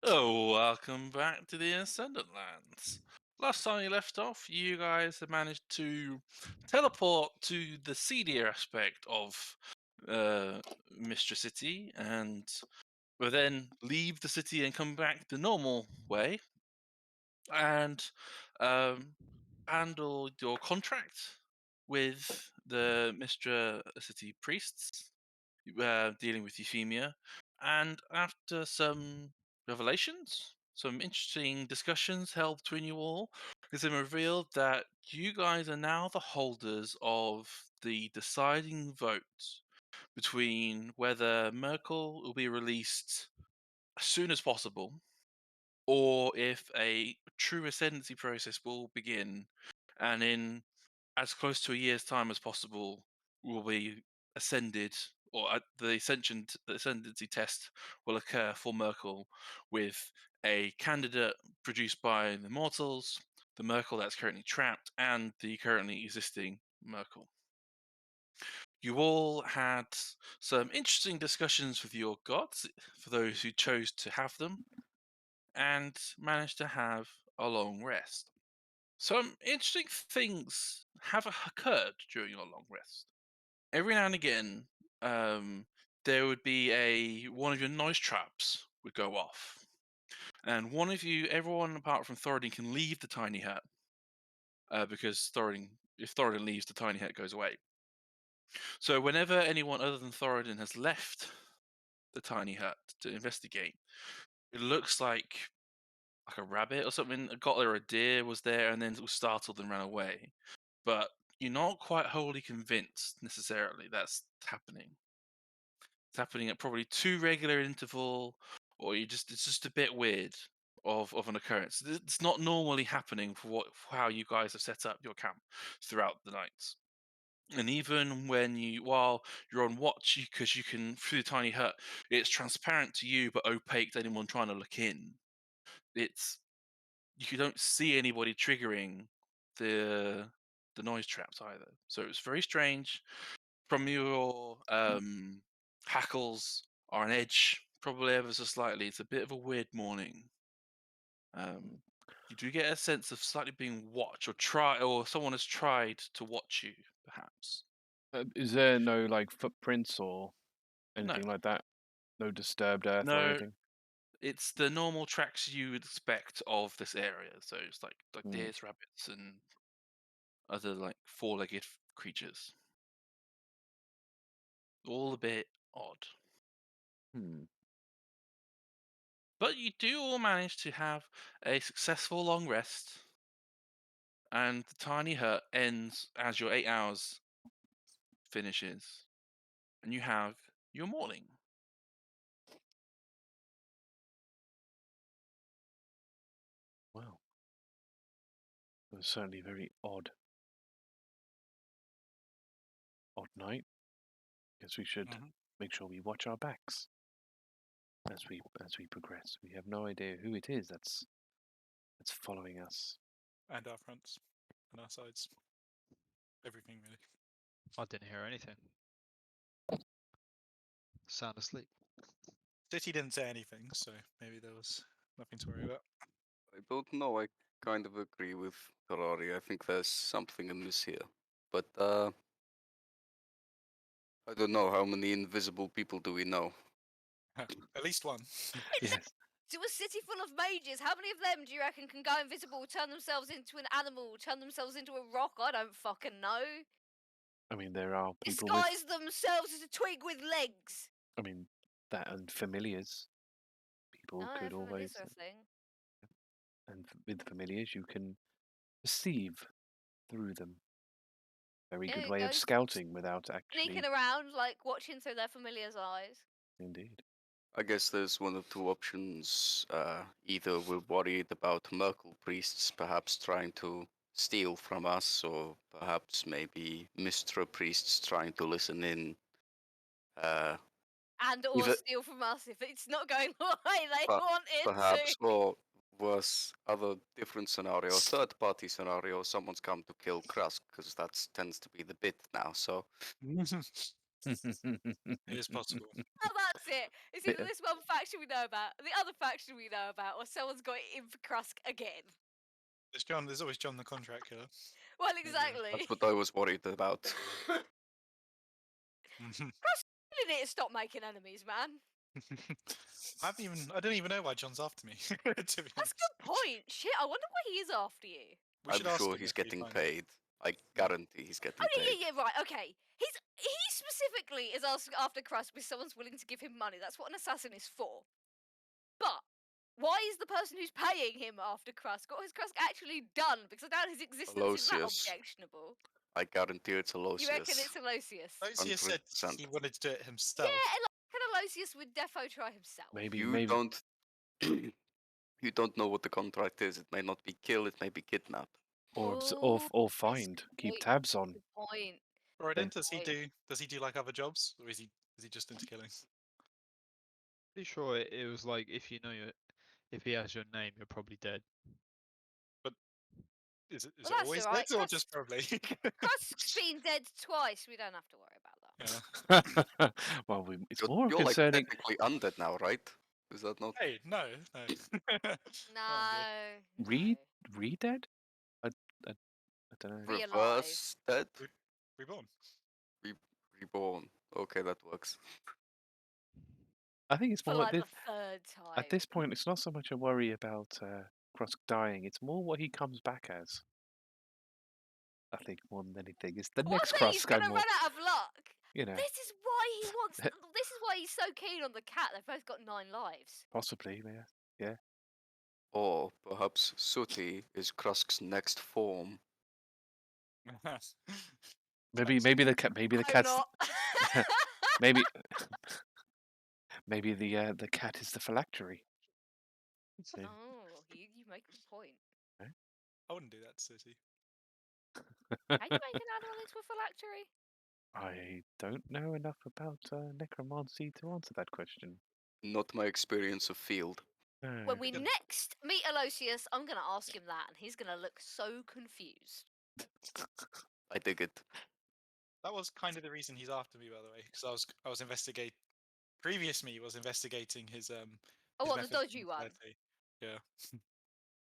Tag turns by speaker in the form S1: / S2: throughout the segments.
S1: Oh, welcome back to the Ascendant Lands. Last time you left off, you guys had managed to teleport to the seedier aspect of Mistress City, and will then leave the city and come back the normal way, and handle your contract with the Mistra City priests, dealing with Euphemia, and after some revelations, some interesting discussions held between you all, it's been revealed that you guys are now the holders of the deciding vote between whether Myrkul will be released as soon as possible, or if a true ascendancy process will begin, and in as close to a year's time as possible will be ascended, or the ascendancy test will occur for Myrkul, with a candidate produced by the mortals, the Myrkul that's currently trapped, and the currently existing Myrkul. You all had some interesting discussions with your gods, for those who chose to have them, and managed to have a long rest. Some interesting things have occurred during your long rest. Every now and again, there would be one of your noise traps would go off, and everyone apart from Thoradin, can leave the tiny hut, because if Thoradin leaves, the tiny hut goes away. So whenever anyone other than Thoradin has left the tiny hut to investigate, it looks like a rabbit or something got there, a deer was there, and then was startled and ran away. But you're not quite wholly convinced necessarily that's happening. It's happening at probably too regular interval, or it's just a bit weird of an occurrence. It's not normally happening for how you guys have set up your camp throughout the nights. And even while you're on watch, because you can, through the tiny hut, it's transparent to you but opaque to anyone trying to look in. It's You don't see anybody triggering the noise traps either. So it's very strange. From your hackles are on edge, probably ever so slightly. It's a bit of a weird morning. You do get a sense of slightly being watched, or someone has tried to watch you, perhaps.
S2: Is there no like footprints or
S1: No,
S2: anything like that? No disturbed earth or
S1: no.
S2: anything?
S1: It's the normal tracks you would expect of this area. So it's like
S2: Hmm.
S1: deers, rabbits, and other like four-legged creatures. All a bit odd.
S2: Hmm.
S1: But you do all manage to have a successful long rest, and the tiny hut ends as your 8 hours finishes, and you have your morning.
S2: Well, it was certainly a very odd night. Guess we should
S3: hmm
S2: make sure we watch our backs as we progress. We have no idea who it is that's following us.
S3: And our fronts and our sides. Everything really.
S4: I didn't hear anything. Sound asleep.
S3: City didn't say anything, so maybe there was nothing to worry about.
S5: I don't know. I kind of agree with Talari. I think there's something amiss here. But I don't know how many invisible people do we know.
S3: At least one.
S2: Yes.
S6: To a city full of mages, how many of them do you reckon can go invisible, turn themselves into an animal, turn themselves into a rock? I don't fucking know.
S2: I mean, there are people
S6: Disguise themselves as a twig with legs.
S2: I mean, that and familiars. People
S6: Oh,
S2: could
S6: familiars
S2: always,
S6: are a thing.
S2: and with familiars, you can perceive through them. Very good
S6: Yeah,
S2: way of
S6: ghosts
S2: scouting without actually.
S6: sneaking around, like watching through their familiar's eyes.
S2: Indeed.
S5: I guess there's one or two options. Either we're worried about Myrkul priests perhaps trying to steal from us, or perhaps maybe Mistra priests trying to listen in.
S6: And or
S5: Either
S6: steal from us if it's not going the way they
S5: per-
S6: wanted
S5: perhaps,
S6: to.
S5: or worse, other different scenario, third-party scenario, someone's come to kill Krusk, because that tends to be the bit now. So
S3: It is possible.
S6: Oh, that's it. It's either this one faction we know about, the other faction we know about, or someone's got it in for Krusk again.
S3: There's John. There's always John the contract killer.
S6: Well,
S3: Maybe.
S6: exactly.
S5: That's what I was worried about.
S6: You need to stop making enemies, man.
S3: I don't even know why John's after me. To be
S6: That's a
S3: honest,
S6: good point. Shit, I wonder why he is after you.
S3: we
S5: I'm
S3: should ask
S5: sure
S3: him
S5: he's
S3: if we
S5: getting
S3: find out.
S5: paid. I guarantee he's getting
S6: Oh
S5: paid.
S6: yeah, right. Okay, he specifically is after Krusk because someone's willing to give him money. That's what an assassin is for. But why is the person who's paying him after Krusk? What has Krusk actually done? Because I doubt his existence is that
S5: Aloysius.
S6: objectionable.
S5: I guarantee it's
S6: You reckon
S5: Aloysius.
S6: it's Aloysius?
S3: Aloysius said
S5: 100%.
S3: he wanted to do it
S6: Yeah,
S3: himself.
S6: and like Aloysius would defo try himself.
S2: Maybe,
S5: You
S2: maybe.
S5: don't. You don't know what the contract is. It may not be kill. It may be kidnap.
S2: Or
S6: Ooh,
S2: find.
S6: good
S2: Keep
S6: point,
S2: tabs on.
S6: Good point.
S3: Thoradin,
S6: Point.
S3: does he do like other jobs, or is he just into killing?
S4: Pretty sure it was like if if he has your name, you're probably dead.
S3: Is it
S6: Well, that's
S3: always
S6: alright,
S3: dead or
S6: Krusk-
S3: just probably?
S6: Krusk's been dead twice. We don't have to worry about that.
S3: Yeah.
S2: Well, it's
S5: You're,
S2: more
S5: you're like
S2: concerning.
S5: technically undead now, right? Is that not?
S3: Hey, no.
S6: No.
S2: Read
S6: no.
S2: dead? I don't know.
S6: Re-alive.
S5: Reverse dead?
S3: Reborn.
S5: Reborn. Okay, that works.
S2: I think it's
S6: For
S2: more
S6: like the third time.
S2: at this point. It's not so much a worry about Krusk dying. It's more what he comes back as. I think more than anything, it's the
S6: Well,
S2: next
S6: I think he's
S2: Krusk.
S6: gonna
S2: I'm more,
S6: run out of luck.
S2: you know,
S6: This is why he wants. This is why he's so keen on the cat. They've both got 9 lives.
S2: possibly, yeah.
S5: Or perhaps Sooty is Krusk's next form.
S2: Maybe the cat. Maybe the
S6: I'm
S2: cat's.
S6: not.
S2: Maybe the cat is the phylactery. Yeah.
S6: Oh, you make a point.
S3: I wouldn't do that, City.
S6: How do you make an animal into a phylactery?
S2: I don't know enough about necromancy to answer that question.
S5: Not my experience of field.
S2: No.
S6: When we
S3: Again.
S6: next meet Aloysius, I'm gonna ask him that, and he's gonna look so confused.
S5: I dig it.
S3: That was kind of the reason he's after me, by the way, because I was investigating. Previous me was investigating his
S6: Oh,
S3: his
S6: what, the
S3: methods of
S6: dodgy one?
S3: mortality. Yeah.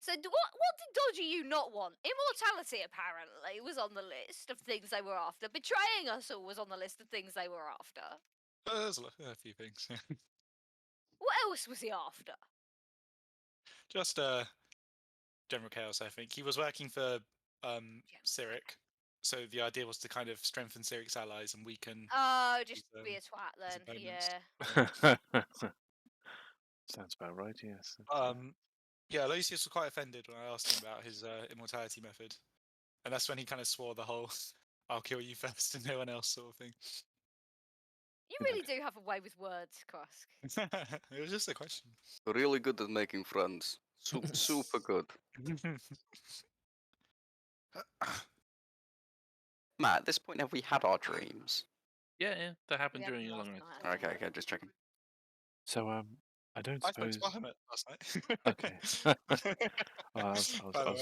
S6: So, what did dodgy you not want? Immortality, apparently, was on the list of things they were after. Betraying us all was on the list of things they were after.
S3: There's a few things.
S6: What else was he after?
S3: Just general chaos. I think he was working for Cyric, so the idea was to kind of strengthen Cyric's allies and weaken.
S6: Oh, just
S3: his,
S6: be a twat then.
S3: opponents.
S6: Yeah.
S2: Sounds about right. Yes.
S3: Yeah, Aloysius was quite offended when I asked him about his immortality method, and that's when he kind of swore the whole "I'll kill you first and no one else" sort of thing.
S6: You really do have a way with words, Krusk.
S3: It was just a question.
S5: Really good at making friends. Super good. Matt, at this point, have we had our dreams?
S1: Yeah, that happened
S6: We had
S1: during your
S6: last
S1: long
S6: night,
S1: rest.
S6: I
S5: Okay, just checking.
S2: So I don't
S3: I spoke
S2: suppose.
S3: to Bahamut last night.
S2: Okay. I
S3: By the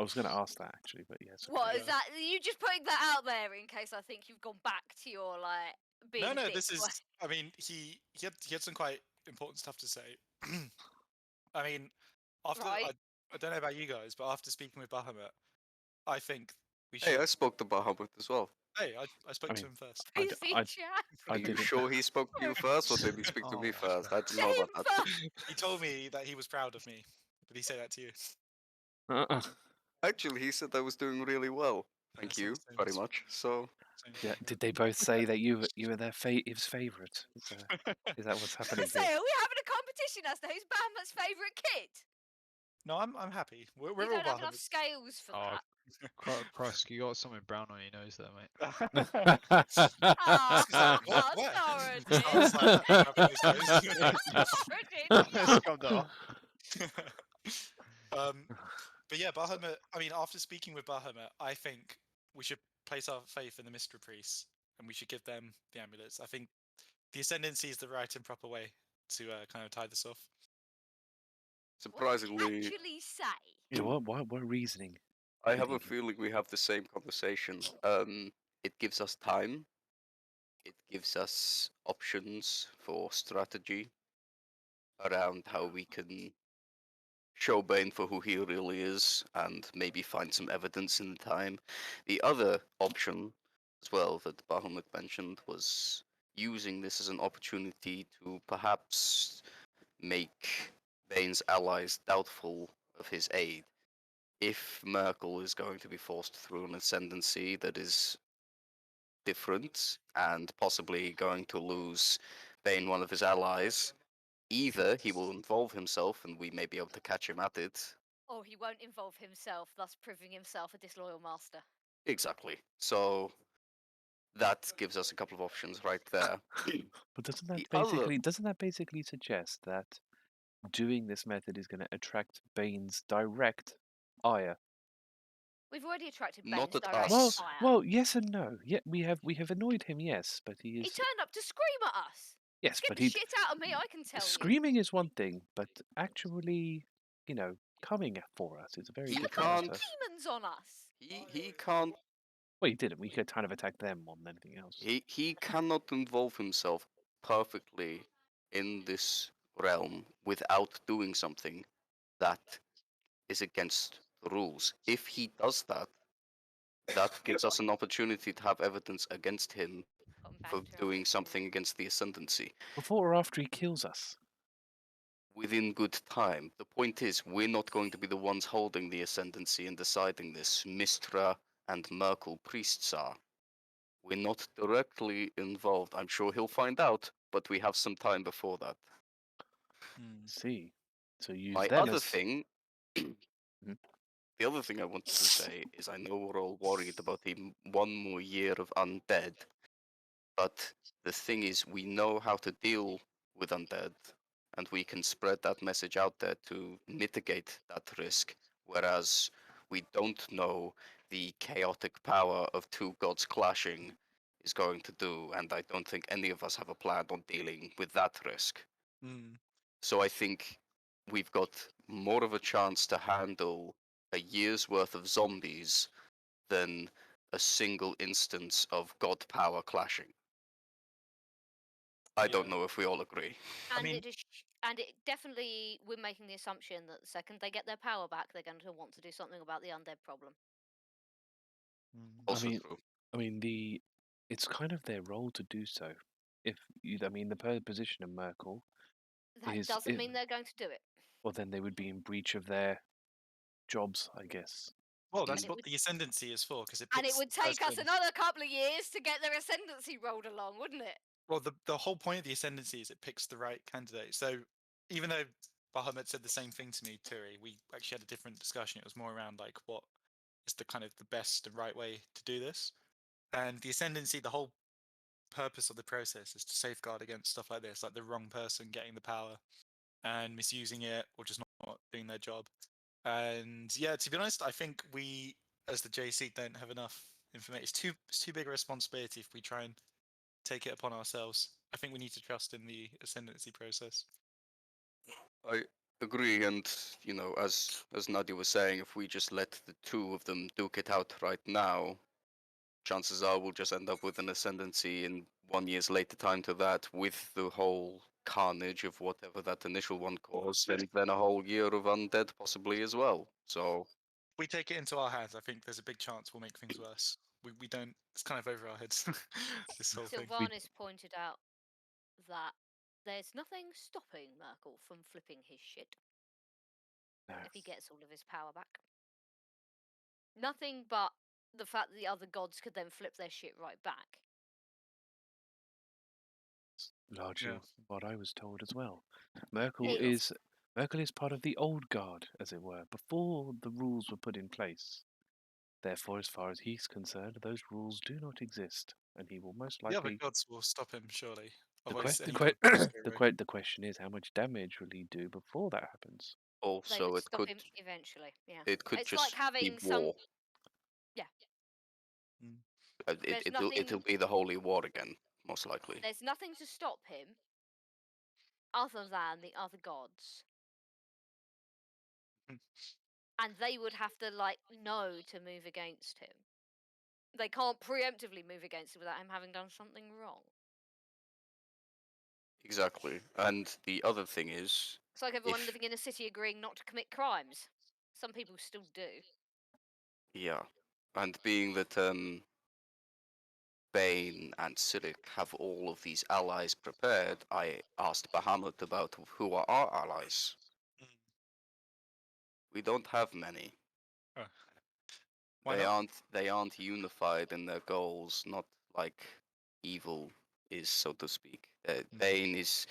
S2: was going to ask that actually, but yes.
S6: What
S2: okay.
S6: is that? You just putting that out there in case I think you've gone back to your like being.
S3: No,
S6: a dick
S3: this is.
S6: way.
S3: I mean, he had some quite important stuff to say. I mean, after
S6: Right.
S3: I don't know about you guys, but after speaking with Bahamut, I think we should.
S5: Hey, I spoke to Bahamut as well.
S3: Hey, I spoke to
S2: mean,
S3: him first.
S2: I
S6: Feature.
S5: Are you
S2: didn't-
S5: sure he spoke to you first, or did he speak to me
S4: Oh,
S5: first? I don't
S6: To
S5: know
S6: him
S5: about that.
S6: first.
S3: He told me that he was proud of me. Did he say that to you?
S2: Uh-uh.
S5: Actually, he said I was doing really well. Thank
S3: That's
S5: you
S3: not the same
S5: very
S3: as-
S5: much. So,
S3: same
S2: Yeah.
S3: thing.
S2: Did they both say that you were his favourite? Is that what's
S6: I
S2: happening
S6: say,
S2: here?
S6: are we having a competition as to who's Bahamut's favourite kid?
S3: No, I'm happy. We're
S6: We
S3: all
S6: don't have enough
S3: Bahamut.
S6: scales for
S4: Oh,
S6: that.
S4: Krusk, you got something brown on your nose there, mate.
S6: Ah,
S3: He's like,
S6: fuck
S3: "What?
S6: off,
S3: Where?"
S6: Thoradin.
S3: I was like, "Rubbing his nose."
S6: Thoradin.
S4: Calm down.
S3: But yeah, Bahamut. I mean, after speaking with Bahamut, I think we should place our faith in the Mystery Priests, and we should give them the amulets. I think the Ascendancy is the right and proper way to kind of tie this off.
S6: What did
S5: surprisingly,
S6: you actually say?
S2: Yeah, what reasoning?
S5: I have a
S2: Believe me.
S5: feeling we have the same conversation. It gives us time. gives us options for strategy around how we can show Bane for who he really is and maybe find some evidence in time. The other option, as well, that Bahamut mentioned was using this as an opportunity to perhaps make Bane's allies doubtful of his aid. If Myrkul is going to be forced through an ascendancy that is different and possibly going to lose Bane, one of his allies, either he will involve himself and we may be able to catch him at it.
S6: Or he won't involve himself, thus proving himself a disloyal master.
S5: Exactly. So that gives us a couple of options right there.
S2: But
S5: The other-
S2: doesn't that basically suggest that doing this method is going to attract Bane's direct ire?
S6: We've already attracted
S5: Not
S6: Bane's
S5: at
S6: direct
S5: us.
S6: ire.
S2: Well, yes and no. Yeah, we have annoyed him, yes, but he
S6: He
S2: is
S6: turned up to scream at us.
S2: yes,
S6: Scared
S2: but
S6: the
S2: he
S6: shit out of me, I can tell you.
S2: screaming is one thing, but actually, coming for us is a very
S5: He
S2: different
S5: can't-
S2: matter.
S6: Demons on us.
S5: he can't
S2: Well, he didn't. We could kind of attack them more than anything else.
S5: he cannot involve himself perfectly in this realm without doing something that is against the rules. If he does that, that gives us an opportunity to have evidence against him
S6: Got him
S5: for
S6: back to
S5: doing
S6: us.
S5: something against the Ascendancy
S2: Before or after he kills us?
S5: within good time. The point is, we're not going to be the ones holding the Ascendancy and deciding this. Mistra and Myrkul priests are. We're not directly involved. I'm sure he'll find out, but we have some time before that.
S2: See, so use
S5: My
S2: them
S5: other
S2: as
S5: thing,
S2: Mhm.
S5: the other thing I wanted to say is I know we're all worried about one more year of undead, but the thing is we know how to deal with undead, and we can spread that message out there to mitigate that risk, whereas we don't know the chaotic power of two gods clashing is going to do, and I don't think any of us have a plan on dealing with that risk. So I think we've got more of a chance to handle a year's worth of zombies than a single instance of god power clashing. I don't
S3: Yeah.
S5: know if we all agree.
S6: And
S3: mean-
S6: it definitely, we're making the assumption that the second they get their power back, they're going to want to do something about the undead problem.
S5: Also
S2: mean-
S5: true.
S2: I mean, it's kind of their role to do so. The position of Myrkul,
S6: That
S2: Is
S6: doesn't
S2: it-
S6: mean they're going to do it.
S2: well, then they would be in breach of their jobs, I guess.
S3: Well,
S5: And
S3: that's
S6: it
S3: what
S6: would-
S3: the Ascendancy is for, because it
S6: And it
S3: picks
S6: would
S3: the
S6: take us
S3: person-
S6: another couple of years to get their ascendancy rolled along, wouldn't it?
S3: Well, the whole point of the Ascendancy is it picks the right candidate. So even though Bahamut said the same thing to me, Turi, we actually had a different discussion. It was more around like what is the kind of the best and right way to do this. And the Ascendancy, the whole purpose of the process is to safeguard against stuff like this, like the wrong person getting the power and misusing it or just not doing their job. And yeah, to be honest, I think we, as the JC, don't have enough information. It's too big a responsibility if we try and take it upon ourselves. I think we need to trust in the ascendancy process.
S5: I agree, and as Nadia was saying, if we just let the two of them duke it out right now, chances are we'll just end up with an ascendancy in 1 year's later time to that, with the whole carnage of whatever that initial one caused, and then a whole year of undead possibly as well. So
S3: If we take it into our hands, I think there's a big chance we'll make things worse. We don't. It's kind of over our heads. This whole thing.
S6: Sylvanas pointed out that there's nothing stopping Myrkul from flipping his shit
S2: No.
S6: if he gets all of his power back. Nothing but the fact that the other gods could then flip their shit right back.
S2: Largely
S3: Yeah.
S2: what I was told as well. Myrkul
S6: It-
S2: is part of the old guard, as it were, before the rules were put in place. Therefore, as far as he's concerned, those rules do not exist, and he will most
S3: The other
S2: likely.
S3: gods will stop him, surely.
S2: The,
S3: Otherwise,
S2: que-
S3: any
S2: the,
S3: god
S2: que-
S3: will just go
S2: the,
S3: away.
S2: que- the question is, how much damage will he do before that happens?
S6: They
S5: also
S6: would
S5: it
S6: stop
S5: could
S6: him eventually. Yeah.
S5: it could
S6: It's
S5: just
S6: like having
S5: be
S6: some.
S5: war.
S6: Yeah.
S5: It,
S6: There's
S5: it'll
S6: nothing-
S5: be the holy war again, most likely.
S6: There's nothing to stop him other than the other gods.
S3: Hmm.
S6: And they would have to know to move against him. They can't preemptively move against him without him having done something wrong.
S5: Exactly. And the other thing is,
S6: It's like everyone
S5: if
S6: living in a city agreeing not to commit crimes. Some people still do.
S5: yeah, and being that Bane and Cyric have all of these allies prepared, I asked Bahamut about who are our allies.
S3: Mm.
S5: We don't have many.
S3: Oh. Why not?
S5: They aren't unified in their goals, not like evil is, so to speak. Bane is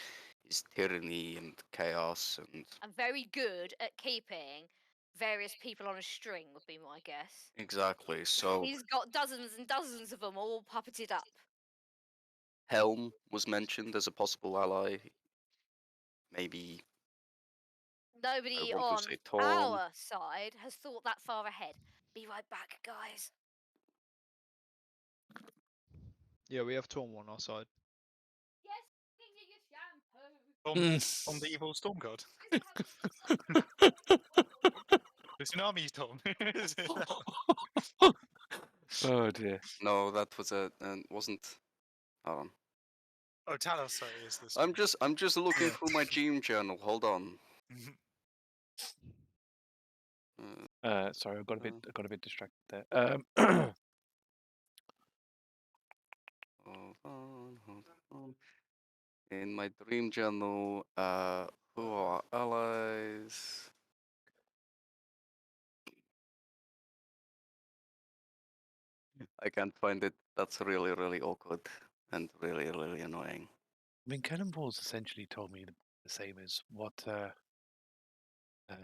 S5: tyranny and chaos and
S6: I'm very good at keeping various people on a string, would be my guess.
S5: exactly. So
S6: He's got dozens and dozens of them all puppeted up.
S5: Helm was mentioned as a possible ally. Maybe I
S6: Nobody
S5: want to
S6: on
S5: say Torm.
S6: our side has thought that far ahead. Be right back, guys.
S4: Yeah, we have Torm on our side.
S6: Yes, give you your shampoo.
S3: On the evil storm god. The tsunami storm.
S2: Oh dear.
S5: No, that was wasn't. Hold on.
S3: Oh, Talos, sorry, is the storm
S5: I'm just looking
S3: Yeah.
S5: through my dream journal. Hold on.
S2: Sorry, I got a bit distracted there.
S5: Hold on. In my dream journal, who are allies? I can't find it. That's really, really awkward and really, really annoying.
S2: I mean, Cannonballs essentially told me the same as what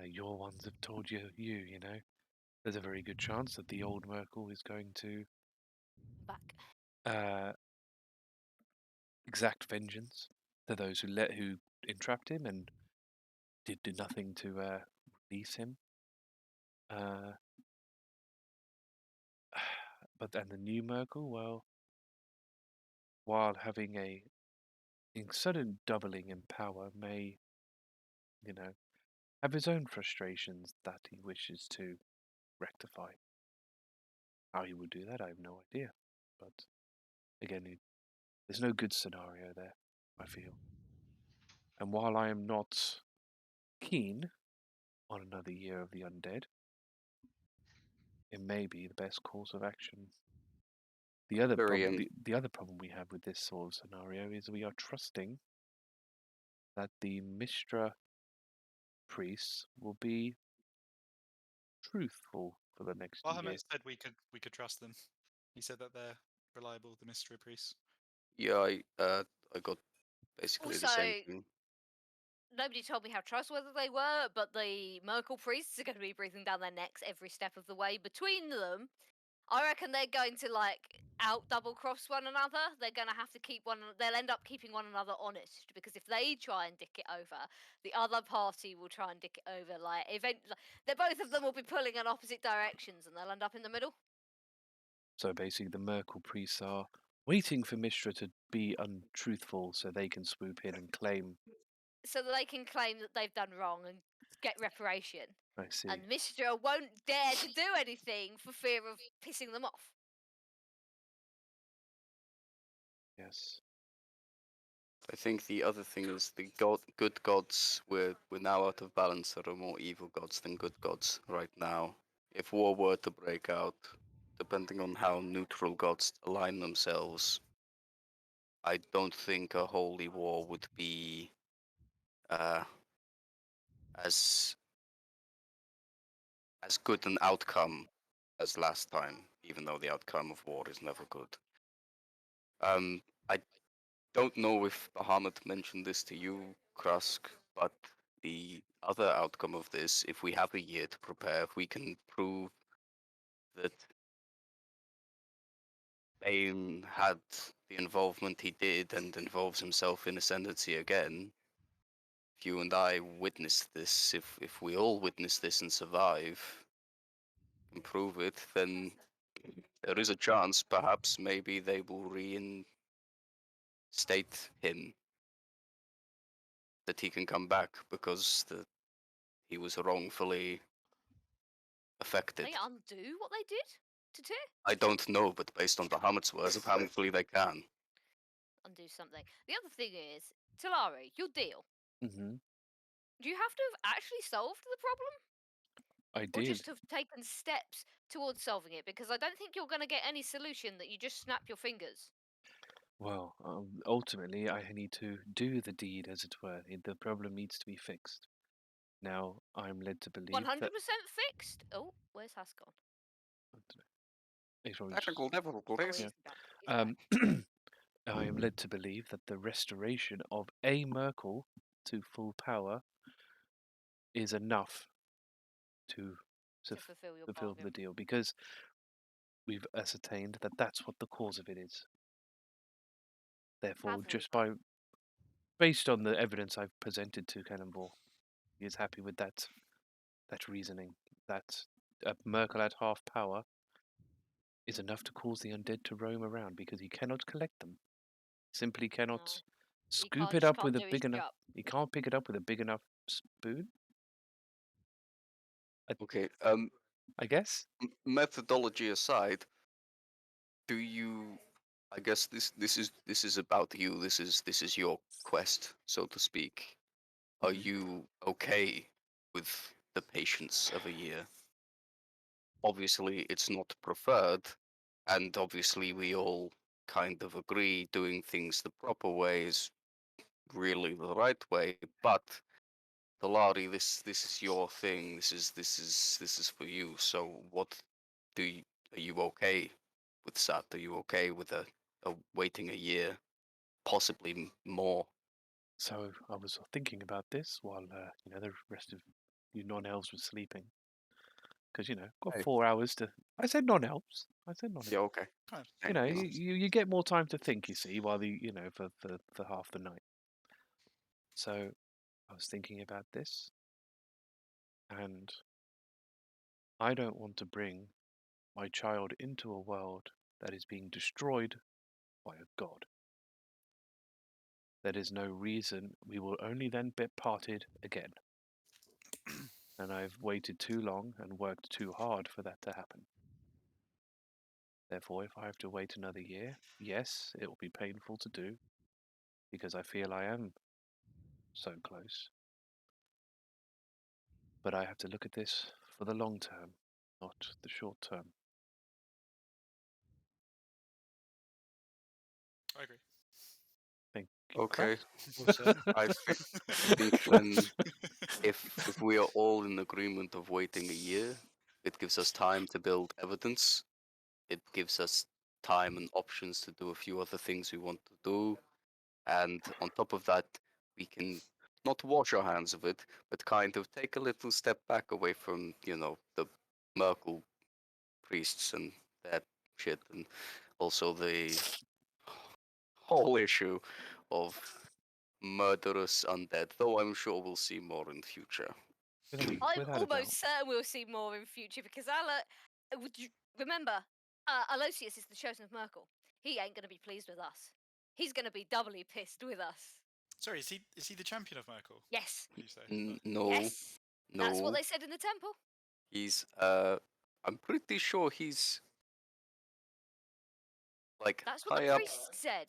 S2: your ones have told you. You know, there's a very good chance that the old Myrkul is going to
S6: Back.
S2: exact vengeance to those who entrapped him and did do nothing to release him. But then the new Myrkul, well, while having a sudden doubling in power, may, you know, have his own frustrations that he wishes to rectify. How he would do that, I have no idea. But again, there's no good scenario there, I feel. And while I am not keen on another year of the undead, it may be the best course of action. The other problem we have with this sort of scenario is we are trusting that the Mistra priests will be truthful for the next year.
S3: Bahamut said we could trust them. He said that they're reliable, the mystery priests.
S5: Yeah, I got basically the same
S6: Also,
S5: thing.
S6: nobody told me how trustworthy they were, but the Myrkul priests are going to be breathing down their necks every step of the way. Between them, I reckon they're going to out double cross one another. They're going to have to they'll end up keeping one another honest, because if they try and dick it over, the other party will try and dick it over. Both of them will be pulling in opposite directions, and they'll end up in the middle.
S2: So basically, the Myrkul priests are waiting for Mistra to be untruthful so they can swoop in and claim.
S6: So that they can claim that they've done wrong and get reparation.
S2: I see.
S6: And Mistra won't dare to do anything for fear of pissing them off.
S2: Yes.
S5: I think the other thing is the good gods. We're now out of balance. There are more evil gods than good gods right now. If war were to break out, depending on how neutral gods align themselves, I don't think a holy war would be as good an outcome as last time, even though the outcome of war is never good. I don't know if Bahamut mentioned this to you, Krusk, but the other outcome of this, if we have a year to prepare, if we can prove that Bane had the involvement he did and involves himself in Ascendancy again, if you and I witness this, if we all witness this and survive and prove it, then there is a chance, perhaps, maybe they will reinstate him, that he can come back because he was wrongfully affected.
S6: They undo what they did to Tyr?
S5: I don't know, but based on Bahamut's words, apparently they can.
S6: Undo something. The other thing is, Talari, your deal.
S2: Hmm.
S6: Do you have to have actually solved the problem?
S2: I
S6: Or
S2: did.
S6: just have taken steps towards solving it? Because I don't think you're going to get any solution that you just snap your fingers.
S2: Well, ultimately, I need to do the deed, as it were. The problem needs to be fixed. Now, I'm led to believe
S6: 100%
S2: that.
S6: fixed? Oh, where's Hass gone?
S2: I don't know. He's probably
S5: Technical
S2: just-
S6: Oh,
S5: difficulties.
S6: he's back. He's back.
S2: I am led to believe that the restoration of a Myrkul to full power is enough to
S6: To fulfill your
S2: fulfill
S6: bargain.
S2: the deal, because we've ascertained that that's what the cause of it is. Therefore,
S6: Have we,
S2: just
S6: though?
S2: based on the evidence I've presented to Cannonball, he is happy with that reasoning. That a Myrkul at half power is enough to cause the undead to roam around, because he cannot collect them. Simply cannot
S6: No.
S2: scoop
S6: He
S2: it
S6: just
S2: up with
S6: can't
S2: a
S6: do
S2: big
S6: his
S2: enough.
S6: job.
S2: He can't pick it up with a big enough spoon,
S5: Okay.
S2: I guess.
S5: Methodology aside, do you? I guess this is about you. This is your quest, so to speak. Are
S2: Mhm.
S5: you okay with the patience of a year? Obviously, it's not preferred, and obviously we all kind of agree doing things the proper way is really the right way. But Talari, this is your thing. This is for you. So what do you, are you okay with that? Are you okay with waiting a year, possibly more?
S2: So I was thinking about this while the rest of you non-elves were sleeping, because got
S5: Hey.
S2: 4 hours to. I said non-elves. I said non-elves.
S5: Yeah, okay.
S3: Fine.
S2: You know, you get more time to think. You see, while for half the night. So I was thinking about this, and I don't want to bring my child into a world that is being destroyed by a god. There is no reason we will only then be parted again. And I've waited too long and worked too hard for that to happen. Therefore, if I have to wait another year, yes, it will be painful to do, because I feel I am so close. But I have to look at this for the long term, not the short term.
S3: I agree.
S2: Thank you.
S5: Okay.
S4: Well said.
S5: I think then if we are all in agreement of waiting a year, it gives us time to build evidence. It gives us time and options to do a few other things we want to do. And on top of that, we can not wash our hands of it, but kind of take a little step back away from, the Myrkul priests and that shit, and also the whole issue of murderous undead, though I'm sure we'll see more in the future.
S6: I'm
S2: Without a doubt.
S6: almost certain we'll see more in future because would you remember, Aloysius is the chosen of Myrkul. He ain't going to be pleased with us. He's going to be doubly pissed with us.
S3: Sorry, is he the champion of Myrkul?
S6: Yes.
S3: You say?
S5: No,
S6: Yes. That's what
S5: no,
S6: they said in the temple.
S5: he's I'm pretty sure he's like
S6: That's what
S5: high
S6: the
S5: up.
S6: priest said.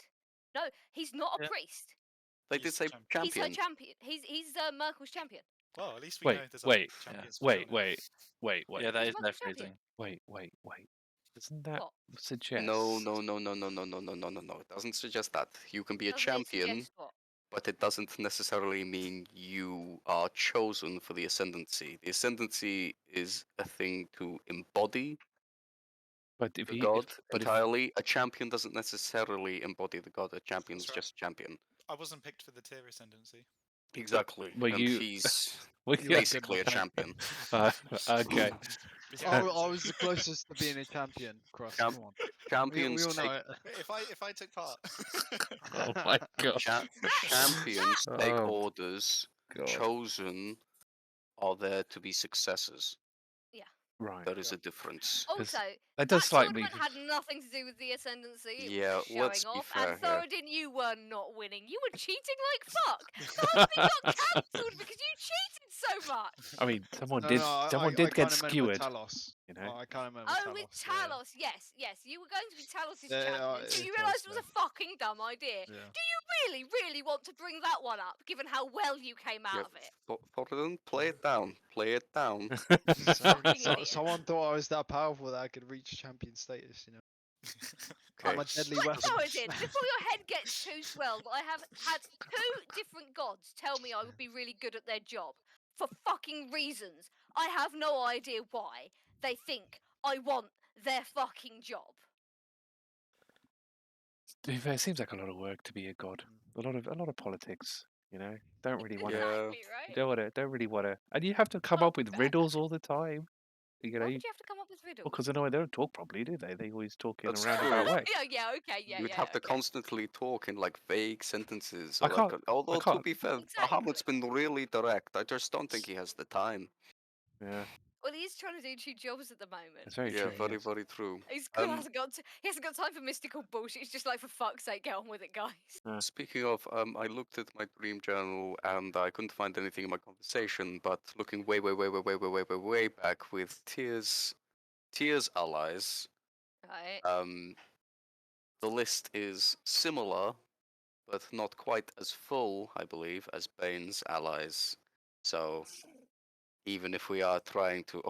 S6: No, he's not a
S1: Yeah.
S6: priest.
S5: They
S3: He's
S5: did say
S3: champion.
S6: He's her
S5: champion.
S6: champion. He's Myrkul's champion.
S3: Well, at least we know
S2: Wait,
S3: there's
S2: wait,
S3: other champions. for
S2: wait,
S3: sure now.
S2: wait.
S1: Yeah, that
S6: He's
S1: is their
S6: Myrkul's champion.
S1: phrasing.
S2: Wait. Doesn't that
S6: What?
S2: suggest?
S5: No. It doesn't suggest that. You can be a
S6: Doesn't it
S5: champion,
S6: suggest what?
S5: but it doesn't necessarily mean you are chosen for the ascendancy. The ascendancy is a thing to embody
S2: But if
S5: the
S2: he,
S5: god
S2: but if
S5: entirely. A champion doesn't necessarily embody the god. A champion is
S3: That's right.
S5: just a champion.
S3: I wasn't picked for the tier ascendancy.
S5: Exactly.
S2: were
S5: And
S2: you-
S5: he's
S2: well,
S4: You were
S5: basically a
S4: good enough,
S5: champion.
S2: okay.
S3: But yeah,
S4: I was the closest to being a champion, Krusk.
S5: Champ-
S4: Come on.
S5: Champions
S4: We all
S5: take
S4: know it.
S3: if I took part,
S2: Oh my god.
S5: champions take
S2: Oh,
S5: orders.
S2: God.
S5: Chosen are there to be successors.
S2: Right.
S5: There is a difference.
S6: Also,
S2: That does
S6: that
S2: slightly.
S6: tournament had nothing to do with the ascendancy. It
S5: Yeah,
S6: was just
S5: let's
S6: showing
S5: be
S6: off.
S5: fair
S6: And
S5: here.
S6: Thoradin, you were not winning. You were cheating like fuck. The whole thing got cancelled because you cheated so much.
S2: I mean, someone
S4: No,
S2: did.
S4: no,
S2: Someone
S4: I
S2: did get
S4: kind of meant with
S2: skewered.
S4: Talos.
S2: You know.
S4: I can't remember.
S6: Oh, with
S4: Talos, yeah.
S6: Talos, yes. You were going to be Talos'
S4: Yeah,
S6: champion until
S4: it's
S6: you
S4: close
S6: realised it was a
S4: enough.
S6: fucking dumb idea.
S4: Yeah.
S6: Do you really want to bring that one up, given how well you came out of it?
S5: Thoradin, play it down. Play it down.
S6: Fucking idiot.
S4: Someone thought I was that powerful that I could reach champion status, you know. I'm
S5: Okay.
S4: a deadly
S6: Right,
S4: weapon.
S6: Thoradin, before your head gets too swelled, I have had 2 different gods tell me I would be really good at their job. For fucking reasons. I have no idea why. They think I want their fucking job.
S2: To be fair, it seems like a lot of work to be a god. A lot of politics. You know, don't really want to.
S5: Yeah.
S6: Exactly, right?
S2: Don't really want to. And you have to come
S6: Oh,
S2: up with riddles all the time. You know,
S6: Why would you have to come up with riddles?
S2: because I know they don't talk properly, do they? They always talk in a
S5: That's
S2: roundabout
S5: true.
S2: way.
S6: yeah, okay, yeah,
S5: You'd
S6: yeah.
S5: have to
S6: okay.
S5: constantly talk in like vague sentences.
S2: I
S5: Or like,
S2: can't-
S5: although to
S2: can't.
S5: be fair,
S6: Exactly.
S5: Bahamut's been really direct. I just don't think he has the time.
S2: Yeah,
S6: Well, he is trying to do 2 jobs at the moment.
S2: that's very
S5: Yeah,
S2: true.
S5: very,
S2: Yes.
S5: very true.
S6: He hasn't got time for mystical bullshit. It's just like, for fuck's sake, get on with it, guys.
S5: Speaking of, I looked at my dream journal and I couldn't find anything in my conversation. But looking way back with Tears allies,
S6: Right.
S5: the list is similar, but not quite as full, I believe, as Bane's allies. So even if we are trying to,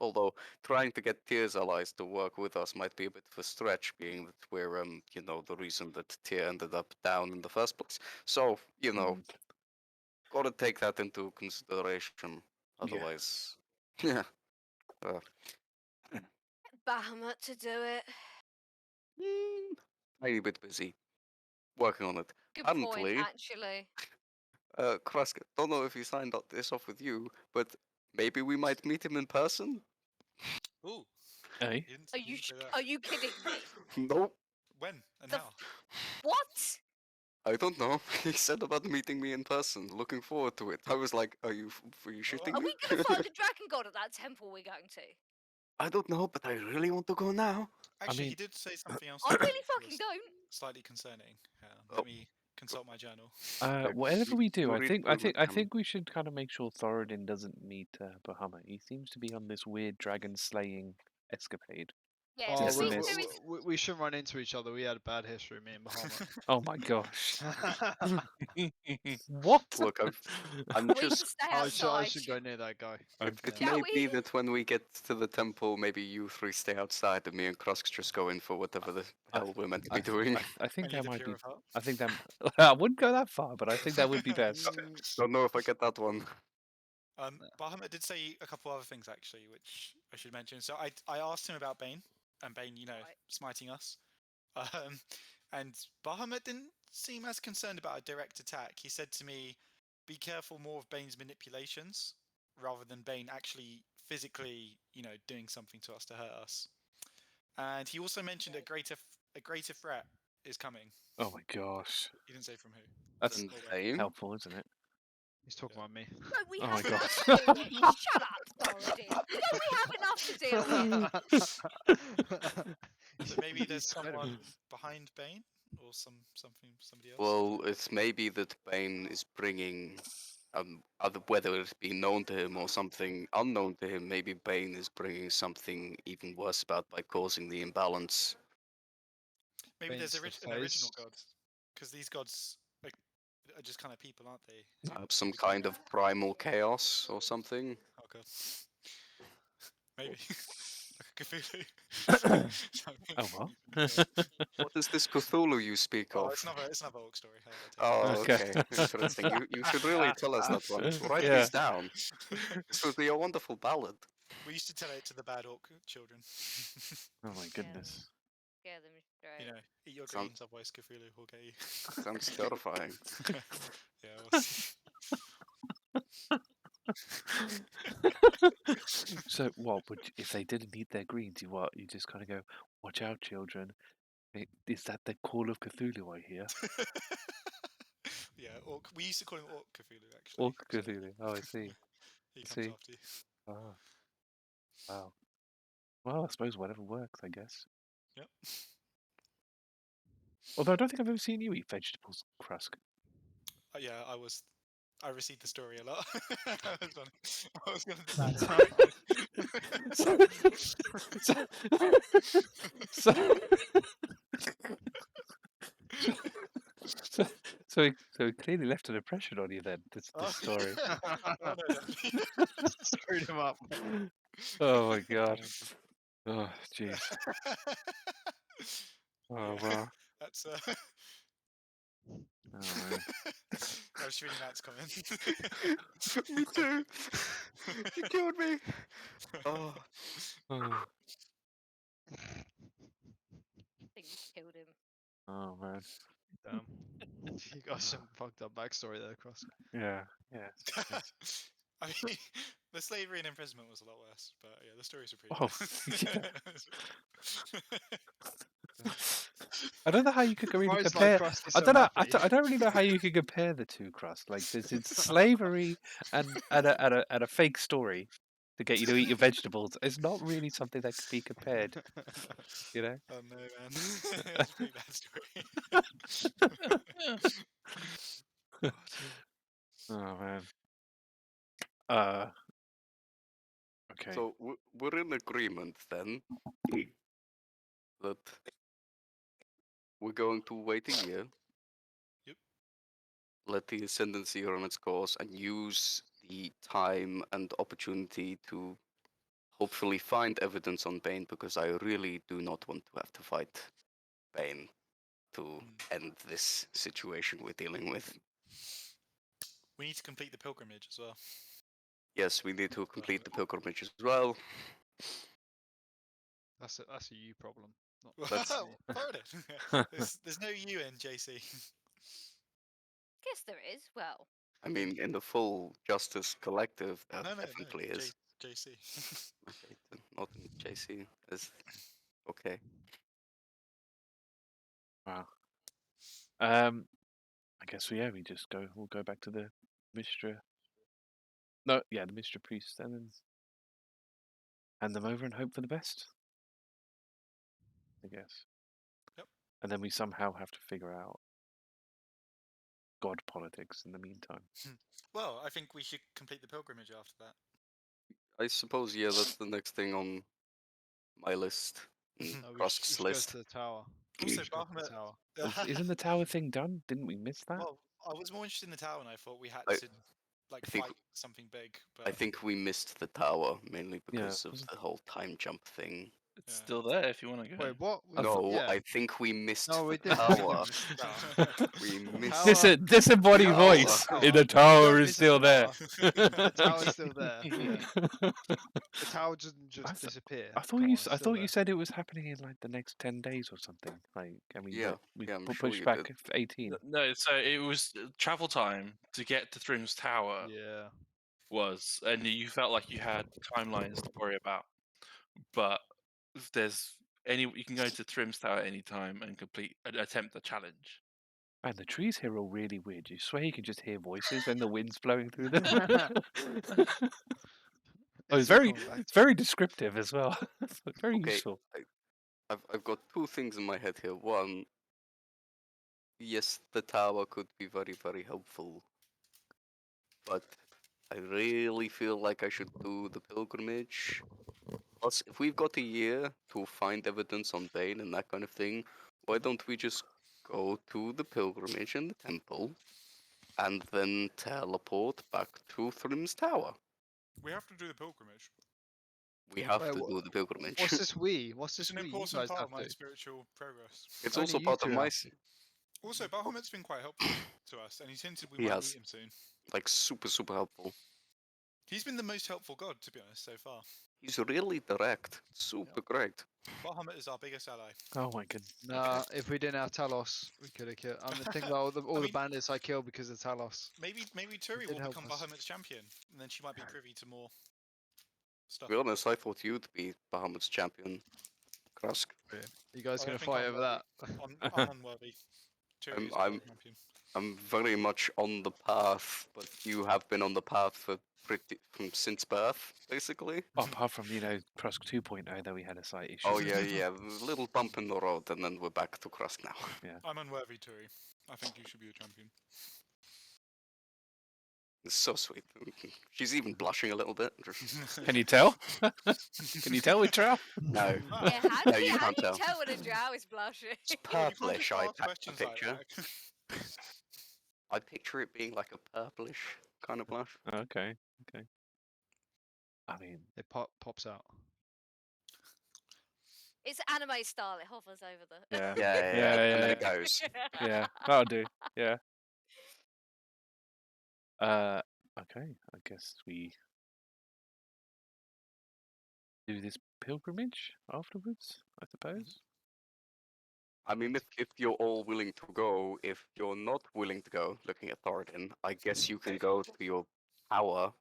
S5: although trying to get Tyr's allies to work with us might be a bit of a stretch, being that we're, the reason that Tyr ended up down in the first place. So, gotta take that into consideration. Otherwise, yeah.
S6: Bahamut to do it.
S5: Tiny bit busy working on it.
S6: Good point,
S5: Apparently,
S6: actually.
S5: Krusk, don't know if he signed this off with you, but maybe we might meet him in person.
S3: Ooh.
S2: Hey,
S6: Are you kidding me?
S5: Nope.
S3: When and
S6: The
S3: how?
S6: What?
S5: I don't know. He said about meeting me in person. Looking forward to it. I was like, are you shitting
S6: Are
S5: me?
S6: we going to find a dragon god at that temple we're going to?
S5: I don't know, but I really want to go now.
S3: Actually,
S2: mean-
S3: he did say something else.
S6: I
S3: that
S6: really
S3: was
S6: fucking don't.
S3: Slightly concerning.
S5: Oh.
S3: Let me consult my journal.
S2: whatever we do, I
S5: read
S2: think
S5: through with him.
S2: we should kind of make sure Thoradin doesn't meet Bahamut. He seems to be on this weird dragon slaying escapade.
S6: Yeah,
S4: Oh,
S5: Yes,
S6: so
S5: he
S6: we,
S5: is.
S6: there is
S4: we shouldn't run into each other. We had a bad history, me and Bahamut.
S2: Oh my gosh! What?
S5: Look, I'm
S6: we can
S5: just.
S6: stay
S4: I
S6: outside.
S4: should go near that guy.
S5: It
S6: Shall
S5: may
S6: we?
S5: be that when we get to the temple, maybe you 3 stay outside and me and Krusk just go in for whatever the hell we're meant to be doing.
S2: I think
S3: Only
S2: that
S3: the
S2: might be.
S3: pure of heart.
S2: I think that I wouldn't go that far, but I think that would be best.
S5: Don't know if I get that one.
S3: Bahamut did say a couple other things actually, which I should mention. So I asked him about Bane, and Bane,
S6: Right.
S3: smiting us. And Bahamut didn't seem as concerned about a direct attack. He said to me, "Be careful more of Bane's manipulations, rather than Bane actually physically, doing something to us to hurt us." And he also mentioned a greater threat is coming.
S2: Oh my gosh,
S3: He didn't say from who.
S2: that's
S5: And
S3: Or when.
S5: Bane?
S2: helpful, isn't it?
S4: He's talking about me.
S6: Don't we
S2: Oh
S6: have
S2: my
S6: enough
S2: gosh.
S6: to deal with? Shut up, Thoradin. Don't we have enough to deal with?
S3: So maybe there's
S4: He's Spider-Man.
S3: someone behind Bane, or somebody else.
S5: Well, it's maybe that Bane is bringing, whether it be known to him or something unknown to him, maybe Bane is bringing something even worse about by causing the imbalance.
S3: Maybe there's
S4: Bane's the
S3: an original
S4: face.
S3: god, because these gods are just kind of people, aren't they?
S5: Perhaps some kind of primal chaos or something.
S3: Oh god. Maybe. Like a Cthulhu.
S2: Oh well.
S5: What is this Cthulhu you speak
S3: Oh,
S5: of?
S3: it's another orc story. I'll
S5: Oh,
S3: take
S5: okay. Interesting. You should really tell us that one. Write
S2: Yeah.
S5: these down. This would be a wonderful ballad.
S3: We used to tell it to the bad orc children.
S2: Oh my goodness.
S6: Scare them straight.
S3: Eat your
S5: Sound-
S3: greens, otherwise Cthulhu will get you.
S5: Sounds terrifying.
S3: Yeah, we'll see.
S2: So what? If they didn't eat their greens, you just kind of go, "Watch out, children! Is that the call of Cthulhu I hear?"
S3: Yeah, orc. We used to call him Orc Cthulhu, actually.
S2: Or
S3: so
S2: Cthulhu. Oh, I see.
S3: He
S2: I
S3: comes
S2: see.
S3: after you.
S2: Oh, wow. Well, I suppose whatever works, I guess.
S3: Yep.
S2: Although I don't think I've ever seen you eat vegetables, Krusk.
S3: Yeah, I was I received the story a lot. I was going to
S4: That's
S2: So he clearly left an impression on you then. This story.
S3: Oh, no, definitely.
S4: Screwed him up.
S2: Oh my god. Oh jeez. Oh
S3: Yeah.
S2: wow.
S3: That's
S2: Oh man.
S3: I was reading Matt's comment.
S5: Me too. You killed me. Oh,
S2: Oh,
S6: Things killed him.
S2: oh man.
S4: Damn. You got some fucked up backstory there, Krusk.
S2: Yeah. Yeah. Yes.
S3: I mean, the slavery and imprisonment was a lot worse, but yeah, the stories are pretty
S2: Oh,
S3: good.
S2: I don't know how you could really
S4: Surprised, like,
S2: compare.
S4: Krust is
S2: I
S4: so
S2: don't know.
S4: happy.
S2: I don't really know how you could compare the two, Crust. Like this, it's slavery and a fake story to get you to eat your vegetables. It's not really something that could be compared. You know.
S3: Oh no, man. It's a pretty bad story.
S2: Oh man. Okay.
S5: so we're in agreement then that we're going to wait a year.
S3: Yep.
S5: Let the ascendancy run its course and use the time and opportunity to hopefully find evidence on Bane, because I really do not want to have to fight Bane to end this situation we're dealing with.
S3: We need to complete the pilgrimage as well.
S5: Yes, we need to complete the pilgrimage as well.
S4: That's a you problem. Not
S5: That's-
S4: me.
S3: Thoradin. There's no U in JC.
S6: Guess there is. Well,
S5: I mean, in the full Justice Collective, there
S3: No,
S5: definitely is.
S3: JC.
S5: Okay, then not in JC. Is okay.
S2: Wow. I guess we just go. We'll go back to the Mistra. No, yeah, the Mistra priests, and then hand them over and hope for the best. I guess.
S3: Yep.
S2: And then we somehow have to figure out god politics in the meantime.
S3: Well, I think we should complete the pilgrimage after that.
S5: I suppose, yeah, that's the next thing on my list. And
S4: No, we
S5: Krusk's
S4: should go
S5: list.
S4: to the tower.
S3: Also,
S4: Should go to the
S3: Bahamut.
S4: tower.
S2: Isn't the tower thing done? Didn't we miss that?
S3: Well, I was more interested in the tower, and I thought we had
S5: I-
S3: to like
S5: I think-
S3: fight something big.
S5: I
S3: But
S5: think we missed the tower mainly
S2: Yeah,
S5: because of
S2: wasn't-
S5: the whole time jump thing.
S1: It's
S3: Yeah.
S1: still there if you want to go.
S4: Wait, what?
S2: I
S5: No,
S4: yeah.
S5: I think we missed
S4: No, we
S5: the
S4: didn't. I think we
S5: tower.
S4: missed the tower.
S5: We missed.
S4: Tower-
S2: Disembodied
S5: Tower.
S2: voice
S4: Tower.
S2: in the tower
S4: Don't
S2: is
S4: miss
S2: still
S4: the
S2: there.
S4: tower. The tower's still there. Yeah. The tower doesn't just
S2: I th-
S4: disappear.
S2: I thought
S4: Come
S2: you.
S4: on,
S2: I
S4: it's still
S2: thought you
S4: there.
S2: said it was happening in like the next 10 days or something. Like, I mean,
S5: Yeah,
S2: that we
S5: yeah, I'm
S2: pu-
S5: sure
S2: pushed
S5: you
S2: back
S5: did.
S2: for 18.
S1: No, so it was travel time to get to Thrim's Tower
S4: Yeah.
S1: was, and you felt like you had timelines to worry about. But if there's you can go to Thrim's Tower any time and attempt the challenge.
S2: Man, the trees here are really weird. You swear you can just hear voices and the wind's blowing through them. Oh, it's
S4: all
S2: very,
S4: coming back
S2: it's
S4: to
S2: very descriptive as well. Very
S5: Okay.
S2: useful.
S5: I've got two things in my head here. One, yes, the tower could be very, very helpful, but I really feel like I should do the pilgrimage. Plus, if we've got a year to find evidence on Bane and that kind of thing, why don't we just go to the pilgrimage in the temple and then teleport back to Thrim's Tower?
S3: we have to do the pilgrimage.
S5: We have
S4: Wait,
S5: to
S4: wha-
S5: do the pilgrimage.
S4: What's this we? What's
S3: It's
S4: this
S3: an
S4: we? You
S3: important
S4: guys
S3: part
S4: have
S3: of my
S4: to.
S3: spiritual progress.
S5: It's
S4: Only
S5: also
S4: you
S5: part
S4: two
S5: of my
S4: have
S3: Also, Bahamut's been quite helpful to us, and he's hinted we
S5: He
S3: might
S5: has.
S3: meet him soon.
S5: like super, super helpful.
S3: He's been the most helpful god, to be honest, so far.
S5: He's really direct. Super great.
S3: Bahamut is our biggest ally.
S2: Oh my goodness.
S4: Nah, if we didn't have Talos, we could have killed. I'm thinking about all the
S3: I mean-
S4: bandits I killed because of Talos.
S3: Maybe Turi
S4: did
S3: will
S4: help
S3: become
S4: us.
S3: Bahamut's champion, and then she might be privy to more
S5: To
S3: stuff.
S5: be honest, I thought you'd be Bahamut's champion, Krusk.
S4: You guys
S3: I
S4: gonna
S3: don't think
S4: fight
S3: I'm
S4: over that?
S3: I'm unworthy. Turi is our
S5: I'm-
S3: champion.
S5: I'm very much on the path, but you have been on the path for since birth, basically.
S2: Apart from, Krusk 2.0, that we had a slight issue.
S5: Oh yeah, yeah, a little bump in the road, and then we're back to Krusk now.
S3: I'm unworthy, Turi. I think you should be the champion.
S5: It's so sweet. She's even blushing a little bit.
S2: Can you tell? Can you tell with Drow?
S5: No,
S6: Yeah, how
S5: No,
S6: do
S5: you
S6: you, how
S5: can't
S6: do you
S5: tell.
S6: tell when a drow is blushing?
S5: It's
S3: Well, you can't
S5: purplish.
S3: just
S5: I
S3: ask questions like
S5: picture.
S3: that.
S5: I picture it being like a purplish kind of blush.
S2: Okay. I mean,
S4: It pops out.
S6: It's anime style. It hovers over the.
S2: yeah.
S5: Yeah, and then it
S2: yeah.
S5: goes.
S2: Yeah, that'll do. Yeah. Okay. I guess we do this pilgrimage afterwards, I suppose.
S5: I mean, if you're all willing to go, if you're not willing to go, looking at Thoradin, I guess you can go to your tower.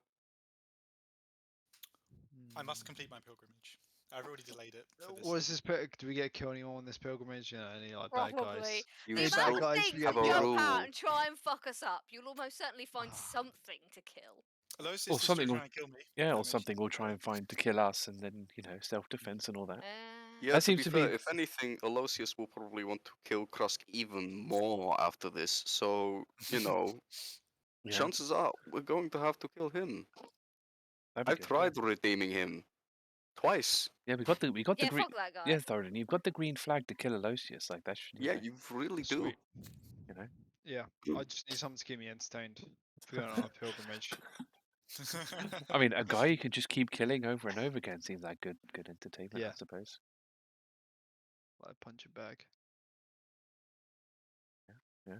S3: I must complete my pilgrimage. I've already delayed it for this.
S4: What is this? Do we get to kill anyone on this pilgrimage? You know, any like bad
S6: Probably.
S4: guys?
S5: You
S6: The
S4: Any
S6: amount
S4: bad
S6: of
S5: still
S4: guys
S6: things
S4: we
S6: that
S5: have a
S4: get
S6: jump
S5: rule.
S6: out and try and fuck us up, you'll almost certainly find
S4: Ah.
S6: something to kill.
S3: Aloysius
S2: Or
S3: is still
S2: something will-
S3: trying to kill me.
S2: Yeah,
S3: that
S2: or
S3: makes
S2: something
S3: sense.
S2: we'll try and find to kill us, and then self-defense and all that.
S5: Yeah,
S2: That
S5: to
S2: seems
S5: be
S2: to
S5: fair,
S2: be-
S5: if anything, Aloysius will probably want to kill Krusk even more after this. So,
S2: Yeah,
S5: chances are we're going to have to kill him.
S2: that'd be
S5: I've
S2: good.
S5: tried redeeming him twice.
S2: Yeah, we got the
S6: Yeah,
S2: green.
S6: fuck that guy.
S2: Yeah, Thoradin, you've got the green flag to kill Aloysius. Like that should.
S5: Yeah, you really do.
S4: Sweet.
S2: You know.
S4: Yeah, I just need something to keep me entertained. If we're going on a pilgrimage.
S2: I mean, a guy you could just keep killing over and over again seems like good entertainment,
S4: Yeah.
S2: I suppose.
S4: Like a punch bag.
S2: Yeah.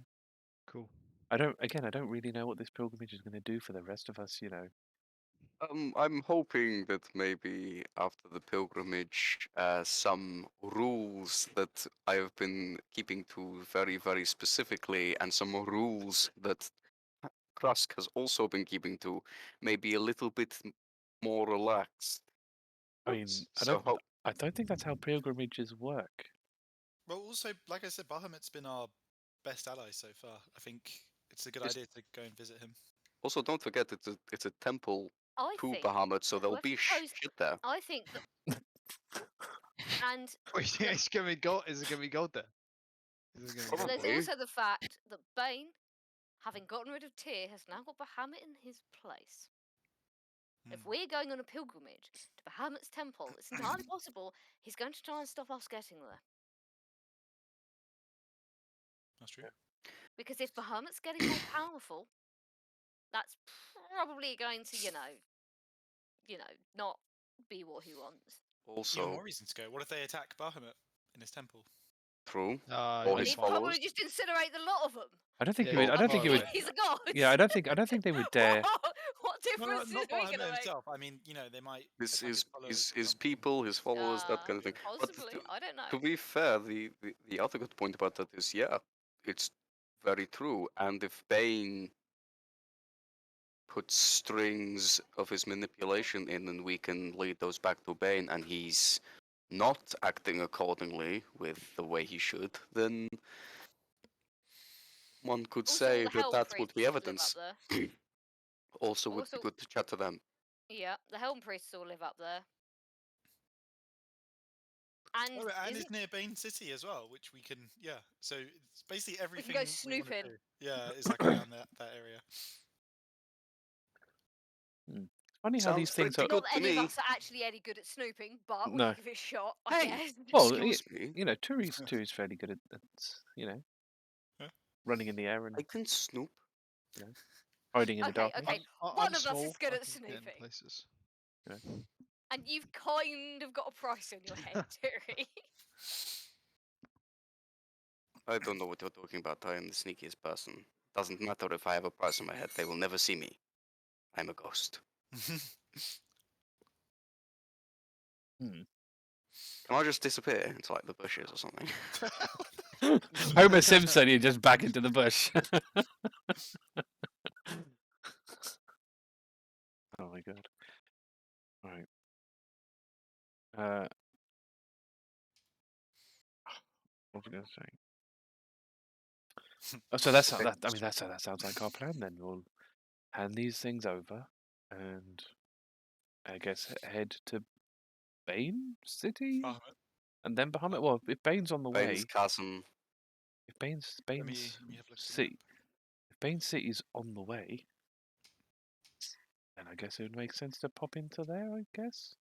S4: Cool.
S2: I don't really know what this pilgrimage is going to do for the rest of us.
S5: I'm hoping that maybe after the pilgrimage, some rules that I have been keeping to very, very specifically, and some rules that Krusk has also been keeping to, maybe a little bit more relaxed.
S2: I mean,
S5: So
S2: I don't think that's how pilgrimages work.
S3: Well, also, like I said, Bahamut's been our best ally so far. I think it's a good idea to go and visit him.
S5: Also, don't forget it's a temple
S6: I
S5: to
S6: think
S5: Bahamut, so there'll
S6: whoever
S5: be
S6: chose-
S5: shit there.
S6: I think that. And
S4: What do you think it's gonna be gold? Is it gonna be gold there? Is it gonna be gold
S6: there's
S4: there?
S5: Probably.
S6: also the fact that Bane, having gotten rid of Tyr, has now got Bahamut in his place. If
S3: Hmm.
S6: we're going on a pilgrimage to Bahamut's temple, it's entirely possible he's going to try and stop us getting there.
S3: That's true.
S6: Because if Bahamut's getting more powerful, that's probably going to, not be what he wants.
S3: Even
S5: Also,
S3: more reason to go. What if they attack Bahamut in his temple?
S5: true.
S4: Ah,
S5: Or
S4: you're
S5: his
S6: He'd
S4: fine.
S5: followers.
S6: probably just incinerate the lot of them.
S2: I don't think
S4: Yeah,
S2: he would.
S4: yeah,
S2: I don't
S4: far
S2: think he would.
S4: away.
S6: He's a god.
S2: Yeah, I don't think they would dare.
S6: What difference
S3: Not
S6: is we
S3: Bahamut
S6: gonna make?
S3: himself. I mean, they might.
S5: His
S3: attack
S5: his
S3: followers
S5: his,
S3: or
S5: his
S3: something.
S5: people, his followers, that kind of thing. But
S6: Possibly, I don't know.
S5: to be fair, the other good point about that is, yeah, it's very true. And if Bane puts strings of his manipulation in, and we can lead those back to Bane, and he's not acting accordingly with the way he should, then one could
S6: Also, all
S5: say
S6: the
S5: that
S6: Helm
S5: that would
S6: priests
S5: be
S6: live up
S5: evidence.
S6: there.
S5: Also, would be
S6: Also-
S5: good to chat to them.
S6: Yeah, the Helm priests all live up there. And,
S3: Oh, and
S6: isn't-
S3: it's near Bane City as well, which we can. Yeah. So it's basically everything
S6: go
S3: we wanna
S6: snooping.
S3: do. Yeah, is like around that area.
S2: Funny how these
S5: Sounds
S2: things
S5: pretty
S2: are.
S6: not
S5: good
S6: that
S5: to
S6: any
S5: me.
S6: of us are actually any good at snooping, but we
S2: No.
S6: can give it a shot, I
S5: Hey,
S6: guess.
S2: Well,
S5: excuse me.
S2: Turi's fairly good at
S3: Huh?
S2: running in the air and
S5: I can snoop.
S2: hiding in the
S6: Okay,
S2: darkness.
S6: okay.
S4: I'm
S6: One of us
S4: small,
S6: is good
S4: I
S6: at
S4: can get in
S6: snooping.
S4: places.
S6: And you've kind of got a price in your head, Turi.
S5: I don't know what you're talking about. I am the sneakiest person. Doesn't matter if I have a price on my head, they will never see me. I'm a ghost.
S2: Hmm.
S5: Can I just disappear into like the bushes or something?
S2: Homer Simpson, you just back into the bush. Oh my god. Right. What was I going to say? Oh, so that's that. I mean, that sounds like our plan. Then we'll hand these things over, and I guess head to Bane City,
S3: Bahamut.
S2: and then Bahamut. Well, if Bane's on the
S5: Bane's
S2: way,
S5: cousin.
S2: if Bane's
S3: Let me have a look at the
S2: City, if Bane City's on the way, And I guess it would make sense to pop into there, I guess.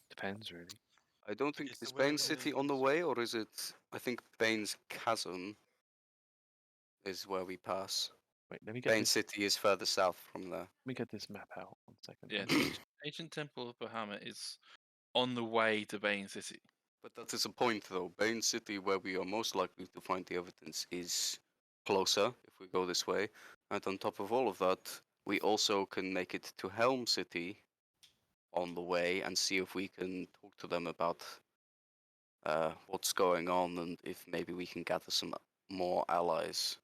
S2: Depends, really.
S5: I don't think
S3: It's the
S5: is
S3: will of
S5: Bane
S3: the
S5: City on the
S3: millions.
S5: way, or is it? I think Bane's Chasm is where we pass.
S2: Wait, let me get
S5: Bane
S2: this.
S5: City is further south from there.
S2: Let me get this map out. 1 second.
S1: Yeah, the ancient temple of Bahamut is on the way to Bane City.
S5: But that is a point, though. Bane City, where we are most likely to find the evidence, is closer if we go this way. And on top of all of that, we also can make it to Helm City on the way and see if we can talk to them about what's going on and if maybe we can gather some more allies.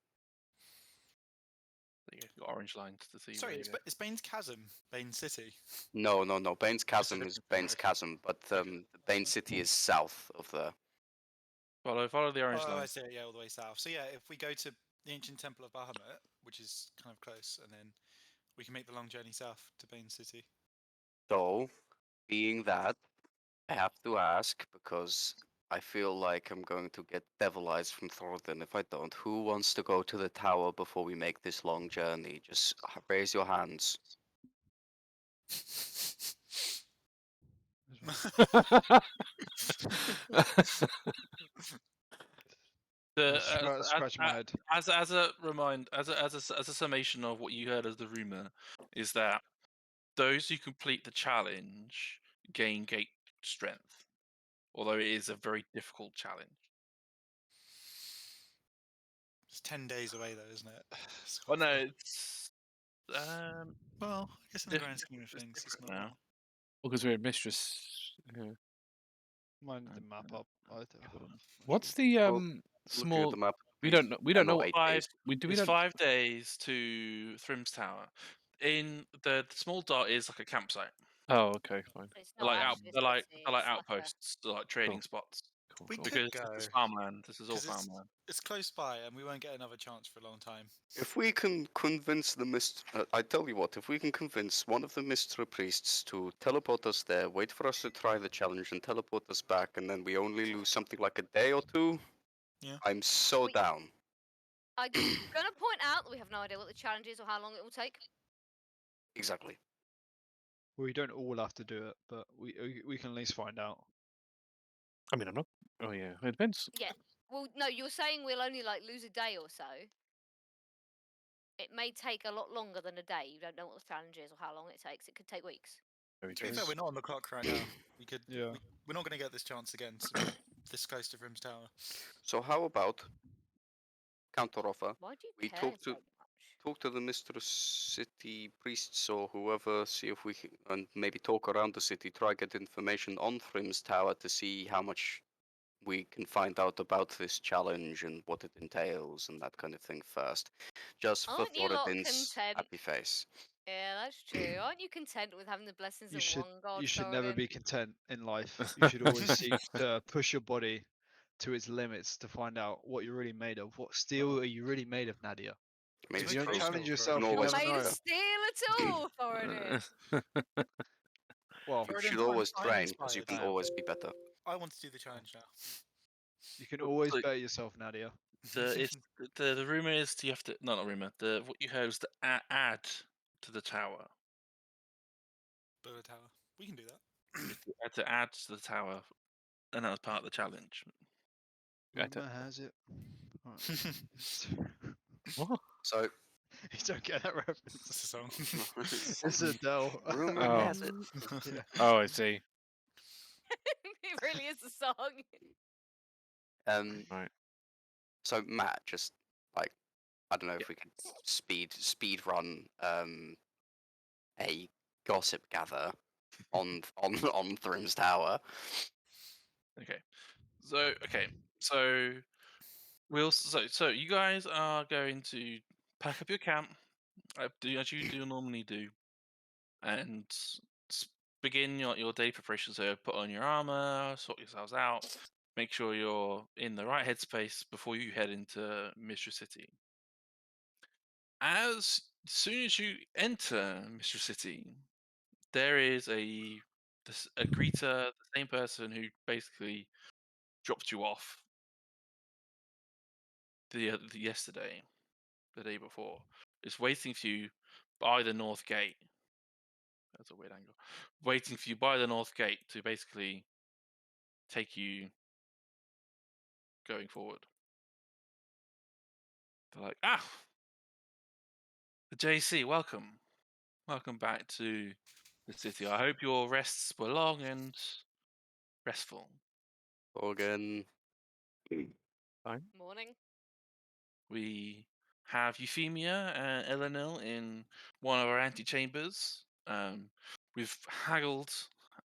S1: There you go, got orange lines to see.
S3: Sorry,
S1: where you go.
S3: it's Bane's Chasm, Bane City.
S5: No. Bane's
S3: It's a
S5: Chasm is
S3: different-
S5: Bane's
S3: okay.
S5: Chasm, but
S3: Okay.
S5: Bane City is south of there.
S1: Follow the orange
S3: Oh, I
S1: line.
S3: see. Yeah, all the way south. So yeah, if we go to the ancient temple of Bahamut, which is kind of close, and then we can make the long journey south to Bane City.
S5: So, being that, I have to ask because I feel like I'm going to get devil eyes from Thoradin if I don't. Who wants to go to the tower before we make this long journey? Just raise your hands.
S4: Scratch my head.
S1: As a summation of what you heard as the rumor, is that those who complete the challenge gain gate strength, although it is a very difficult challenge.
S3: It's 10 days away though, isn't it? It's
S1: Well,
S3: quite
S1: no,
S3: far.
S1: it's
S3: Well, I guess in the
S1: diff-
S3: grand scheme of
S1: it's
S3: things, it's
S1: different
S3: not.
S1: now.
S3: that.
S2: Because we're mistress. Yeah.
S4: Mind the map up.
S2: What's the
S5: Well, Looking at
S2: small?
S5: the map,
S2: We don't know. We don't know.
S5: not
S2: What,
S5: 8
S1: 5
S5: days.
S2: we
S1: It's
S2: don't.
S1: 5 days to Thrim's Tower. In the small dot is like a campsite.
S2: Oh, okay, fine.
S6: It's
S1: They're
S6: not
S1: like
S6: actually a
S1: they're like
S6: city,
S1: they're like
S6: it's like a-
S1: outposts, they're like trading
S2: Cool.
S1: spots.
S2: Cool.
S3: We
S2: cool.
S3: could
S1: Because
S3: go.
S1: this is farmland. This is all
S3: 'Cause
S1: farmland.
S3: It's close by, and we won't get another chance for a long time.
S5: If we can convince the I tell you what, if we can convince one of the Mistra priests to teleport us there, wait for us to try the challenge and teleport us back, and then we only lose something like a day or two,
S3: Yeah.
S5: I'm so
S6: We-
S5: down.
S6: I'm gonna point out that we have no idea what the challenge is or how long it will take.
S5: Exactly.
S4: We don't all have to do it, but we can at least find out.
S2: I mean, I'm not. Oh yeah, it depends.
S6: Yeah. Well, no, you're saying we'll only like lose a day or so. It may take a lot longer than a day. You don't know what the challenge is or how long it takes. It could take weeks.
S2: Very
S3: To be
S2: true.
S3: fair, we're not on the clock right now. We could.
S4: Yeah.
S3: We're not going to get this chance again. To be this close to Rim's Tower.
S5: So how about counter offer?
S6: Why do you
S5: We
S6: care
S5: talk
S6: so
S5: to-
S6: much?
S5: Talk to the Mistress City priests or whoever, see if we can, and maybe talk around the city, try get information on Thrim's Tower to see how much we can find out about this challenge and what it entails and that kind of thing first. Just for
S6: Aren't you lot
S5: Thoradin's
S6: content?
S5: happy face.
S6: Yeah, that's true. Aren't you content with having the blessings
S4: You
S6: of
S4: should
S6: one god?
S4: you should never
S6: Thoradin?
S4: be content in life. You should always seek to push your body to its limits to find out what you're really made of. What steel are you really made of, Nadia?
S5: I mean,
S3: It's
S4: If you
S3: very
S4: don't
S3: crucial
S4: challenge
S3: for
S4: yourself,
S5: No,
S4: you
S5: Not
S6: Not
S5: always-
S4: never
S6: made of
S4: know.
S6: steel at all, Thoradin.
S4: Well,
S5: you
S3: Thoradin,
S5: should
S3: I'm-
S5: always
S3: I'm
S5: train because you
S3: inspired
S5: can
S3: now.
S5: always be better.
S3: I want to do the challenge now.
S4: you can always
S1: So-
S4: better yourself, Nadia.
S1: The rumor is you have to not rumor. What you heard is to add to the tower.
S3: Build a tower. We can do that.
S1: You had to add to the tower, and that was part of the challenge.
S2: Better.
S4: Rumor has it. Alright.
S2: What?
S5: So,
S4: You don't get that reference.
S3: That's a song.
S4: It's Adele.
S5: rumor
S2: Oh.
S5: has it.
S4: Yeah.
S2: Oh, I see.
S6: It really is a song.
S2: Right.
S5: So Matt, just like I don't know if we could speed run a gossip gather on Thrim's Tower.
S1: Okay, so so you guys are going to pack up your camp, as you do normally do, and begin your day preparation. So put on your armor, sort yourselves out, make sure you're in the right headspace before you head into Mistress City. As soon as you enter Mistress City, there is a greeter, the same person who basically dropped you off the yesterday, the day before, is waiting for you by the north gate. That's a weird angle. Waiting for you by the north gate to basically take you going forward. They're like, the JC, welcome. Welcome back to the city. I hope your rests were long and restful.
S5: Again.
S2: Fine.
S6: Morning.
S1: We have Euphemia and Elenil in one of our antechambers. We've haggled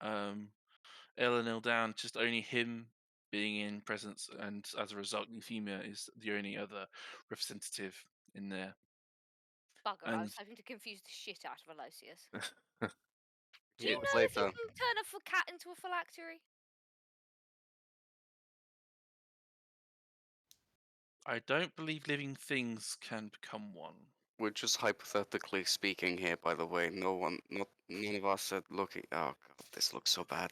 S1: Elenil down, just only him being in presence, and as a result, Euphemia is the only other representative in there.
S6: Bugger, I
S1: And
S6: was hoping to confuse the shit out of Aloysius. Do
S5: Yeah,
S6: you
S5: it was
S6: know if you
S5: later.
S6: can turn a cat into a phylactery?
S1: I don't believe living things can become one.
S5: We're just hypothetically speaking here, by the way. None of us are looking. Oh god, this looks so bad.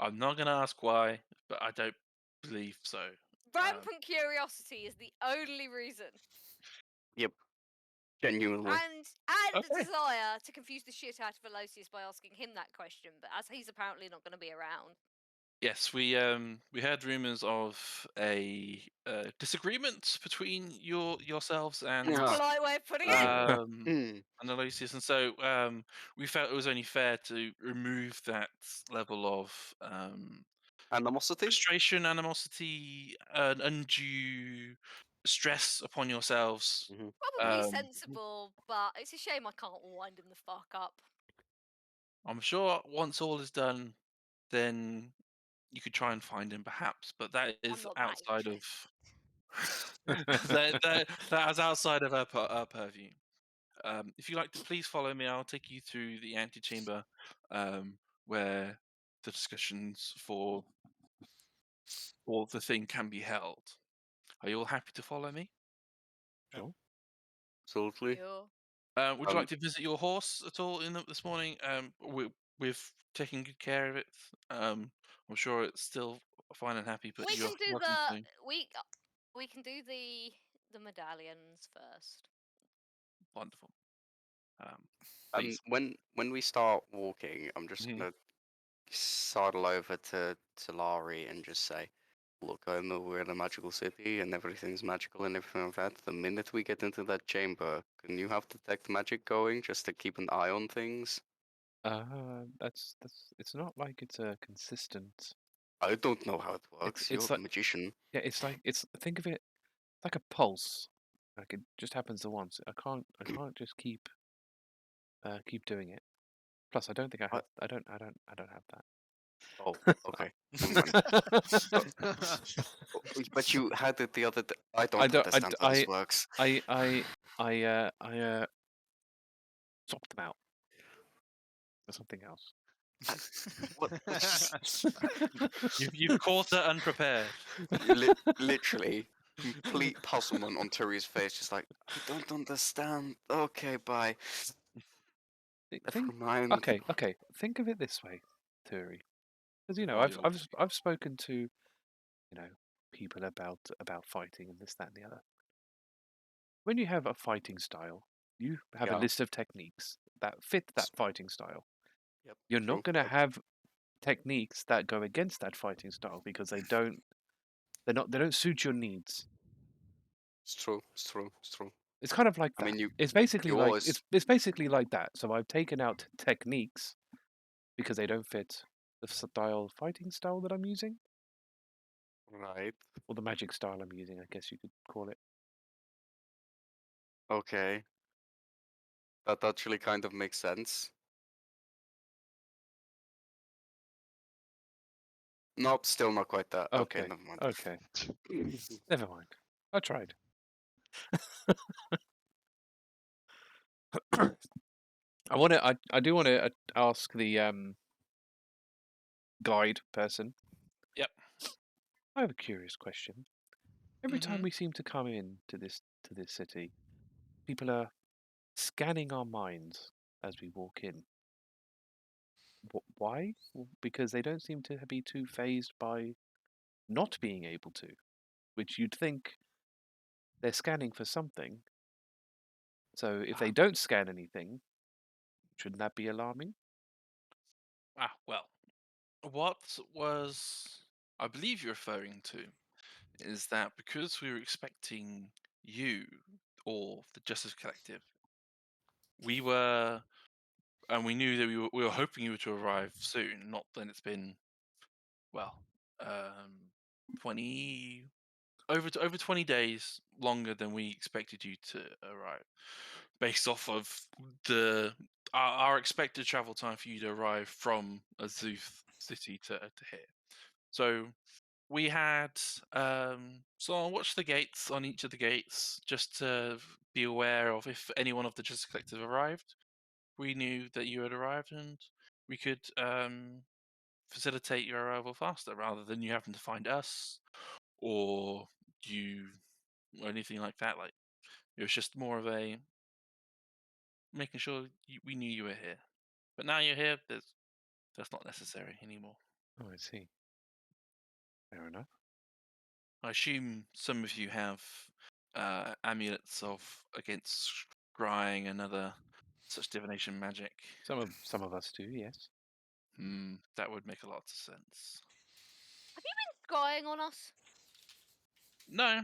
S1: I'm not going to ask why, but I don't believe so.
S6: Rampant curiosity is the only reason.
S5: Genuinely.
S6: And
S1: Okay.
S6: desire to confuse the shit out of Aloysius by asking him that question, but as he's apparently not going to be around.
S1: Yes, we heard rumors of a disagreement between yourselves and
S5: Yeah.
S6: Polite way of putting it.
S5: Hmm.
S1: and Aloysius, and so we felt it was only fair to remove that level of
S5: Animosity?
S1: frustration, animosity, undue stress upon yourselves.
S6: Probably
S1: Um,
S6: sensible, but it's a shame I can't wind him the fuck up.
S1: I'm sure once all is done, then you could try and find him, perhaps, but that
S6: I'm
S1: is
S6: not that
S1: outside of
S6: interested.
S1: that is outside of our purview. If you'd like to please follow me, I'll take you through the antechamber where the discussions for the thing can be held. Are you all happy to follow me?
S2: Sure.
S5: Absolutely.
S1: Would you like to visit your horse at all this morning? We've taken good care of it. I'm sure it's still fine and happy, but
S6: We
S1: you're
S6: can do
S1: welcome to.
S6: we can do the medallions first.
S1: Wonderful. Please.
S5: When we start walking, I'm just
S1: Mhm.
S5: gonna sidle over to Talari and just say, "Look, I know we're in a magical city and everything's magical and everything like that. The minute we get into that chamber, can you have detect magic going just to keep an eye on things?"
S2: That's it's not like it's a consistent.
S5: I don't know how it works. You're
S2: it's
S5: the
S2: like
S5: magician.
S2: yeah, think of it like a pulse. Like it just happens at once. I can't just keep doing it. Plus, I don't think I have. I don't have that.
S5: Oh, okay. Never mind. But you had it the other day. I don't understand how this works.
S2: I swapped them out for something else.
S5: What?
S1: You've caught her unprepared.
S5: Literally, complete puzzlement on Turi's face. Just like, I don't understand. Okay, bye. Never mind.
S2: Okay. Think of it this way, Turi, because
S1: Roll your
S2: I've spoken to people about fighting and this, that, and the other. When you have a fighting style, you have a
S5: Yeah.
S2: list of techniques that fit that fighting style.
S5: Yep.
S2: You're
S5: true,
S2: not going to
S5: yep.
S2: have techniques that go against that fighting style because they don't suit your needs.
S5: It's true. It's true. It's true.
S2: It's kind of like
S5: I
S2: that.
S5: mean,
S2: It's basically
S5: you
S2: like
S5: always
S2: it's basically like that. So I've taken out techniques because they don't fit the fighting style that I'm using,
S5: right.
S2: or the magic style I'm using, I guess you could call it.
S5: Okay. That actually kind of makes sense. Nope, still not quite that. Okay,
S2: Okay.
S5: never mind.
S2: Okay. Never mind. I tried. I do want to ask the guide person.
S1: Yep.
S2: I have a curious question. Every time
S1: Mhm.
S2: we seem to come in to this city, people are scanning our minds as we walk in. Why? Because they don't seem to be too phased by not being able to, which you'd think they're scanning for something. So if they don't scan anything, shouldn't that be alarming?
S1: Well, what was I believe you're referring to is that because we were expecting you or the Justice Collective, we were, and we knew that we were hoping you were to arrive soon. Not that it's been, well, 20 over 20 days longer than we expected you to arrive, based off of our expected travel time for you to arrive from Azuth City to here. So we had so I watched the gates on each of the gates just to be aware of if anyone of the Justice Collective arrived. We knew that you had arrived, and we could facilitate your arrival faster rather than you having to find us or you or anything like that. Like, it was just more of a making sure we knew you were here. But now you're here, that's not necessary anymore.
S2: Oh, I see. Fair enough.
S1: I assume some of you have amulets against scrying and other such divination magic.
S2: Some of us do, yes.
S1: That would make a lot of sense.
S6: Have you been scrying on us?
S1: No,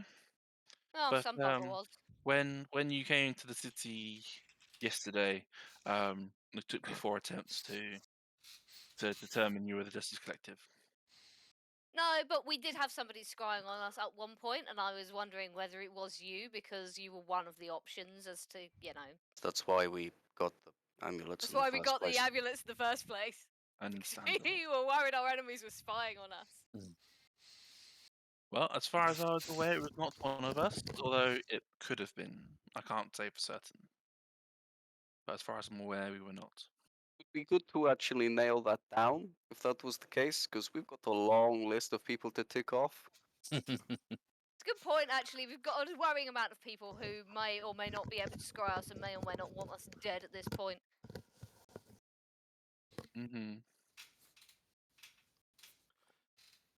S6: Oh,
S1: but
S6: some bugger was.
S1: when you came to the city yesterday, it took me 4 attempts to determine you were the Justice Collective.
S6: No, but we did have somebody scrying on us at one point, and I was wondering whether it was you because you were one of the options as to,
S5: That's why we got the amulets
S6: That's
S5: in the
S6: why we
S5: first
S6: got
S5: place.
S6: the amulets in the first place.
S1: Understandable.
S6: We were worried our enemies were spying on us.
S1: Well, as far as I was aware, it was not one of us, although it could have been. I can't say for certain. But as far as I'm aware, we were not.
S5: It'd be good to actually nail that down if that was the case, because we've got a long list of people to tick off.
S6: It's a good point, actually. We've got a worrying amount of people who may or may not be able to scry us and may or may not want us dead at this point.
S1: Mm-hmm.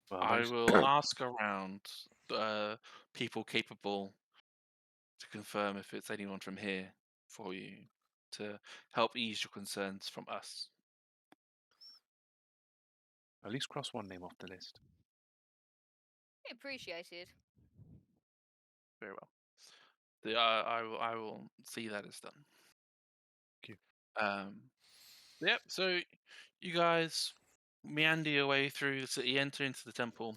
S2: Well,
S1: I
S2: most-
S1: will ask around people capable to confirm if it's anyone from here for you to help ease your concerns from us.
S2: At least cross one name off the list.
S6: Appreciated.
S1: Very well. I will see that is done.
S2: Thank you.
S1: Yep. So you guys meander your way through the city, enter into the temple,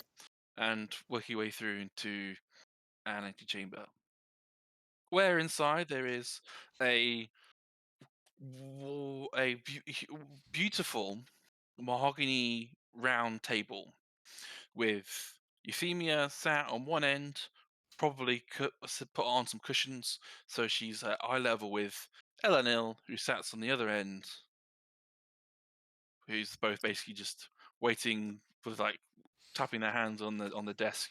S1: and work your way through into an antechamber, where inside there is a beautiful mahogany round table with Euphemia sat on one end, probably put on some cushions, so she's at eye level with Elanil, who sits on the other end, who's both basically just waiting with like tapping their hands on the desk,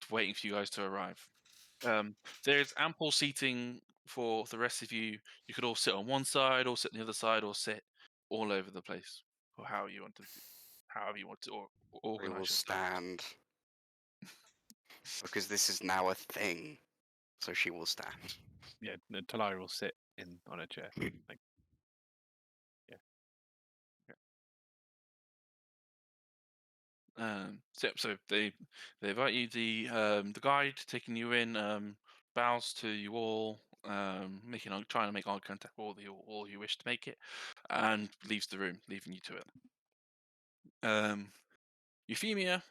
S1: waiting for you guys to arrive. There's ample seating for the rest of you. You could all sit on one side, or sit on the other side, or sit all over the place, or however you want to
S5: We
S1: organize
S5: will
S1: yourself.
S5: stand. Because this is now a thing. So she will stand.
S2: Yeah, Talari will sit on a chair. Like,
S1: So they invite you. The guide taking you in bows to you all, trying to make eye contact with all you wish to make it, and leaves the room, leaving you to it. Euphemia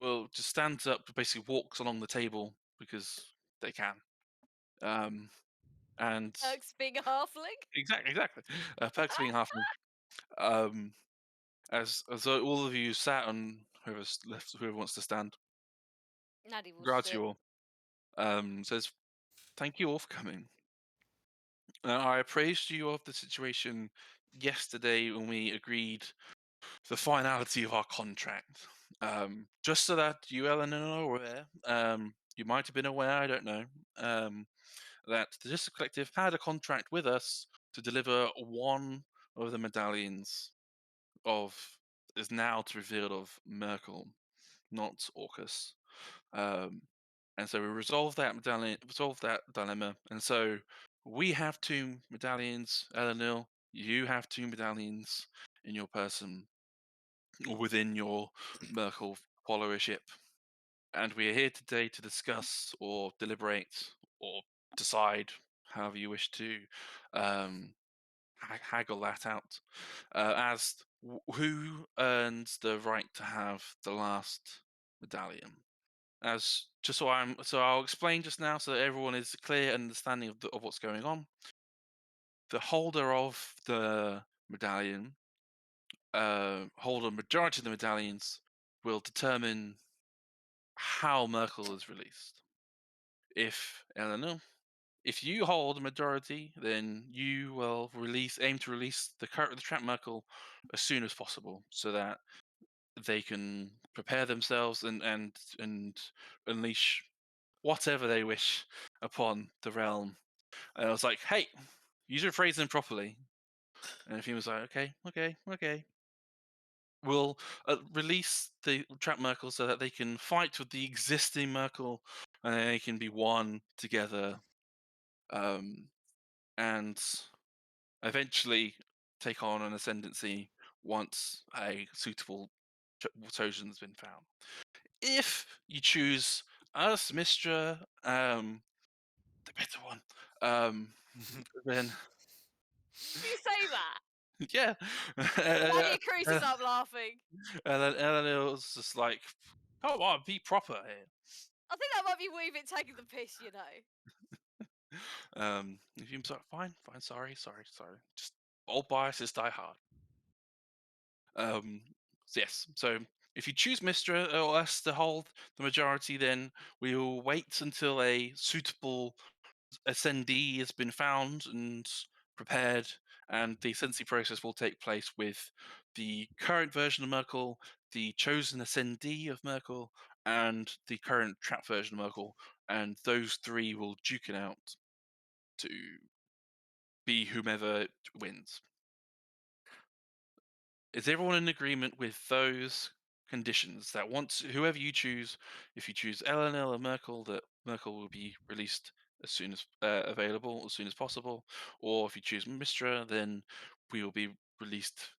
S1: well, just stands up, basically walks along the table because they can. And
S6: Perks being a halfling.
S1: exactly. Perks being halfling. As though all of you sat on whoever's left, whoever wants to stand.
S6: Nadia will
S1: Regards
S6: sit.
S1: you all. Says, "Thank you all for coming. I appraised you of the situation yesterday when we agreed the finality of our contract. Just so that you, Eleanor, are aware. You might have been aware, I don't know. That the Justice Collective had a contract with us to deliver one of the medallions of is now to revealed of Myrkul, not Orcus. And so we resolved that dilemma, and so we have 2 medallions, Eleanor. You have 2 medallions in your person, or within your Myrkul followership. And we are here today to discuss or deliberate or decide, however you wish to haggle that out, as who earns the right to have the last medallion. As just so I'll explain just now so that everyone is clear and understanding of what's going on. The holder of the medallion, holder majority of the medallions, will determine how Myrkul is released. If Eleanor, if you hold a majority, then you will aim to release the trap Myrkul as soon as possible, so that they can prepare themselves and unleash whatever they wish upon the realm. And I was like, hey, use your phrasing properly. And he was like, okay. We'll release the trap Myrkul so that they can fight with the existing Myrkul, and they can be one together, and eventually take on an ascendancy once a suitable chosen has been found. If you choose us, Mistra, the better one, then
S6: Did you say that?
S1: yeah.
S6: Nadia cruises up laughing.
S1: And then Eleanor was just like, come on, be proper here.
S6: I think that might be Weaving taking the piss, you know.
S1: If you fine, sorry. Just old biases die hard. Yes. So if you choose Mistra or us to hold the majority, then we will wait until a suitable ascendee has been found and prepared, and the ascendancy process will take place with the current version of Myrkul, the chosen ascendee of Myrkul, and the current trap version of Myrkul, and those 3 will duke it out to be whomever wins. Is everyone in agreement with those conditions? That once whoever you choose, if you choose Eleanor or Myrkul, that Myrkul will be released as soon as available, as soon as possible, or if you choose Mistra, then we will be released.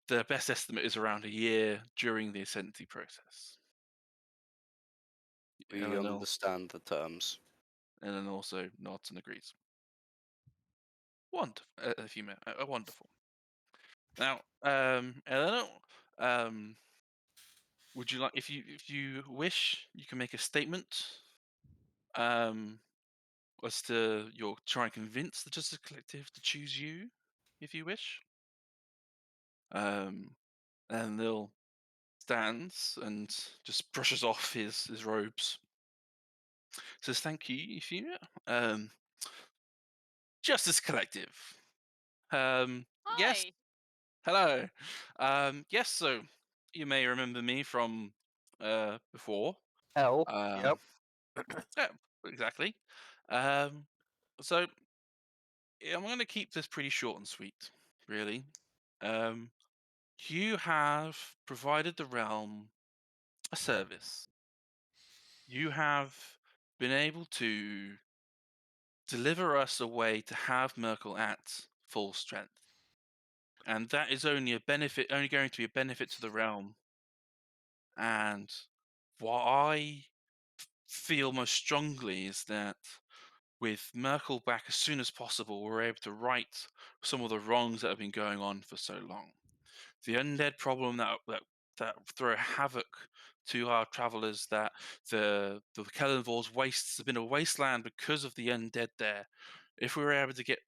S1: The best estimate is around a year during the ascendancy process.
S5: We
S1: Eleanor,
S5: understand the terms.
S1: and also nods and agrees. Wonderful, wonderful. Now, Eleanor, would you like, if you wish, you can make a statement, as to you're trying to convince the Justice Collective to choose you, if you wish. And they'll stands and just brushes off his robes. Says thank you, Euphemia. Justice Collective. Yes.
S6: Hi.
S1: Hello. Yes. So you may remember me from before.
S7: Hell.
S1: Um, yeah, exactly. So I'm going to keep this pretty short and sweet, really. You have provided the realm a service. You have been able to deliver us a way to have Myrkul at full strength. And that is only going to be a benefit to the realm. And what I feel most strongly is that with Myrkul back as soon as possible, we're able to right some of the wrongs that have been going on for so long. The undead problem that throw havoc to our travelers, that the Kellenvor's wastes have been a wasteland because of the undead there. If we were able to get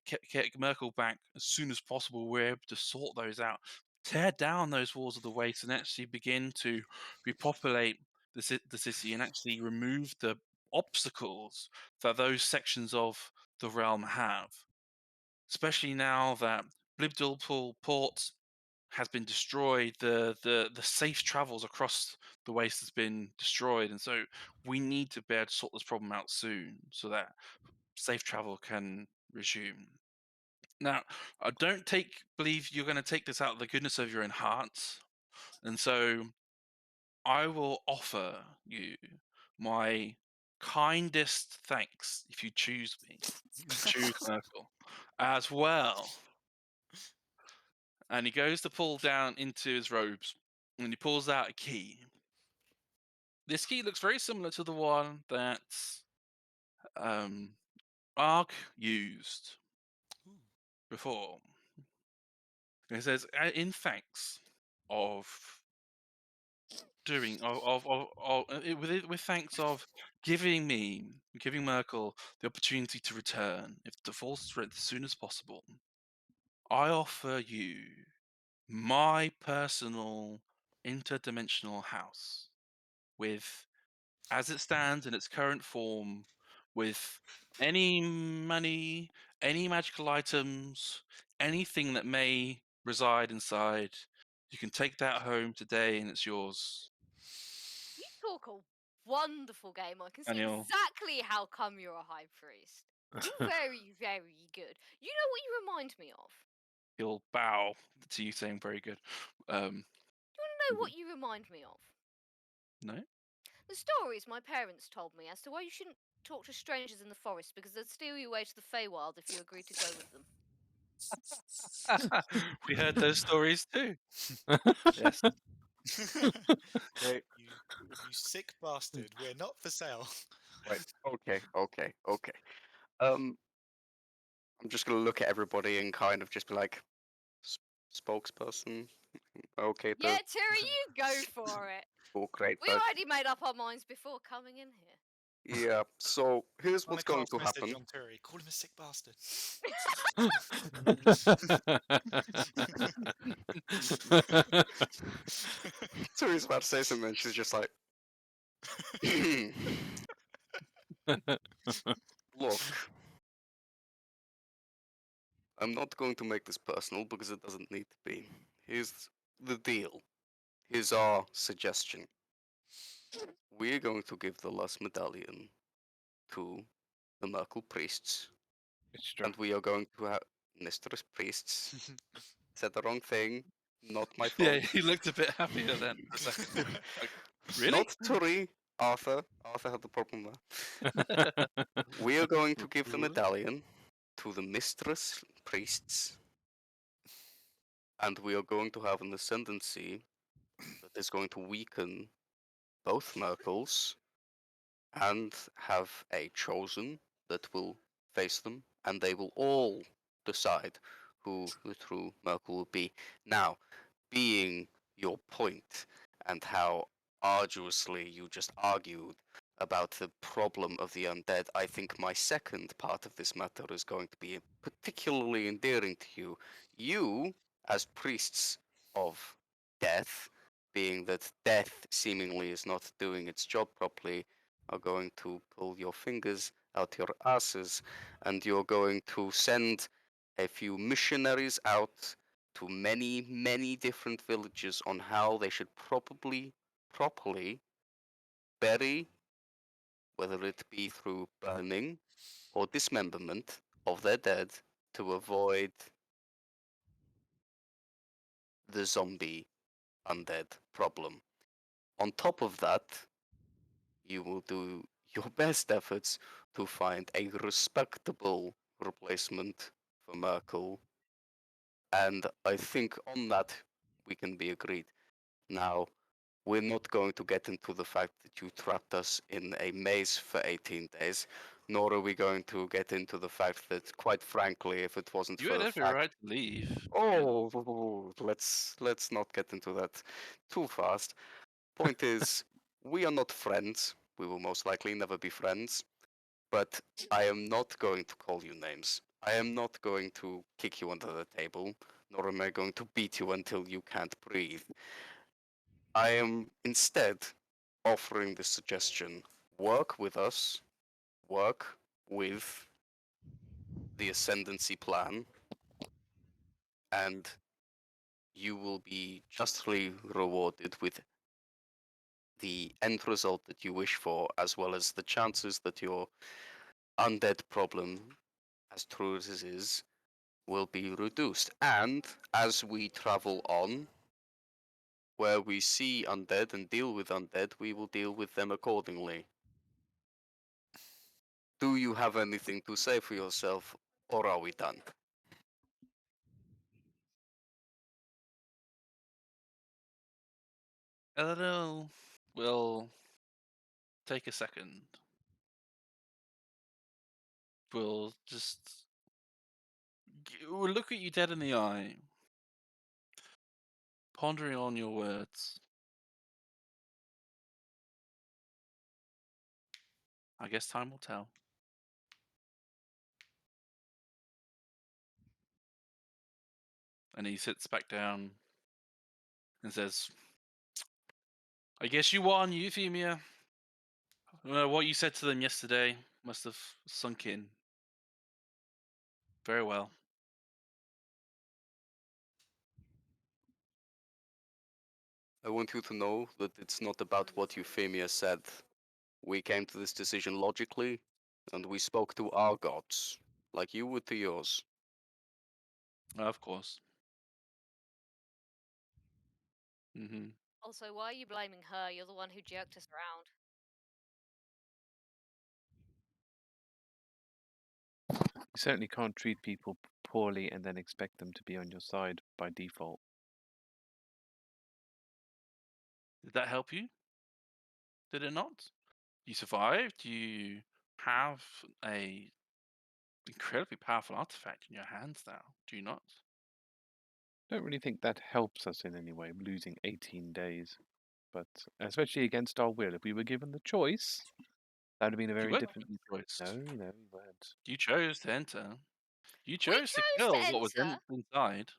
S1: Myrkul back as soon as possible, we're able to sort those out, tear down those walls of the waste, and actually begin to repopulate the city and actually remove the obstacles that those sections of the realm have. Especially now that Blibdul Port has been destroyed, the safe travels across the waste has been destroyed, and so we need to be able to sort this problem out soon so that safe travel can resume. Now, I don't believe you're going to take this out of the goodness of your own heart, and so I will offer you my kindest thanks if you choose me. Choose Myrkul as well. And he goes to pull down into his robes, and he pulls out a key. This key looks very similar to the one that Ark used before. It says, in thanks of doing with thanks of giving Myrkul the opportunity to return if to full strength as soon as possible. I offer you my personal interdimensional house with, as it stands in its current form, with any money, any magical items, anything that may reside inside. You can take that home today and it's yours.
S6: You talk a wonderful game. I can see
S1: Daniel.
S6: exactly how come you're a high priest. You're very, very good. You know what you remind me of?
S1: He'll bow to you, saying, "Very good."
S6: You want to know what you remind me of?
S1: No.
S6: The stories my parents told me as to why you shouldn't talk to strangers in the forest because they'd steal you away to the Feywild if you agreed to go with them.
S1: We heard those stories too. Yes.
S5: Okay,
S3: You sick bastard. We're not for sale.
S5: right. Okay. I'm just gonna look at everybody and kind of just be like, spokesperson. Okay,
S6: Yeah, Terry, you go for it.
S5: cool, great.
S6: We already made up our minds before coming in here.
S5: Yeah. So here's
S3: On
S5: what's
S3: a
S5: going
S3: cast
S5: to
S3: message
S5: happen.
S3: on Turi. Call him a sick bastard.
S5: Turi's about to say something, and she's just like, "Look, I'm not going to make this personal because it doesn't need to be. Here's the deal. Here's our suggestion. We're going to give the last medallion to the Myrkul priests,
S2: It's true.
S5: and we are going to have mistress priests. Said the wrong thing. Not my
S1: Yeah,
S5: fault.
S1: he looked a bit happier then for a second. Like, really?
S5: Not Turi. Arthur. Arthur had the problem there. We are going to give the medallion to the mistress priests, and we are going to have an ascendancy that is going to weaken both Myrkuls and have a chosen that will face them, and they will all decide who the true Myrkul will be. Now, being your point and how arduously you just argued about the problem of the undead, I think my second part of this matter is going to be particularly endearing to you. You, as priests of death, being that death seemingly is not doing its job properly, are going to pull your fingers out your asses and you're going to send a few missionaries out to many different villages on how they should properly bury, whether it be through burning or dismemberment of their dead, to avoid the zombie undead problem. On top of that, you will do your best efforts to find a respectable replacement for Myrkul, and I think on that we can be agreed. Now, we're not going to get into the fact that you trapped us in a maze for 18 days, nor are we going to get into the fact that, quite frankly, if it wasn't
S1: You
S5: for
S1: had
S5: the
S1: every
S5: fact,
S1: right to leave.
S5: let's not get into that too fast. Point is, we are not friends. We will most likely never be friends. But I am not going to call you names. I am not going to kick you under the table, nor am I going to beat you until you can't breathe. I am instead offering the suggestion: work with us, work with the ascendancy plan, and you will be justly rewarded with the end result that you wish for, as well as the chances that your undead problem, as true as it is, will be reduced. And as we travel on, where we see undead and deal with undead, we will deal with them accordingly. Do you have anything to say for yourself, or are we done?
S1: Eleanor will take a second. We'll just we'll look at you dead in the eye, pondering on your words. I guess time will tell. And he sits back down and says, I guess you won, Euphemia. What you said to them yesterday must have sunk in. Very well.
S5: I want you to know that it's not about what Euphemia said. We came to this decision logically, and we spoke to our gods, like you would to yours.
S1: Of course. Mm-hmm.
S6: Also, why are you blaming her? You're the one who jerked us around.
S2: You certainly can't treat people poorly and then expect them to be on your side by default.
S1: Did that help you? Did it not? You survived. You have a incredibly powerful artifact in your hands now. Do you not?
S2: Don't really think that helps us in any way, losing 18 days. But especially against our will, if we were given the choice, that would have been a
S1: You
S2: very
S1: weren't
S2: different.
S1: given the choice.
S2: No, we weren't.
S1: You chose to enter. You
S6: We
S1: chose to
S6: chose
S1: kill
S6: to
S1: what was
S6: enter.
S1: inside.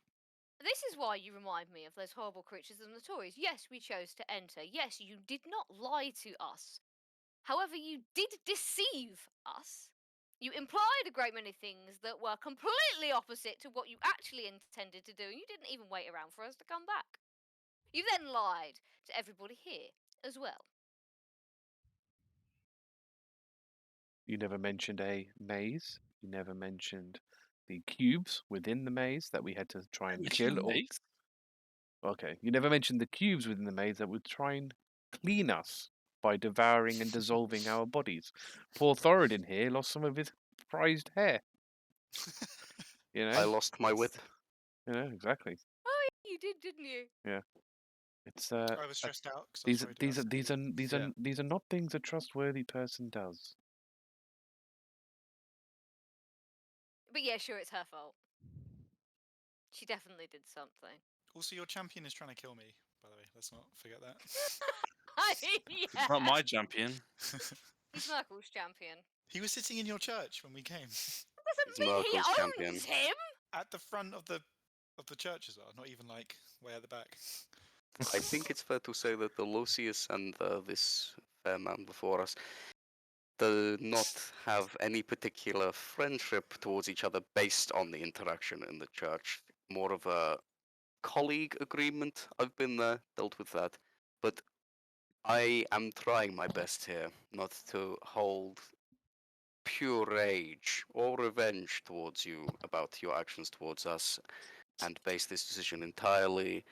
S6: This is why you remind me of those horrible creatures in the Tories. Yes, we chose to enter. Yes, you did not lie to us. However, you did deceive us. You implied a great many things that were completely opposite to what you actually intended to do, and you didn't even wait around for us to come back. You then lied to everybody here as well.
S2: You never mentioned a maze. You never mentioned the cubes within the maze that we had to try and kill. Or
S1: Mace?
S2: okay, you never mentioned the cubes within the maze that would try and clean us by devouring and dissolving our bodies. Poor Thoradin here lost some of his prized hair. You
S5: I
S2: know,
S5: lost my wit.
S2: exactly.
S6: Oh, you did, didn't you?
S2: It's
S3: I was stressed out because I was worried about Sadie.
S2: these are not things a trustworthy person does.
S6: But yeah, sure, it's her fault. She definitely did something.
S3: Also, your champion is trying to kill me, by the way. Let's not forget that.
S1: It's
S6: Yeah.
S1: not my champion.
S6: He's Myrkul's champion.
S3: He was sitting in your church when we came.
S6: That
S5: He's
S6: doesn't mean he
S5: Myrkul's champion.
S6: owns him.
S3: At the front of the church as well, not even like way at the back.
S5: I think it's fair to say that the Lucius and this fair man before us do not have any particular friendship towards each other based on the interaction in the church. More of a colleague agreement. I've been there, dealt with that. But I am trying my best here not to hold pure rage or revenge towards you about your actions towards us and base this decision entirely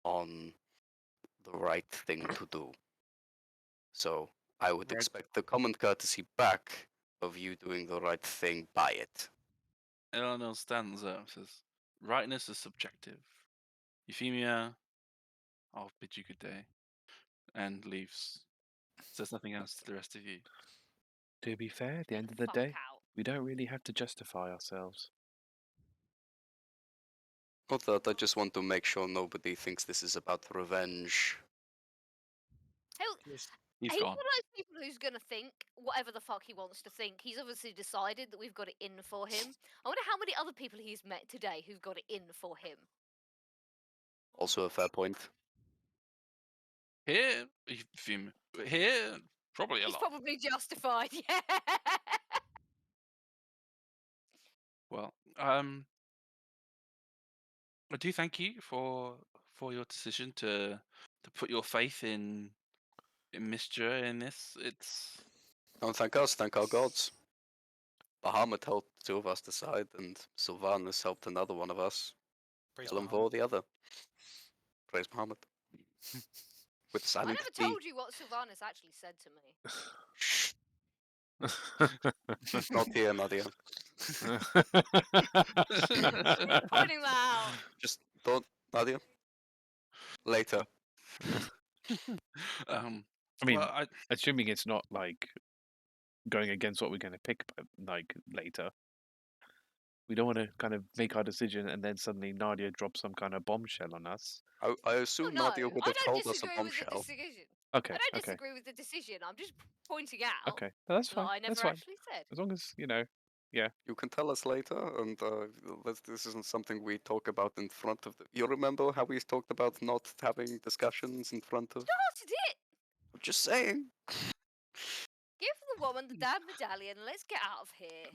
S5: on the right thing to do. So I would
S1: Right.
S5: expect the common courtesy back of you doing the right thing by it.
S1: Eleanor stands up and says, rightness is subjective. Euphemia, I'll bid you good day. And leaves. Says nothing else to the rest of you.
S2: To be fair, at the end of the
S6: Fuck
S2: day,
S6: out.
S2: we don't really have to justify ourselves.
S5: Not that I just want to make sure nobody thinks this is about revenge.
S3: Yes.
S1: He's
S6: He's
S1: gone.
S6: one of those people who's gonna think whatever the fuck he wants to think. He's obviously decided that we've got it in for him. I wonder how many other people he's met today who've got it in for him.
S5: Also a fair point.
S1: Here, Euphemia. Here, probably a
S6: He's
S1: lot.
S6: probably justified, yeah.
S1: Well, I do thank you for your decision to put your faith in Mistra in this. It's
S5: Don't thank us, thank our gods. Bahamut helped two of us decide, and Sylvanus helped another one of us.
S3: Praise
S5: Elenvor
S3: Bahamut.
S5: the other. Praise Bahamut. With
S6: I
S5: silent
S6: never
S5: B.
S6: told you what Sylvanus actually said to me.
S5: Shh. Not here, Nadia.
S6: Pointing that out.
S5: Just don't, Nadia. Later.
S1: Um,
S2: I mean,
S1: well, I,
S2: assuming it's not like going against what we're going to pick, like later. We don't want to kind of make our decision and then suddenly Nadia drops some kind of bombshell on us.
S5: I
S6: Oh,
S5: assume
S6: no,
S5: Nadia would
S6: I
S5: have
S6: don't
S5: told us a
S6: disagree with the
S5: bombshell.
S6: decision.
S2: Okay,
S6: I don't
S2: okay,
S6: disagree with the decision. I'm just pointing out
S2: okay. No, that's
S6: that
S2: fine.
S6: I never
S2: That's fine.
S6: actually said.
S2: As long as you know. Yeah.
S5: You can tell us later, and this isn't something we talk about in front of the. You remember how we talked about not having discussions in front of?
S6: Started it.
S5: I'm just saying.
S6: Give the woman the damn medallion. And let's get out of here.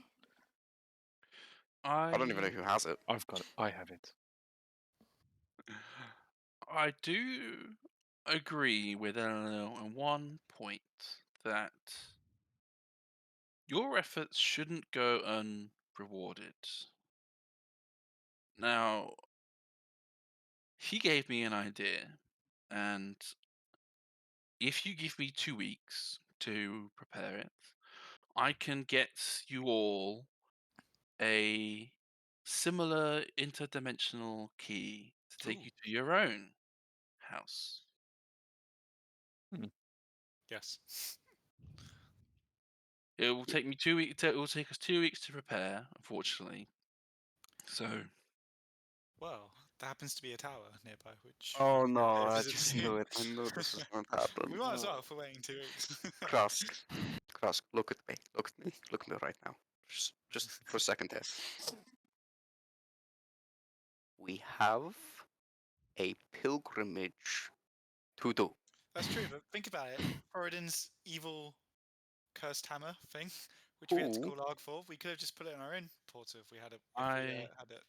S5: I don't even know who has it.
S2: I've got it. I have it.
S1: I do agree with Eleanor on one point that your efforts shouldn't go unrewarded. Now, he gave me an idea, and if you give me 2 weeks to prepare it, I can get you all a similar interdimensional key to take
S3: Ooh.
S1: you to your own house.
S3: Yes.
S1: It will take me 2 weeks. It will take us 2 weeks to prepare, unfortunately. So
S3: Well, there happens to be a tower nearby, which.
S5: Oh
S3: we
S5: no,
S3: may
S5: I
S3: visit
S5: just
S3: soon.
S5: knew it. I knew this was going to happen.
S3: We might as
S5: Oh.
S3: well if we're waiting 2 weeks.
S5: Krusk, Krusk, look at me. Look at me. Look at me right now. Just for a second here. We have a pilgrimage to do.
S3: That's true, but think about it. Thoradin's evil cursed hammer thing, which we had to
S5: Ooh.
S3: call Arg for, we could have just put it in our own portal if we had it. Had it.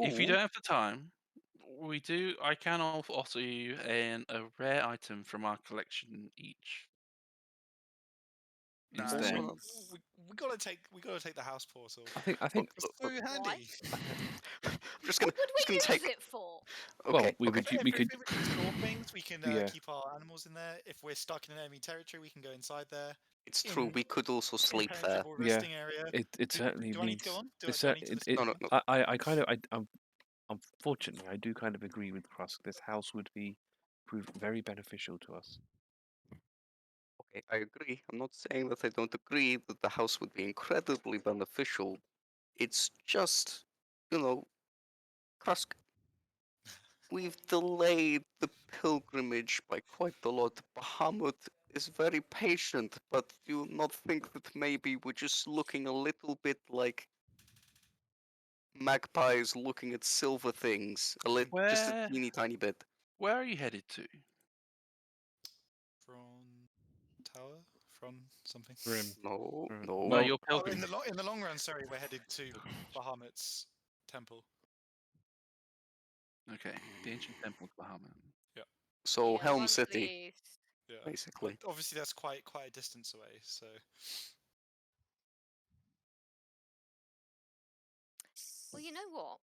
S1: if you
S5: Ooh.
S1: don't have the time, we do. I can offer you a rare item from our collection each.
S3: Nah,
S1: Instead.
S5: Well,
S3: we gotta take the house portal.
S2: I think.
S3: It's so handy.
S5: I'm just
S6: What
S5: gonna
S6: would we
S5: take.
S6: use it for?
S2: Well,
S5: Okay.
S2: we
S5: okay.
S2: would. We could.
S3: If we can store things, we can
S2: Yeah.
S3: keep our animals in there. If we're stuck in an enemy territory, we can go inside there.
S5: It's true.
S3: in-
S5: We could also sleep there.
S3: Impenetrable
S2: Yeah.
S3: resting area.
S2: It certainly
S3: Do I need
S2: means.
S3: to go on? Do
S2: It's
S3: I need to listen?
S5: No, no, no.
S2: I kind of. Unfortunately, I do kind of agree with Krusk. This house would prove very beneficial to us.
S5: Okay, I agree. I'm not saying that I don't agree that the house would be incredibly beneficial. It's just, Krusk, we've delayed the pilgrimage by quite a lot. Bahamut is very patient, but do you not think that maybe we're just looking a little bit like magpies looking at silver things? Just a
S1: Where
S5: teeny tiny bit.
S1: where are you headed to?
S3: From tower? From something?
S2: Grim.
S5: No,
S2: Mm.
S5: no.
S1: No,
S2: Well,
S1: your
S3: Oh,
S1: pilgrim.
S3: in the long run, sorry, we're headed to Bahamut's temple.
S1: Okay, the ancient temple of Bahamut.
S5: So
S6: Yeah, the
S5: Helm
S6: one to the
S5: City,
S6: east.
S3: Yeah.
S5: basically.
S3: But obviously, that's quite a distance away. So
S6: Well, you know what?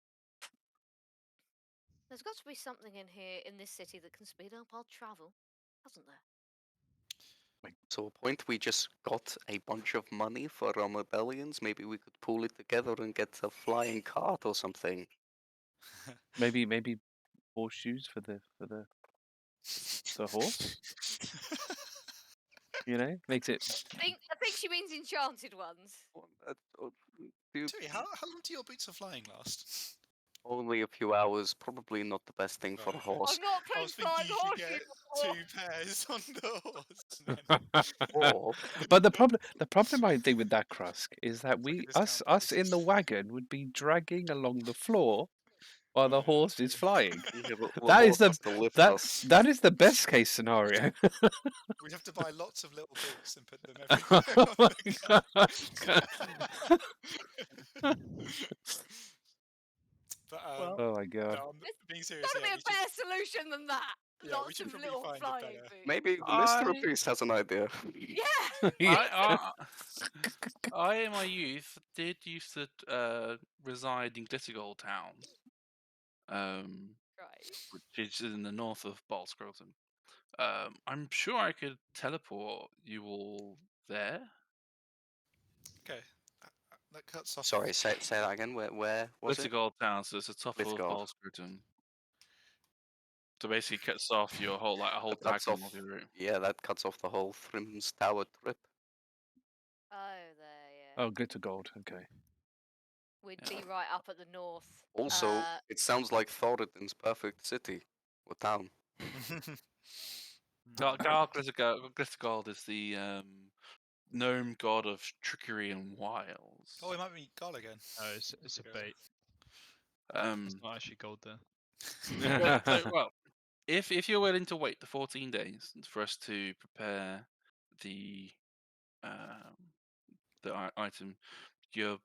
S6: There's got to be something in here in this city that can speed up our travel, hasn't there?
S5: So a point we just got a bunch of money for our medallions. Maybe we could pool it together and get a flying cart or something.
S2: maybe horseshoes for the horse. You know, makes it.
S6: I think she means enchanted ones.
S3: Terry, how long do your boots of flying last?
S5: Only a few hours. Probably not the best thing for a
S3: Right.
S5: horse.
S6: I've not
S3: I
S6: played
S3: was thinking
S6: flying
S3: you should
S6: horses
S3: get
S6: before.
S3: 2 pairs on the horse.
S5: Or
S2: But the problem I think with that, Krusk, is that
S3: like a
S2: we
S3: discount
S2: us in
S3: price.
S2: the wagon would be dragging along the floor while the
S3: Oh, yeah,
S2: horse is
S3: true.
S2: flying.
S5: the
S2: That is
S5: horse
S2: the
S5: has to lift us.
S2: that is the best case scenario.
S3: We'd have to buy lots of little boots and put them everywhere.
S2: Oh
S3: on
S2: my
S3: the
S2: God.
S3: But
S2: Oh my God.
S3: no, being serious,
S6: Gotta
S3: yeah,
S6: be a better solution than that.
S3: we
S6: Lots
S3: should
S6: of
S3: probably
S6: little
S3: find a
S6: flying
S3: better.
S6: boots.
S5: Maybe the
S1: I-
S5: mystery priest has an idea.
S6: Yeah.
S1: I in my youth did used to reside in Glittergold Town,
S6: Right.
S1: which is in the north of Balscroton. I'm sure I could teleport you all there.
S3: Okay. That cuts off.
S5: Sorry, say that again. Where was it?
S1: Political town, so it's the top of
S5: Blitzgold.
S1: Balscruton. So basically cuts off your whole a whole
S5: That cuts
S1: diagonal
S5: off.
S1: of your route.
S5: Yeah, that cuts off the whole Thrim's Tower trip.
S6: Oh, there, yeah.
S2: Oh, glitter gold. Okay.
S6: We'd
S1: Yeah.
S6: be right up at the north.
S5: Also, it sounds like Thoradin's perfect city or town.
S1: Glittergold is the gnome god of trickery and wiles.
S3: Oh, we might meet Gull again.
S4: No, it's a
S3: Okay.
S4: bait.
S1: Um,
S4: It's not actually gold there.
S1: well, if you're willing to wait the 14 days for us to prepare the item, you're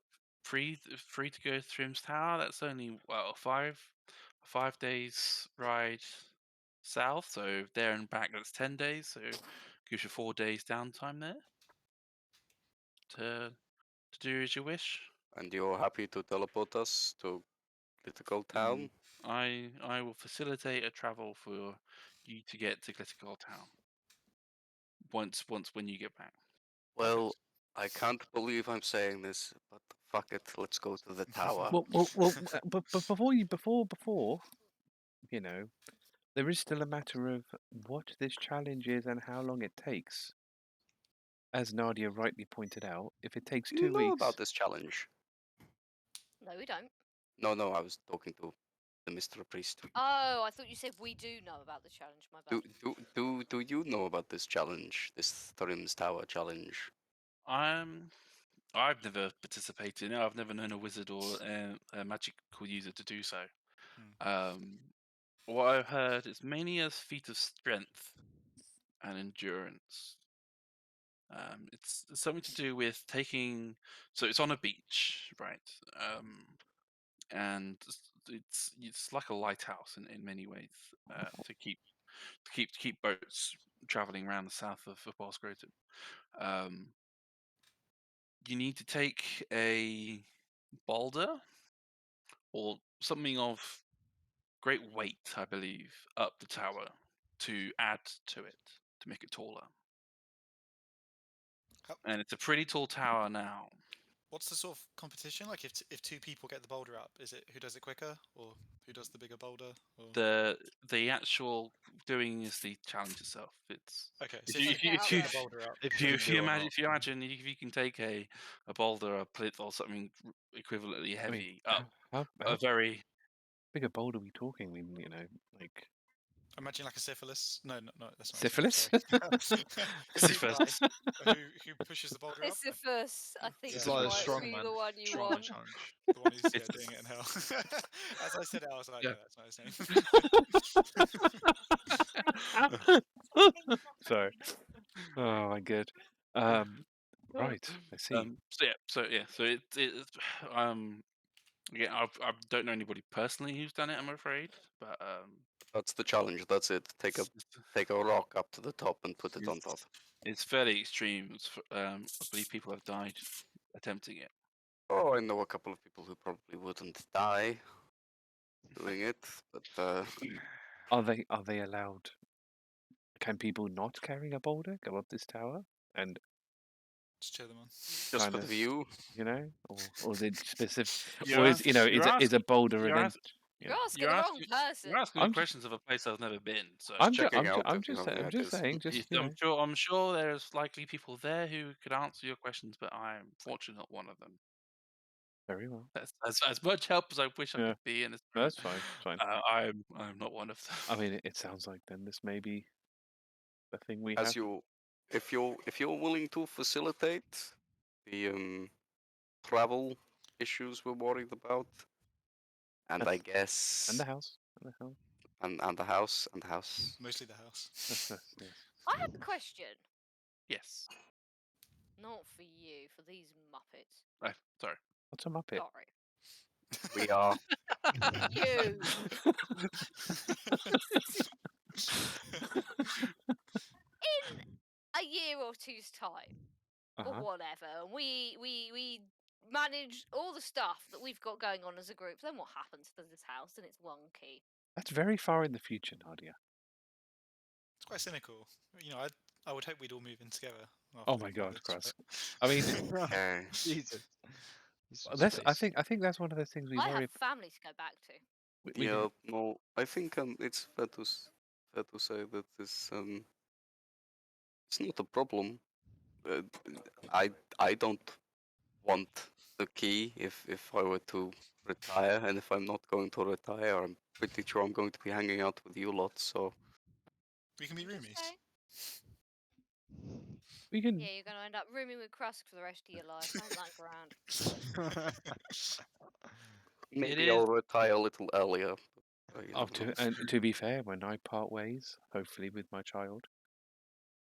S1: free to go to Trim's Tower. That's only five days ride south, so there and back that's 10 days, so gives you 4 days downtime there to do as you wish.
S5: And you're happy to teleport us to Glittergold Town?
S1: I will facilitate a travel for you to get to Glittergold Town once when you get back.
S5: Well, I can't believe I'm saying this, but fuck it, let's go to the tower.
S2: But before you know, there is still a matter of what this challenge is and how long it takes. As Nadia rightly pointed out, if it takes
S5: Do
S2: 2
S5: you know
S2: weeks,
S5: about this challenge?
S6: No, we don't.
S5: No, I was talking to the Mr. Priest.
S6: Oh, I thought you said we do know about the challenge. My bad.
S5: Do you know about this challenge? This Thurim's Tower challenge?
S1: I've never participated in it. I've never known a wizard or a magical user to do so. What I've heard is mainly a feat of strength and endurance. It's something to do with taking. So it's on a beach, right? And it's like a lighthouse in many ways to keep boats traveling around the south of Balscroton. You need to take a boulder or something of great weight, I believe, up the tower to add to it to make it taller.
S3: How-
S1: And it's a pretty tall tower now.
S3: What's the sort of competition like? If two people get the boulder up, is it who does it quicker or who does the bigger boulder? Or...
S1: The actual doing is the challenge itself. It's
S3: Okay,
S1: if
S3: so
S1: you
S3: if
S1: if
S3: you
S1: you
S6: Get
S1: if
S6: out
S1: you,
S6: there.
S3: the boulder up,
S4: If
S1: if
S4: you
S1: you,
S4: can
S1: if
S4: do
S1: you
S4: it or
S1: imagine
S4: not.
S1: if you imagine if you can take a boulder, a plinth, or something equivalently
S2: I mean,
S1: heavy up
S2: how
S1: a very
S2: big a boulder are we talking? I mean, like
S3: imagine like a syphilis. No, that's not
S2: syphilis.
S1: Sisyphus.
S3: who pushes the boulder up?
S6: Sisyphus, I think,
S4: It's
S3: Yeah.
S4: like a
S6: might be
S4: strongman.
S6: the one you
S4: Strongman
S6: want.
S4: challenge.
S3: The one who's
S1: It's-
S3: doing it in hell. As I said it, I was like,
S1: Yeah.
S3: no, that's not his name.
S2: Sorry. Oh my god. Right. I see.
S1: So again, I don't know anybody personally who's done it. I'm afraid, but
S5: That's the challenge. That's it. Take a rock up to the top and put it on top.
S1: it's fairly extreme. I believe people have died attempting it.
S5: Oh, I know a couple of people who probably wouldn't die doing it, but
S2: Are they allowed? Can people not carrying a boulder go up this tower and
S3: Just cheer them on.
S5: just
S2: kind
S5: for the
S2: of,
S5: view.
S2: or is it specific?
S1: You're
S2: Or
S1: ask-
S2: is a boulder
S1: you're
S2: and then?
S1: ask-
S6: You're asking the wrong person.
S1: You're asking me
S2: I'm ju-
S1: questions of a place I've never been. So
S5: checking out if you have any
S2: I'm just
S5: ideas.
S2: saying. Just
S1: I'm sure there's likely people there who could answer your questions, but I'm fortunately not one of them.
S2: very well.
S1: That's as much help as I wish I
S2: Yeah.
S1: could be in this.
S2: That's fine. It's fine.
S1: I'm not one of them.
S2: I mean, it sounds like then this may be the thing we
S5: As
S2: have.
S5: if you're willing to facilitate the travel issues we're worried about, and I guess
S2: And the house. And the house.
S5: and the house and the house.
S3: Mostly the house.
S2: Yes.
S6: I have a question.
S1: Yes.
S6: Not for you, for these Muppets.
S1: Oh, sorry.
S2: What's a muppet?
S6: Sorry.
S5: We are
S6: You! In a year or two's time, or
S2: Uh-huh.
S6: whatever, and we manage all the stuff that we've got going on as a group, then what happens to this house and its one key?
S2: That's very far in the future, Nadia.
S3: It's quite cynical. You know, I would hope we'd all move in together. after
S2: Oh my
S3: we've done
S2: God,
S3: this,
S2: Krusk. I mean,
S5: Okay.
S4: Jesus. Need some
S2: that's. I
S4: space.
S2: think that's one of the things we
S6: I
S2: worry.
S6: have family to go back to.
S2: We
S5: Yeah, no, I think it's fair to say that it's not a problem. Uh, I don't want the key if I were to retire, and if I'm not going to retire, I'm pretty sure I'm going to be hanging out with you lot. So
S3: we can be
S6: You just
S3: roomies.
S6: say,
S2: we can.
S6: yeah, you're going to end up rooming with Krusk for the rest of your life. Ain't that grand?
S5: maybe
S1: is.
S5: I'll retire a little earlier. You
S2: Oh,
S5: know.
S2: and to be fair, when I part ways, hopefully with my child,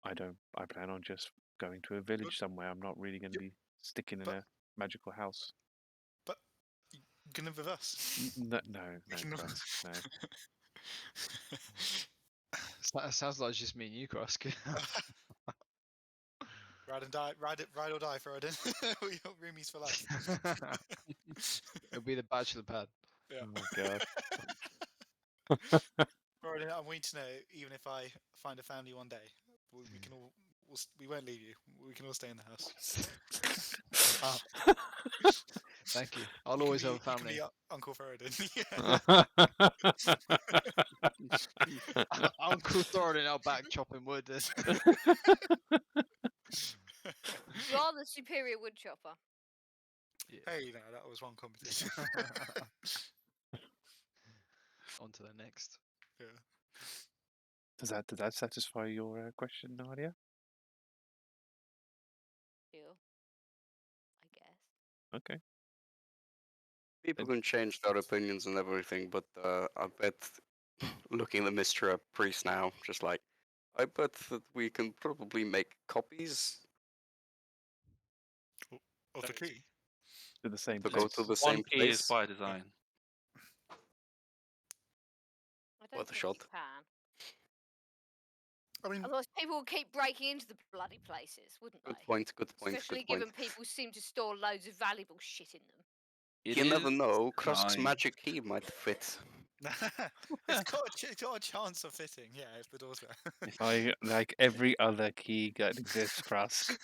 S2: I plan on just going to a village somewhere. I'm not really going to
S3: Yep.
S2: be sticking in
S3: But-
S2: a magical house.
S3: But you can live with us.
S2: No,
S3: We can live-
S2: Krusk, no.
S4: Sounds like it's just me and you, Krusk.
S3: Ride and die, ride or die, Thoradin. We got roomies for life.
S4: It'll be the bachelor pad.
S3: Yeah.
S2: Oh my God.
S3: Thoradin, I'm waiting to know. Even if I find a family one day, we can all. We won't leave you. We can all stay in the house.
S4: Thank you. I'll
S3: You can
S4: always
S3: be-
S4: have a
S3: you can
S4: family.
S3: be Uncle Thoradin. Yeah.
S4: Uncle Thoradin out back chopping wood.
S6: You are the superior wood chopper.
S3: Hey, no, that was one competition.
S4: On to the next.
S3: Yeah.
S2: Does that satisfy your question, Nadia?
S6: Deal. I guess.
S2: Okay.
S5: People can change their opinions and everything, but I bet looking at the Mr. Priest now, just like, I bet that we can probably make copies
S3: Of the key.
S2: To the same
S5: to go
S2: place.
S5: to the
S1: One
S5: same
S1: key is
S5: place.
S1: by design.
S6: I don't
S5: Worth a
S6: think
S5: shot.
S6: you can.
S3: I mean,
S6: Otherwise, people will keep breaking into the bloody places, wouldn't
S5: Good
S6: they?
S5: point, good point,
S6: Especially
S5: good point.
S6: given people seem to store loads of valuable shit in them.
S1: It
S5: You never
S1: is
S5: know, Krusk's
S1: design.
S5: magic key might fit.
S3: it's got a chance of fitting. Yeah, if the door's there.
S2: Like every other key that exists, Krusk.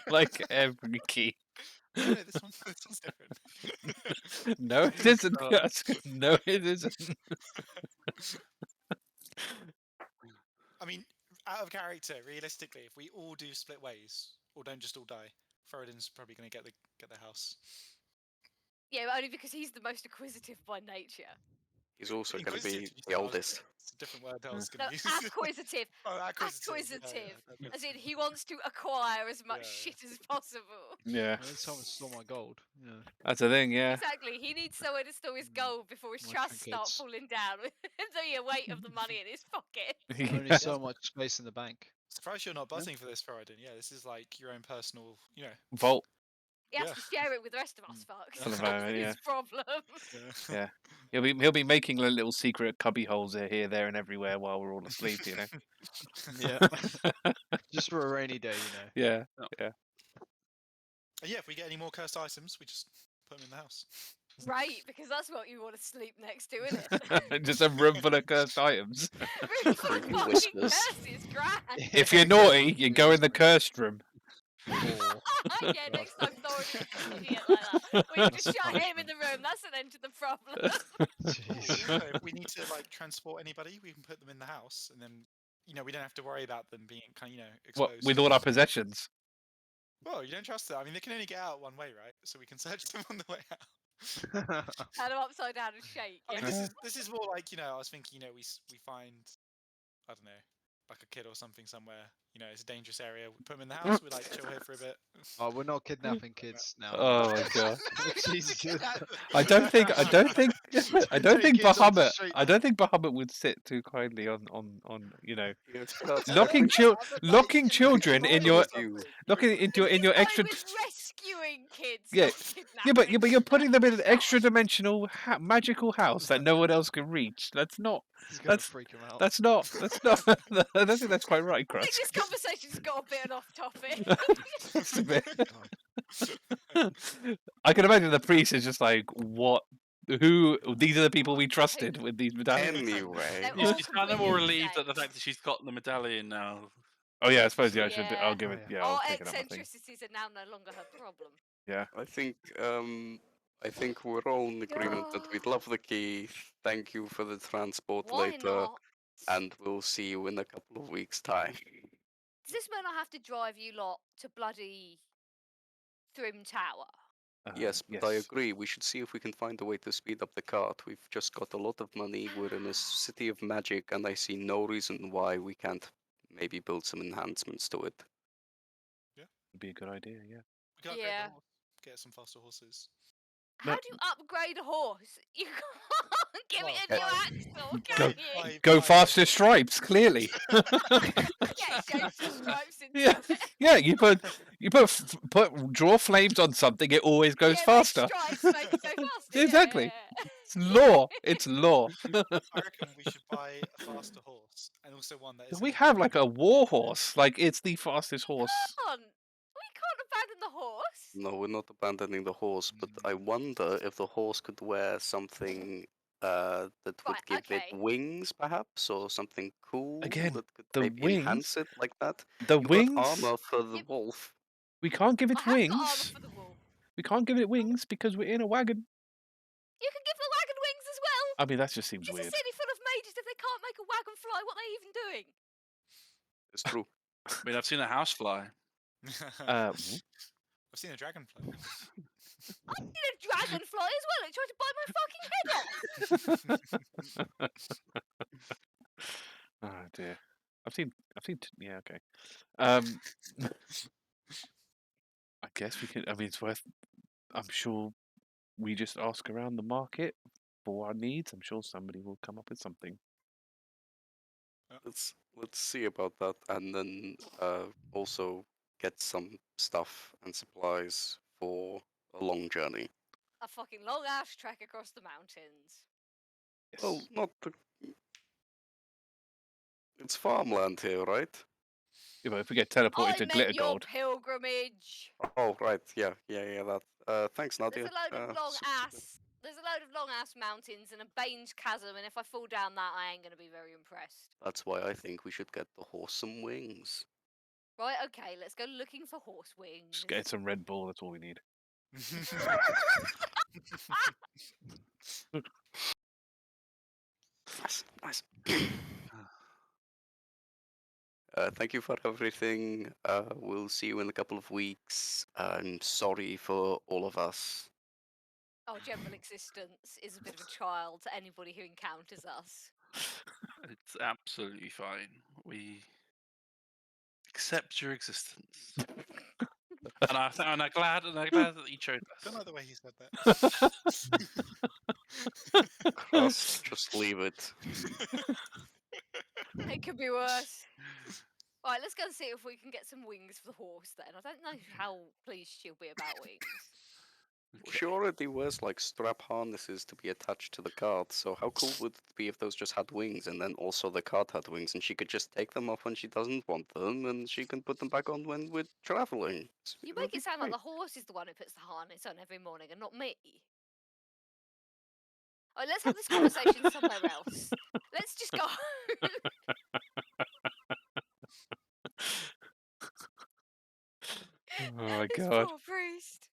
S2: Like every key.
S3: No, this one's different.
S2: No, it isn't, Krusk. No, it isn't.
S3: I mean, out of character, realistically, if we all do split ways or don't just all die, Thoradin's probably going to get the house.
S6: Yeah, only because he's the most acquisitive by nature.
S5: He's also going to
S3: Inquisitive,
S5: be
S3: did you
S5: the
S3: say?
S5: oldest.
S3: It's a different word I was
S6: No,
S3: going to use.
S6: acquisitive.
S3: Oh, acquisitive.
S6: Acquisitive.
S3: Yeah,
S6: As in, he wants to acquire as much
S3: Yeah,
S6: shit as possible.
S2: Yeah,
S4: I need someone to store my gold. Yeah.
S2: that's the thing. Yeah.
S6: Exactly. He needs somewhere to store his gold before his
S4: My
S6: trusts start
S4: trinkets.
S6: falling down with the weight of the money in his pocket.
S4: Only so much space in the bank.
S3: Surprised you're not buzzing for this, Thoradin. Yeah, this is like your own personal,
S2: Vault.
S6: He has
S3: Yeah.
S6: to share it with the rest of us, fucks.
S2: For the
S6: That's
S2: moment, yeah.
S6: his problem.
S2: Yeah. He'll be making little secret cubby holes here, there, and everywhere while we're all asleep. You know.
S4: Yeah. Just for a rainy day,
S2: Yeah.
S3: And yeah, if we get any more cursed items, we just put them in the house.
S6: Right, because that's what you want to sleep next to, isn't it?
S2: Just a room full of cursed items.
S6: Room full of
S5: Creepy
S6: fucking
S5: whispers.
S6: curses, grand.
S2: If you're naughty, you go in the cursed room.
S6: Yeah, next time Thoradin's an idiot like that, we
S4: That's
S6: just shut him in
S4: punishment.
S6: the room. That's an end to the problem.
S4: Jeez.
S3: Also, if we need to like transport anybody, we can put them in the house, and then we don't have to worry about them being kind of
S2: What
S3: exposed.
S2: with all our possessions?
S3: Well, you don't trust them. I mean, they can only get out one way, right? So we can search them on the way out.
S6: Turn him upside down and shake.
S3: I mean,
S6: Yeah.
S3: this is more like I was thinking we find I don't know like a kid or something somewhere. It's a dangerous area. We put them in the house. We like chill here for a bit.
S4: Oh, we're not kidnapping kids now.
S2: Oh my god!
S4: Jesus.
S2: I don't think
S4: Take kids off the
S2: Bahamut.
S4: street.
S2: I don't think Bahamut would sit too kindly on
S5: That's
S2: locking locking children in your locking into in your
S6: He's
S2: extra.
S6: going with rescuing kids.
S2: Yeah,
S6: not
S2: yeah, but you're putting them in an extra dimensional magical house that no one else can reach. That's not.
S4: He's gonna
S2: That's
S4: freak him out.
S2: That's not. I don't think that's quite right,
S6: I think
S2: Krusk.
S6: this conversation's got a bit off topic.
S2: It's a bit. I can imagine the priest is just like, what? Who? These are the people we trusted with these medallions.
S5: Anyway,
S6: They're
S1: Yeah,
S6: all
S1: she's kind of more
S6: completely
S1: relieved at the
S6: insane.
S1: fact that she's got the medallion now.
S2: Oh yeah, I suppose I should.
S6: Yeah.
S2: I'll give
S4: Oh,
S2: it.
S4: yeah.
S2: Yeah, I'll
S6: Our
S2: take it up. I think.
S6: eccentricities are now no longer her problem.
S2: Yeah.
S5: I think we're all in agreement that we'd love the key. Thank you for the transport
S6: Why
S5: later,
S6: not?
S5: and we'll see you in a couple of weeks' time.
S6: Does this mean I have to drive you lot to bloody Thrim Tower?
S5: Yes, but I agree. We should see if we can find a way to speed up the cart. We've just got a lot of money. We're in a city of magic, and I see no reason why we can't maybe build some enhancements to it.
S2: Would be a good idea. Yeah.
S3: We can upgrade
S6: Yeah.
S3: the horse. Get some faster horses.
S6: How
S2: No.
S6: do you upgrade a horse? You can't give
S3: Well,
S6: it a new
S3: by-
S6: axle,
S2: Go-
S6: can you?
S2: Go faster stripes. Clearly.
S6: Yeah, change the stripes into
S2: Yeah.
S6: it.
S2: Yeah. You put draw flames on something. It always goes
S6: Yeah,
S2: faster.
S6: make stripes make it go faster. yeah,
S2: Exactly.
S6: yeah.
S2: It's law. It's law.
S3: I reckon we should buy a faster horse and also one that is.
S2: We have like a war horse. Like it's the fastest horse.
S6: We can't abandon the horse.
S5: No, we're not abandoning the horse, but I wonder if the horse could wear something that would
S6: Right,
S5: give
S6: okay.
S5: it wings, perhaps, or something cool
S2: Again,
S5: that could
S2: the
S5: maybe
S2: wings.
S5: enhance it like that.
S2: The
S5: You got
S2: wings.
S5: armor for the
S6: Yep.
S5: wolf.
S2: We can't give
S6: I
S2: it
S6: have got armor
S2: wings.
S6: for the wolf.
S2: We can't give it wings because we're in a wagon.
S6: You can give the wagon wings as well.
S2: I mean, that just seems
S6: It's a
S2: weird.
S6: city full of mages. If they can't make a wagon fly, what are they even doing?
S5: It's true.
S1: I mean, I've seen a house fly.
S3: I've seen a dragonfly.
S6: I've seen a dragonfly as well. It tried to bite my fucking head off.
S2: Oh dear. I've seen. Yeah. Okay. I guess we could. I mean, it's worth. I'm sure we just ask around the market for our needs. I'm sure somebody will come up with something.
S5: Let's see about that, and then also get some stuff and supplies for a long journey.
S6: A fucking long ass trek across the mountains.
S2: Yes.
S5: Well, not the. It's farmland here, right?
S2: Yeah, but if we get teleported
S6: I
S2: to
S6: meant
S2: glitter
S6: your
S2: gold.
S6: pilgrimage.
S5: Oh, right. Yeah. That. Thanks, Nadia.
S6: There's a load of long ass. There's a load of long ass mountains and a Bane's chasm, and if I fall down that, I ain't gonna be very impressed.
S5: That's why I think we should get the horse some wings.
S6: Right, okay, let's go looking for horse wings.
S2: Just get some Red Bull. That's all we need.
S5: Nice. Thank you for everything. We'll see you in a couple of weeks. I'm sorry for all of us.
S6: Our general existence is a bit of a trial to anybody who encounters us.
S1: It's absolutely fine. We accept your existence, and I'm glad that you chose
S3: I don't
S1: us.
S3: like the way he said that.
S5: Krusk, just leave it.
S6: It could be worse. Right, let's go and see if we can get some wings for the horse then. I don't know how pleased she'll be about wings.
S5: She already wears like strap harnesses to be attached to the cart, so how cool would it be if those just had wings and then also the cart had wings and she could just take them off when she doesn't want them and she can put them back on when we're traveling?
S6: You
S5: would
S6: make
S5: be
S6: it sound like
S5: great.
S6: the horse is the one who puts the harness on every morning and not me. Oh, let's have this conversation somewhere else. Let's just go.
S2: Oh my
S6: This
S2: god.
S6: poor priest.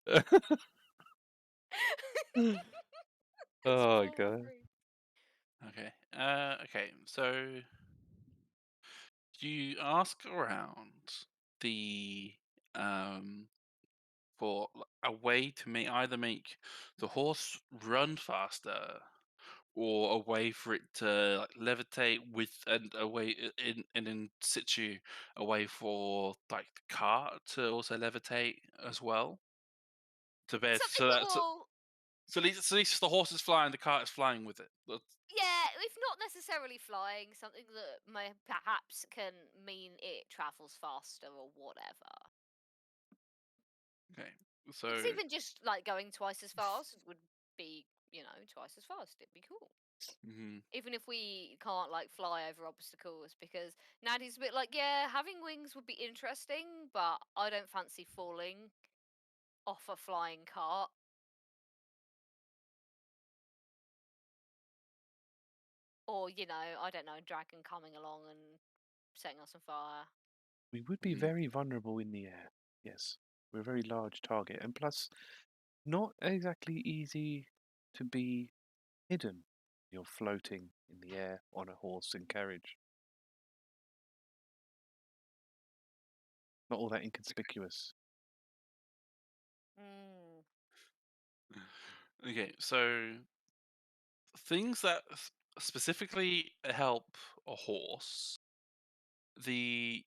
S2: Oh
S6: This poor
S2: god.
S6: priest.
S1: Okay. Okay. So you ask around the for a way to either make the horse run faster or a way for it to like levitate with and a way in situ a way for like the cart to also levitate as well to bear
S6: Something
S1: so
S6: that
S1: that
S6: will,
S1: so at least the horse is flying, the cart is flying with it.
S6: yeah, if not necessarily flying, something that may perhaps can mean it travels faster or whatever.
S1: Okay, so
S6: It's even just like going twice as fast would be, twice as fast. It'd be cool.
S1: mhm.
S6: Even if we can't like fly over obstacles, because Nadia's a bit like, yeah, having wings would be interesting, but I don't fancy falling off a flying cart. Or, I don't know, a dragon coming along and setting us on fire.
S2: We would be
S5: Mm.
S2: very vulnerable in the air. Yes, we're a very large target, and plus, not exactly easy to be hidden. You're floating in the air on a horse and carriage. Not all that inconspicuous.
S6: Mm.
S1: Okay, so things that specifically help a horse. The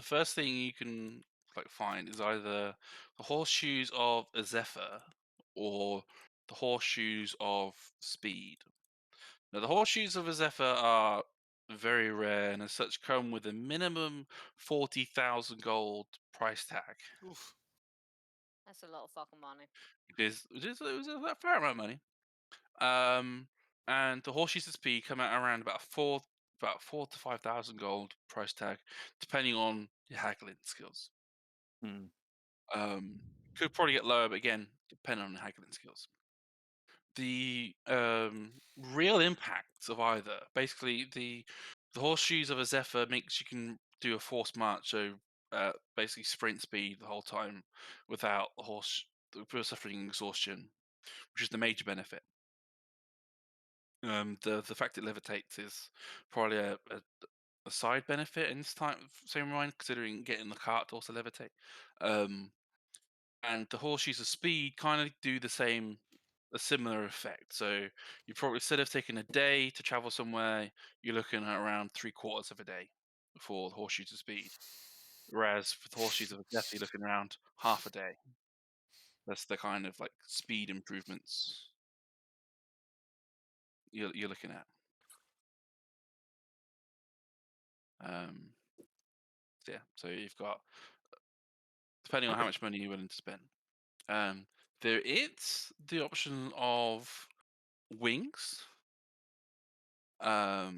S1: first thing you can like find is either the horseshoes of a zephyr or the horseshoes of speed. Now, the horseshoes of a zephyr are very rare and as such come with a minimum 40,000 gold price tag.
S3: Oof.
S6: That's a lot of fucking money.
S1: It is a fair amount of money. And the horseshoes of speed come out around about 4 to 5,000 gold price tag, depending on your haggling skills.
S2: Hmm.
S1: Could probably get lower, but again, depending on the haggling skills. The real impact of either, basically, the horseshoes of a zephyr makes you can do a forced march, so basically sprint speed the whole time without without suffering exhaustion, which is the major benefit. The fact it levitates is probably a side benefit in this same mind, considering getting the cart to also levitate. And the horseshoes of speed kind of do a similar effect. So you probably, instead of taking a day to travel somewhere, you're looking at around 3/4 of a day for the horseshoes of speed. Whereas for the horseshoes of death, you're looking around half a day. That's the kind of like speed improvements you're looking at. Yeah, so you've got, depending on how much money you're willing to spend. There is the option of wings. I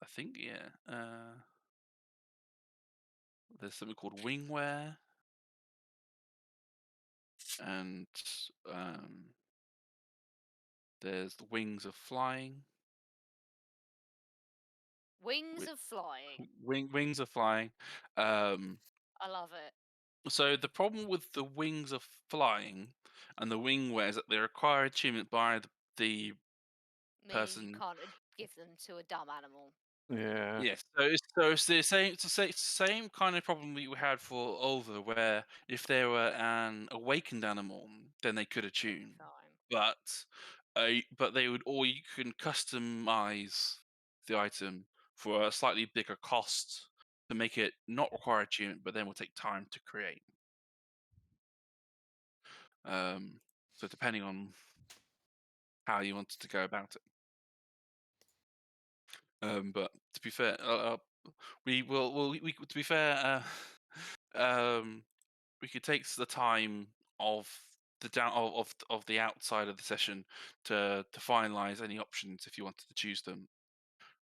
S1: think, yeah. There's something called wingwear, and there's the wings of flying.
S6: Wings of flying.
S1: Wings of flying. Um,
S6: I love it.
S1: so the problem with the wings of flying and the wingwear is that they require achievement by the
S6: Meaning you
S1: person.
S6: can't give them to a dumb animal.
S2: Yeah.
S1: Yes, so it's the same. It's the same kind of problem we had for Ulva, where if they were an awakened animal, then they could attune.
S6: Fine.
S1: But they would, or you can customize the item for a slightly bigger cost to make it not require attunement, but then will take time to create. So depending on how you wanted to go about it. But to be fair, to be fair, we could take the time of of the outside of the session to finalize any options if you wanted to choose them.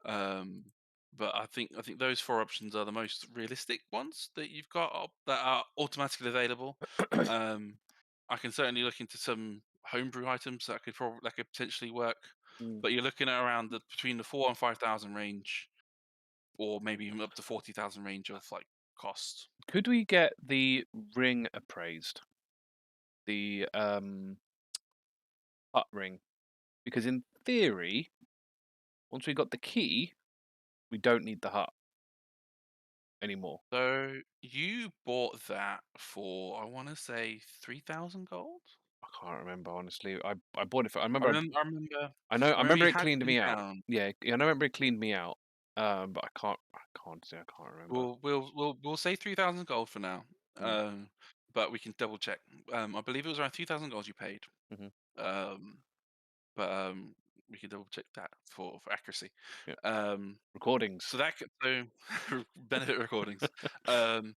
S1: But I think those 4 options are the most realistic ones that you've got that are automatically available. I can certainly look into some homebrew items that could potentially work.
S2: Mm.
S1: But you're looking at around between the 4 and 5,000 range, or maybe even up to 40,000 range of like cost.
S2: Could we get the ring appraised? The hut ring, because in theory, once we got the key, we don't need the hut anymore.
S1: So you bought that for, I want to say, 3,000 gold.
S2: I can't remember honestly. I bought it for. I
S1: I
S2: remember.
S1: remember. I remember.
S2: I remember
S1: You
S2: it
S1: had
S2: cleaned
S1: been
S2: me out.
S1: down.
S2: Yeah, I remember it cleaned me out. But I can't say I can't remember.
S1: We'll say 3,000 gold for now.
S2: Mm.
S1: But we can double check. I believe it was around 3,000 gold you paid.
S2: Mhm.
S1: But we can double check that for accuracy.
S2: Yeah.
S1: Um,
S2: Recordings.
S1: so benefit recordings. An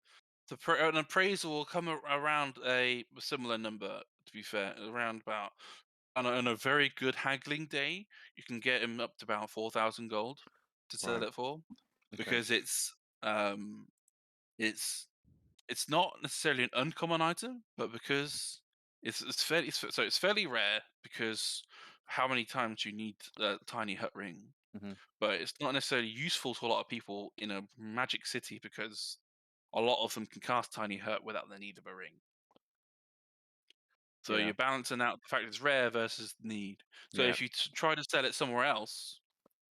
S1: appraisal will come around a similar number. To be fair, around about on a very good haggling day, you can get him up to about 4,000 gold to sell
S2: Right.
S1: it for,
S2: Okay.
S1: because um, it's not necessarily an uncommon item, but because it's fairly rare, because how many times you need a tiny hut ring but it's not necessarily useful to a lot of people in a magic city because a lot of them can cast Tiny Hurt without the need of a ring. So
S2: Yeah.
S1: you're balancing out the fact it's rare versus need. So
S2: Yeah.
S1: if you try to sell it somewhere else,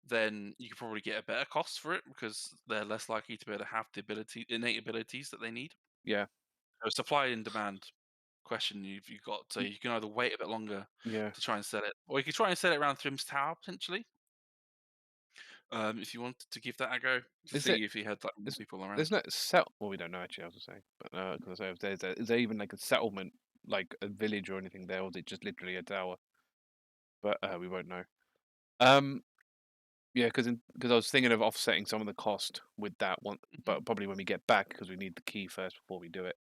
S1: then you could probably get a better cost for it because they're less likely to be able to have the innate abilities that they need.
S2: Yeah.
S1: So supply and demand question you've got. So you can either wait a bit longer
S2: Yeah.
S1: to try and sell it, or you could try and sell it around Thrym's Tower potentially. If you wanted to give that a go, to
S2: Is
S1: see
S2: it-
S1: if he had like more people around.
S2: There's no well, we don't know actually. I was to say, but because is there even like a settlement, like a village or anything there, or is it just literally a tower? But we won't know. Yeah, because I was thinking of offsetting some of the cost with that one, but probably when we get back because we need the key first before we do it.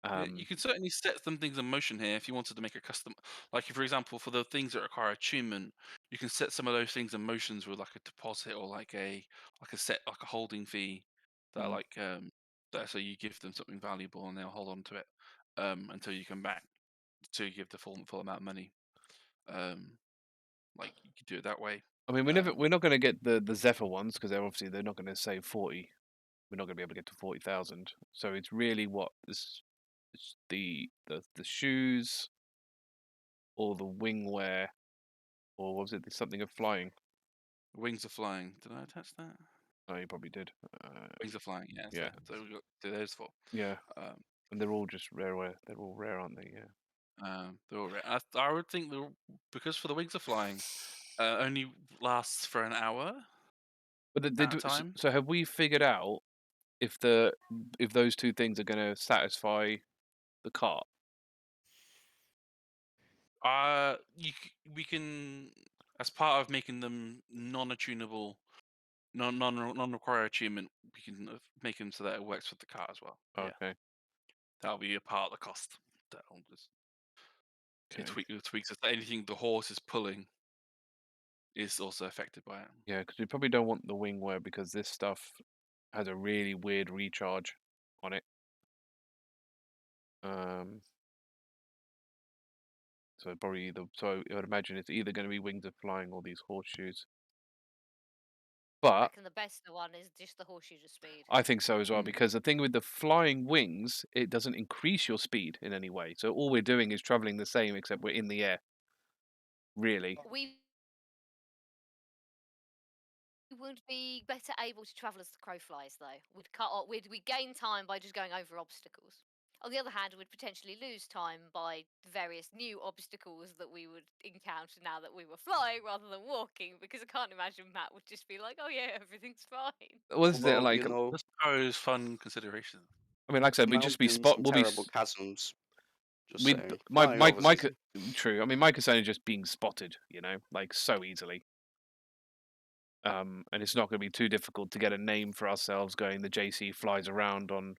S1: Yeah, you can certainly set some things in motion here if you wanted to make a custom. Like, for example, for the things that require attunement, you can set some of those things in motions with like a deposit or like a holding fee that that so you give them something valuable and they'll hold on to it until you come back to give the full amount of money. Like you could do it that way.
S2: I mean, we're not going to get the Zephyr ones because they're not going to save 40. We're not going to be able to get to 40,000. So it's really what is the shoes or the wing wear, or was it something of flying?
S1: Wings of Flying. Did I attach that?
S2: Oh, you probably did.
S1: Wings of Flying. Yeah.
S2: Yeah.
S1: So we got those four.
S2: Yeah. And they're all just rare. They're all rare, aren't they? Yeah.
S1: They're all rare. I would think because for the Wings of Flying, only lasts for an hour.
S2: But
S1: at a time.
S2: So have we figured out if those two things are going to satisfy the cart?
S1: We can, as part of making them non-attunable, non-require attunement, we can make them so that it works with the cart as well.
S2: Okay.
S1: Yeah. That'll be a part of the cost. That'll just
S2: Okay.
S1: tweaks it. Anything the horse is pulling is also affected by it.
S2: Yeah, because we probably don't want the wing wear because this stuff has a really weird recharge on it. So probably I would imagine it's either going to be Wings of Flying or these horseshoes.
S6: I
S2: But
S6: reckon the best one is just the horseshoes of speed.
S2: I think so as well, because the thing with the flying wings, it doesn't increase your speed in any way. So all we're doing is traveling the same, except we're in the air. Really.
S6: We would be better able to travel as the crow flies, though. We'd gain time by just going over obstacles. On the other hand, we'd potentially lose time by various new obstacles that we would encounter now that we were flying rather than walking, because I can't imagine Matt would just be like, oh yeah, everything's fine.
S2: Well, this is it,
S5: Well,
S2: like,
S5: you know,
S1: Just pros fun consideration.
S2: I mean, like I said, we'd just be
S5: mountains and
S2: we'll be
S5: terrible chasms. Just
S2: we
S5: saying.
S2: my
S5: Flying
S2: my
S5: over's
S2: my
S5: easy.
S2: true. I mean, my concern is just being spotted, like so easily. And it's not going to be too difficult to get a name for ourselves going the JC flies around on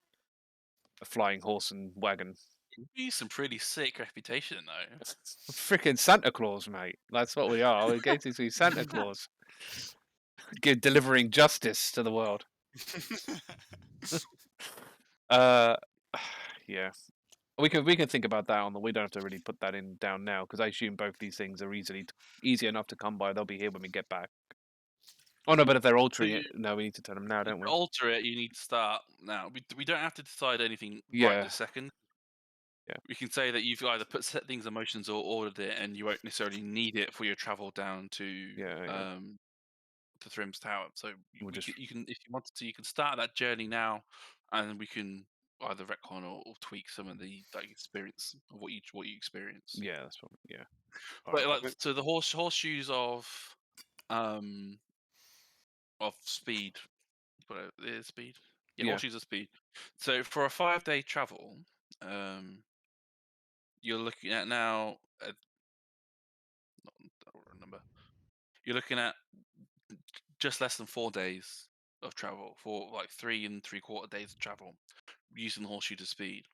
S2: a flying horse and wagon.
S1: It'd be some pretty sick reputation though.
S2: Freaking Santa Claus, mate. That's what we are. We're going to be Santa Claus. Delivering justice to the world. Yeah. We can think about that we don't have to really put that down now because I assume both these things are easy enough to come by. They'll be here when we get back. Oh no, but if they're altering it, no, we need to tell them now, don't we?
S1: To alter it, you need to start now. We don't have to decide anything right
S2: Yeah.
S1: this second.
S2: Yeah.
S1: We can say that you've either set things in motions or ordered it, and you won't necessarily need it for your travel down to to Thrym's Tower. So you can, if you wanted to, you can start that journey now, and we can either retcon or tweak some of the experience of what you experience.
S2: Yeah, that's probably
S1: But so the horseshoes of speed. What is speed? Yeah,
S2: Yeah.
S1: horseshoes of speed. So for a 5-day travel, you're looking at now. I don't remember. You're looking at just less than 4 days of travel, for like 3 3/4 days of travel, using the horseshoe to speed.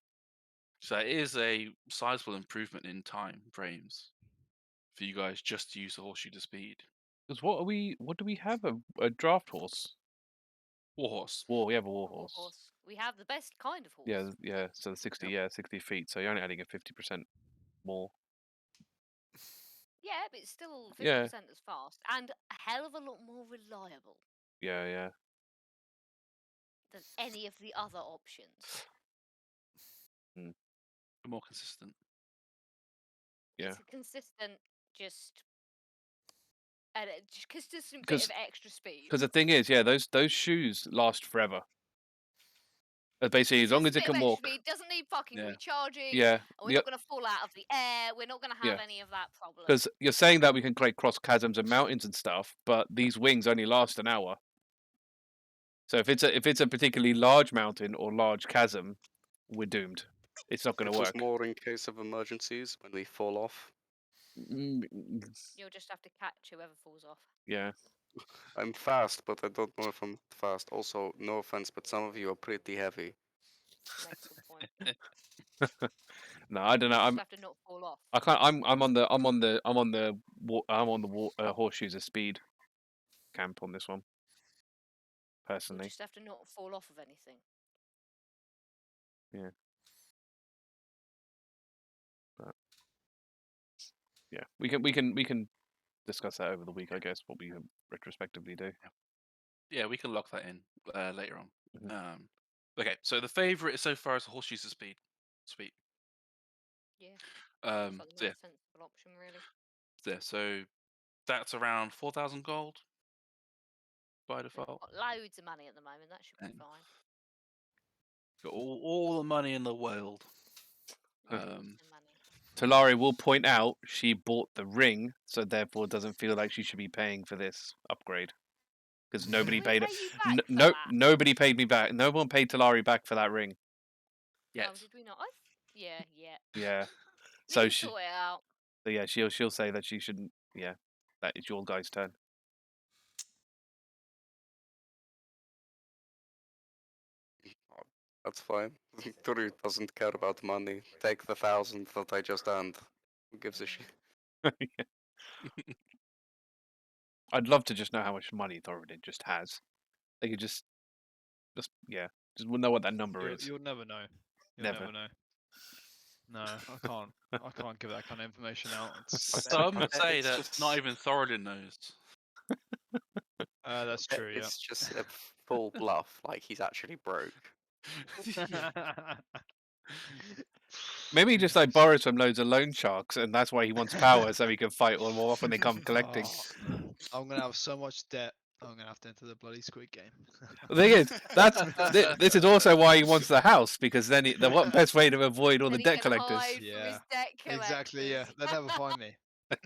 S1: So it is a sizable improvement in time frames for you guys just to use the horseshoe to speed.
S2: Because what do we have? A draft horse?
S1: Warhorse.
S2: We have a warhorse.
S6: We have the best kind of horse.
S2: Yeah. So 60 feet. So you're only adding a 50% more.
S6: Yeah, but it's still 50%
S2: Yeah.
S6: as fast and a hell of a lot more reliable
S2: Yeah.
S6: than any of the other options.
S1: More consistent.
S2: Yeah.
S6: It's a consistent, just consistent bit
S2: Because
S6: of extra speed.
S2: the thing is, yeah, those shoes last forever. Basically, as
S6: It's
S2: long
S6: just
S2: as
S6: a
S2: it
S6: bit of
S2: can
S6: extra
S2: walk.
S6: speed. It doesn't need fucking
S1: Yeah.
S6: recharging.
S2: Yeah.
S6: And we're not going to fall out of the air. We're not going to have
S2: Yeah.
S6: any of that problem.
S2: Because you're saying that we can like cross chasms and mountains and stuff, but these wings only last an hour. So if it's a particularly large mountain or large chasm, we're doomed. It's not going
S5: It
S2: to
S5: was
S2: work.
S5: more in case of emergencies when we fall off.
S6: You'll just have to catch whoever falls off.
S2: Yeah.
S5: I'm fast, but I don't know if I'm fast. Also, no offense, but some of you are pretty heavy.
S6: Makes a good point.
S2: No, I don't know.
S6: You just have to not fall off.
S2: I can't. I'm on the horseshoes of speed camp on this one.
S6: You
S2: Personally,
S6: just have to not fall off of anything.
S2: yeah. But yeah, we can discuss that over the week, I guess. What we retrospectively do.
S1: Yeah, we can lock that in later on.
S2: Mhm.
S1: Okay, so the favorite so far is the horseshoes of speed. Sweet.
S6: Yeah. That's like the
S1: So yeah,
S6: most sensible option, really.
S1: so that's around 4,000 gold by
S6: We've
S1: default.
S6: got loads of money at the moment. That should be
S1: And-
S6: fine.
S1: Got all the money in the world.
S6: Loads of money.
S2: Talari will point out she bought the ring, so therefore doesn't feel like she should be paying for this upgrade because nobody
S6: Did we
S2: paid
S6: pay
S2: it.
S6: you back for
S2: No,
S6: that?
S2: nobody paid me back. No one paid Talari back for that ring.
S1: Yes.
S6: Oh, did we not? Yeah.
S2: Yeah.
S6: We
S2: So
S6: can
S2: she,
S6: sort it out.
S2: so yeah, she'll say that she shouldn't. Yeah, that it's your guys' turn.
S5: That's fine. Turu doesn't care about money. Take the 1,000 that I just earned. Who gives a shit?
S2: I'd love to just know how much money Thoradin just has. They could just know what that number is.
S4: You'll never know. You'll
S2: Never.
S4: never know. No, I can't. I can't give that kind of information out.
S1: Some
S5: bet
S1: say
S5: it's
S1: that
S5: just-
S1: not even Thoradin knows.
S4: That's true. Yeah.
S5: It's just a full bluff, like he's actually broke.
S2: Maybe he just like borrows from loads of loan sharks, and that's why he wants power, so he can fight all more often they come collecting.
S4: Oh, I'm gonna have so much debt. I'm gonna have to enter the bloody Squid Game.
S2: The thing is, this is also why he wants the house, because then the what best way to avoid all the
S6: Then he
S2: debt
S6: can
S2: collectors.
S6: hide from
S4: Yeah,
S6: his debt collectors.
S4: Exactly. Yeah, they'll never find me.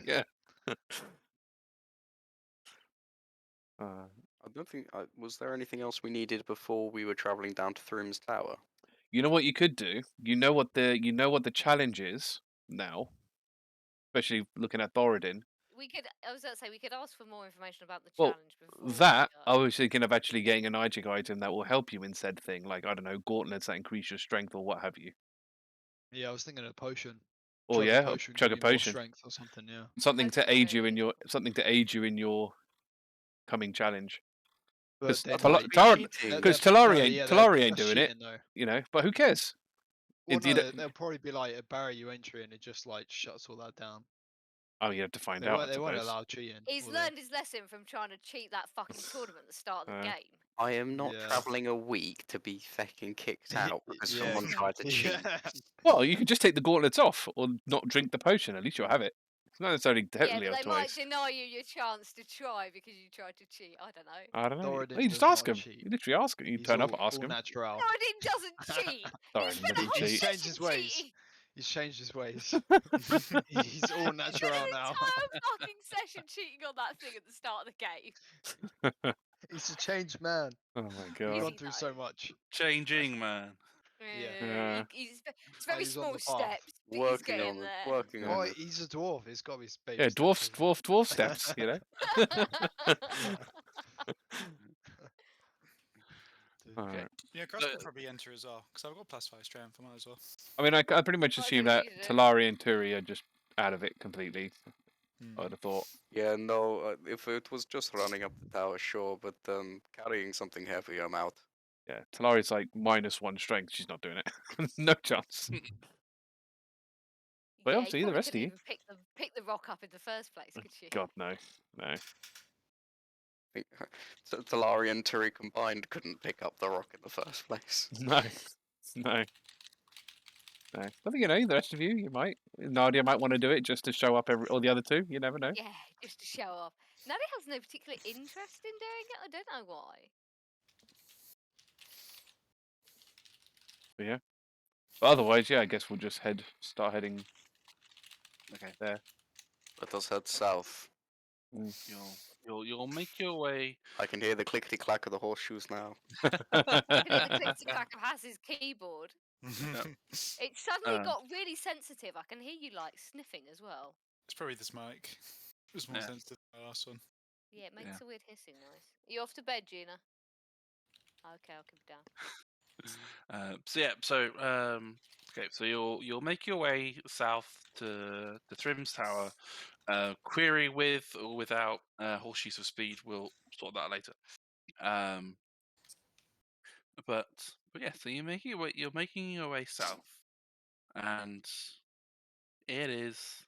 S2: Yeah.
S5: I don't think. Was there anything else we needed before we were traveling down to Thrum's Tower?
S2: You know what you could do? You know what the challenge is now, especially looking at Thoradin.
S6: I was going to say, we could ask for more information about the
S2: Well,
S6: challenge before.
S2: That
S6: we
S2: I
S6: go.
S2: was thinking of actually getting a magic item that will help you in said thing, like I don't know, gauntlets that increase your strength or what have you.
S4: Yeah, I was thinking of a potion.
S2: Or
S4: Chug a
S2: yeah,
S4: potion,
S2: chug
S4: give
S2: a
S4: me more
S2: potion.
S4: strength or something. Yeah.
S2: Something
S6: That's
S2: to
S6: a good
S2: aid you in
S6: idea.
S2: your coming challenge.
S4: But
S2: Because
S4: then, like,
S5: cheating.
S2: Talari ain't
S4: that's
S2: doing it,
S4: cheating, though.
S2: you know. But who cares?
S4: Well,
S2: It-
S4: no,
S2: it-
S4: there'll probably be like a barrier entry, and it just like shuts all that down.
S2: Oh, you have to find
S4: They
S2: out.
S4: won't.
S2: I
S4: They won't
S2: suppose.
S4: allow cheating.
S6: He's
S4: will they?
S6: learned his lesson from trying to cheat that fucking tournament at the start of the game.
S5: I am not
S4: Yeah.
S5: traveling a week to be fucking kicked out because
S4: Yeah,
S5: someone tried to cheat.
S4: Yeah.
S2: Well, you can just take the gauntlets off or not drink the potion. At least you'll have it. It's not necessarily
S6: Yeah,
S2: definitely
S6: but
S2: a
S6: they might
S2: choice.
S6: deny you your chance to try because you tried to cheat. I don't know.
S2: I don't know.
S4: Thoradin
S2: You just
S4: does
S2: ask
S4: not
S2: him.
S4: cheat.
S2: You literally ask him. You
S4: He's
S2: turn up,
S4: all,
S2: ask
S4: all
S2: him.
S4: natural.
S6: Thoradin doesn't cheat.
S2: Thoradin
S6: He spent a
S2: doesn't
S6: whole
S2: cheat.
S4: He's changed
S6: session
S4: his ways.
S6: cheating.
S4: He's changed his ways. He's all
S6: He
S4: natural
S6: spent an
S4: now.
S6: entire fucking session cheating on that thing at the start of the game.
S4: He's a changed man.
S2: Oh my
S4: He's
S2: god.
S4: gone
S6: he
S4: through so
S6: knows?
S4: much.
S1: Changing, man.
S2: Yeah.
S6: It's very
S4: he's on
S6: small
S4: the path.
S6: steps, but he's
S5: Working
S6: getting
S5: on it.
S6: there.
S5: Working
S2: Yeah.
S5: on
S4: Oh,
S5: it.
S4: he's a dwarf. He's got to be baby
S2: Yeah,
S4: steps, hasn't
S2: dwarf steps. You know.
S4: Dude.
S2: Alright.
S3: Yeah, Krusk could probably enter as well, because I've got +5 strength, I might as well.
S2: I mean, I pretty much
S6: Why
S2: assume
S6: don't
S2: that
S6: you do it?
S2: Talari and Turi are just out of it completely.
S3: Hmm.
S2: I'd have thought.
S5: Yeah, no. If it was just running up the tower, sure, but carrying something heavy, I'm out.
S2: Yeah, Talari's like -1 strength. She's not doing it. No chance. But
S6: Yeah,
S2: up
S6: you
S2: to you, the
S6: probably
S2: rest of
S6: couldn't
S2: you.
S6: even pick the rock up in the first place, could you?
S2: God, no. No.
S5: I think Talari and Turi combined couldn't pick up the rock in the first place.
S2: No. No. No. But you know, the rest of you, you might. Nadia might want to do it just to show up all the other two. You never know.
S6: Yeah, just to show off. Nadia has no particular interest in doing it. I don't know why.
S2: But yeah. But otherwise, yeah, I guess we'll just start heading
S5: Okay,
S2: there.
S5: let us head south.
S1: You'll make your way.
S5: I can hear the clickety clack of the horseshoes now.
S6: I can hear the click clack of Hass's keyboard.
S3: it's
S6: It suddenly
S1: Uh.
S6: got really sensitive. I can hear you like sniffing as well.
S3: probably this mic. It was more
S1: Yeah.
S3: sensitive than the last one.
S6: Yeah, it makes
S1: Yeah.
S6: a weird hissing noise. Are you off to bed, Gina? Okay, I'll keep it down.
S1: Okay, so you'll make your way south to the Thrim's Tower. Query with or without horseshoes of speed. We'll sort that later. But yeah, so you're making your way south, and it is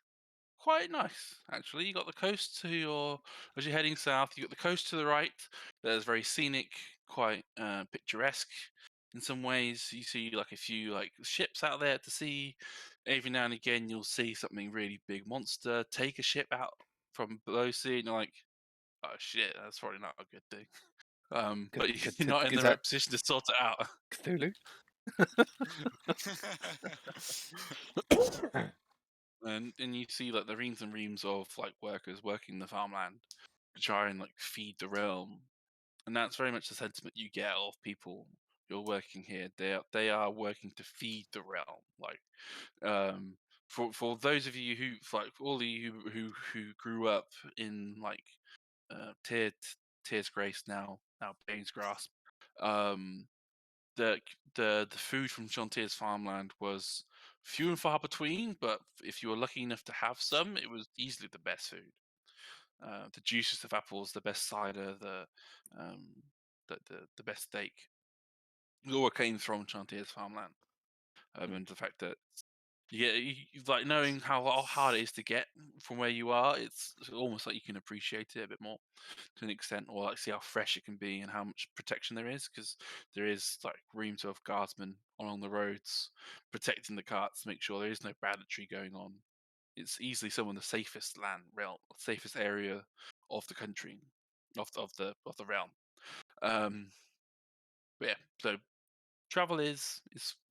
S1: quite nice actually. You got the coast as you're heading south. You got the coast to the right. There's very scenic, quite picturesque in some ways. You see like a few like ships out there to sea. Every now and again, you'll see something really big monster take a ship out from below sea, and you're like, oh shit, that's probably not a good thing. But you're not in
S2: Is
S1: the
S2: that
S1: right position to sort it out.
S2: Cthulhu?
S1: And you see like the reams and reams of like workers working the farmland to try and like feed the realm, and that's very much the sentiment you get of people who are working here. They are working to feed the realm. Like for those of you who like all of you who grew up in like Tears Grace, now Bane's Grasp, um the food from Chontier's farmland was few and far between, but if you were lucky enough to have some, it was easily the best food. The juiciest of apples, the best cider, um, the best steak. It all came from Chontier's farmland, and the fact that like knowing how hard it is to get from where you are, it's almost like you can appreciate it a bit more to an extent, or like see how fresh it can be and how much protection there is, because there is like reams of guardsmen along the roads protecting the carts to make sure there is no banditry going on. It's easily some of the safest safest area of the country, of the realm. But yeah, so travel is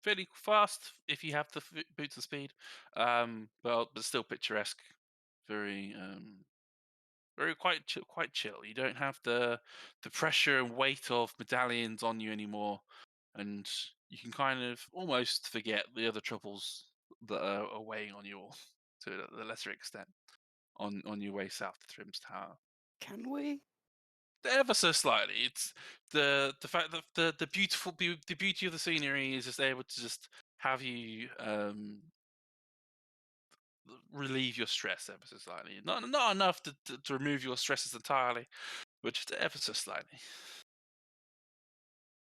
S1: fairly fast if you have the boots of speed, but still picturesque, very very quite chill. You don't have the pressure and weight of medallions on you anymore, and you can kind of almost forget the other troubles that are weighing on you all to a lesser extent on your way south to Thrim's Tower.
S5: Can we?
S1: Ever so slightly. It's the fact that the the beauty of the scenery is just able to just have you relieve your stress ever so slightly. Not enough to remove your stresses entirely, but just ever so slightly.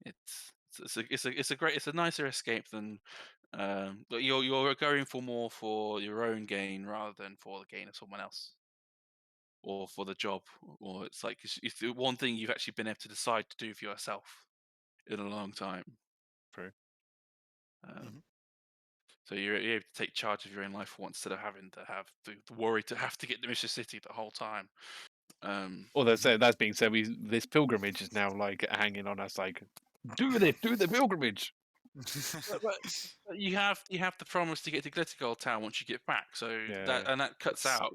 S1: It's a nicer escape than but you're going for more for your own gain rather than for the gain of someone else, or for the job, or it's like it's the one thing you've actually been able to decide to do for yourself in a long time.
S2: True.
S1: Um, So you're able to take charge of your own life for once, instead of having to have the worry to have to get to Mr. City the whole time.
S2: Although that's being said, this pilgrimage is now like hanging on us. Like, do the pilgrimage.
S1: But you have the promise to get to Glittergold Town once you get back. So
S2: Yeah.
S1: that cuts
S5: That's,
S1: out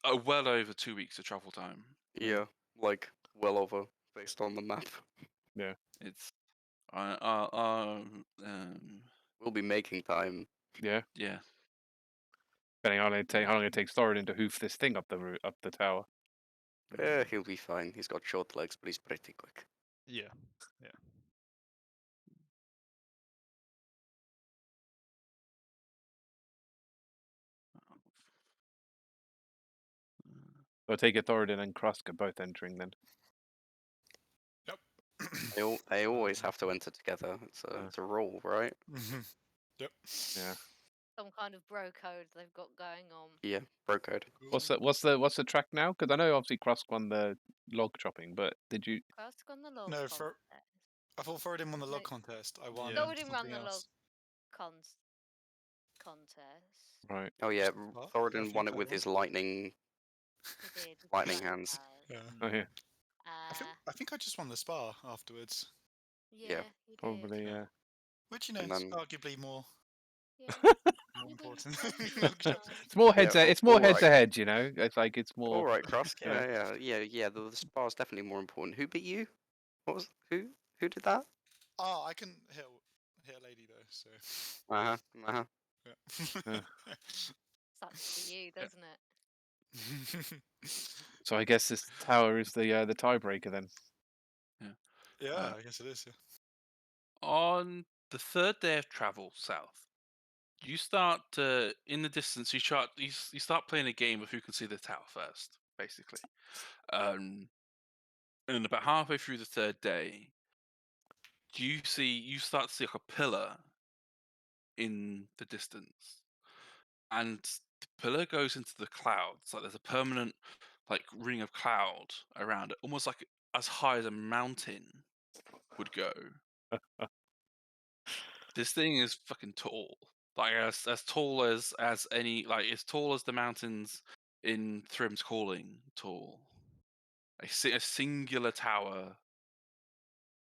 S1: a well over 2 weeks of travel time.
S5: yeah, like well over based on the map.
S2: Yeah.
S1: It's
S5: We'll be making time.
S2: Yeah.
S1: yeah.
S2: Depending on how long it takes Thoradin to hoof this thing up the tower.
S5: He'll be fine. He's got short legs, but he's pretty quick.
S4: Yeah. Yeah.
S2: So I take it Thoradin and Krusk are both entering then.
S3: Yep.
S5: They always have to enter together. It's a rule, right?
S3: Yep.
S2: Yeah.
S6: Some kind of bro code they've got going on.
S5: Yeah, bro code.
S2: What's the track now? Because I know obviously Krusk won the log chopping, but did you?
S6: Krusk on the log
S3: No,
S6: contest.
S3: I thought Thoradin won the log
S6: No.
S3: contest. I won.
S4: Yeah.
S6: Thoradin ran
S3: something
S6: the log
S3: else.
S6: contest.
S2: Right.
S5: Oh yeah,
S3: What?
S5: Thoradin
S3: I
S5: won
S3: think
S5: it
S3: I
S5: with
S3: won.
S5: his lightning.
S6: He did. with
S5: Lightning
S6: his
S5: hands.
S6: powers.
S3: Yeah.
S2: Oh yeah.
S3: I think I just won the spa afterwards,
S6: Yeah, you did.
S2: Probably. Yeah.
S3: which
S5: And
S3: is
S5: then-
S3: arguably more
S6: Yeah.
S3: important.
S2: It's more heads.
S5: Yeah,
S2: It's more
S5: all
S2: head
S5: right.
S2: to head. You know. It's like it's more.
S5: All right, Krusk.
S2: Yeah.
S5: Yeah. The spa is definitely more important. Who beat you? What was who? Who did that?
S3: Oh, I can hit a lady though, so
S5: Uh-huh.
S3: yeah.
S6: Sucks for you, doesn't it?
S2: So I guess this tower is the tiebreaker then.
S3: Yeah, I guess it is. Yeah.
S1: On the third day of travel south, you start to, in the distance, you start playing a game of who can see the tower first, basically. And about halfway through the third day, you start to see like a pillar in the distance, and the pillar goes into the clouds. Like there's a permanent like ring of cloud around it, almost like as high as a mountain would go. This thing is fucking tall. Like as tall as any, like as tall as the mountains in Thrim's Calling tall. A singular tower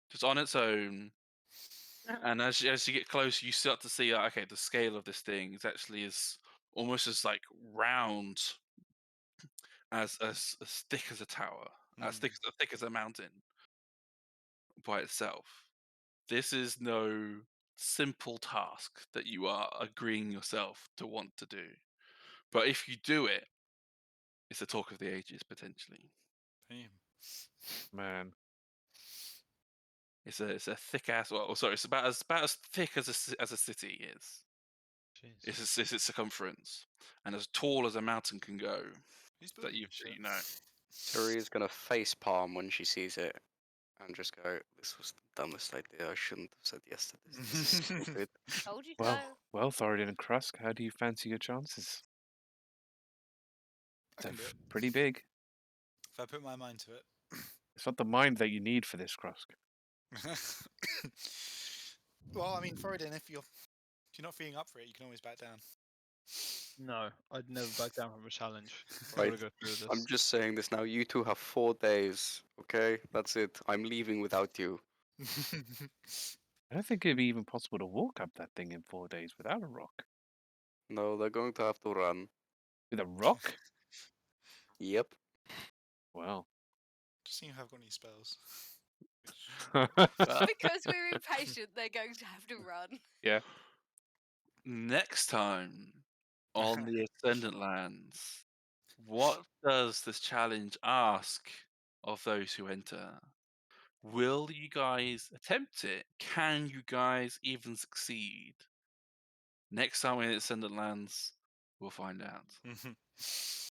S1: just on its own. And as you get closer, you start to see okay, the scale of this thing is actually as almost as like round as thick as a tower, as thick as a mountain by itself. This is no simple task that you are agreeing yourself to want to do. But if you do it, it's the talk of the ages potentially.
S3: Damn.
S2: Man.
S1: It's a thick ass. Well, sorry, it's about as thick as a city is.
S4: Jeez.
S1: It's its circumference, and as tall as a mountain can go.
S3: Who's
S1: That
S3: building
S1: you
S3: this shit?
S1: you know.
S5: Turi is gonna face palm when she sees it, and just go, "This was the dumbest idea. I shouldn't have said yes to this. This is stupid."
S6: Told you
S2: Well,
S6: so.
S2: well, Thoradin and Krusk, how do you fancy your chances?
S3: I
S2: They're
S3: can do it
S2: pretty big.
S3: if I put my mind to it.
S2: It's not the mind that you need for this, Krusk.
S3: Well, I mean, Thoradin, if you're not feeling up for it, you can always back down.
S4: No, I'd never back down from a challenge. I've
S5: Right.
S4: got to go through this.
S5: I'm just saying this now. You two have 4 days. Okay, that's it. I'm leaving without you.
S2: I don't think it'd be even possible to walk up that thing in 4 days without a rock.
S5: No, they're going to have to run.
S2: With a rock?
S5: Yep.
S2: Well.
S3: Just seeing if I've got any spells.
S6: Because we're impatient, they're going to have to run.
S2: Yeah.
S1: Next time on the Ascendant Lands, what does this challenge ask of those who enter? Will you guys attempt it? Can you guys even succeed? Next time in Ascendant Lands, we'll find out.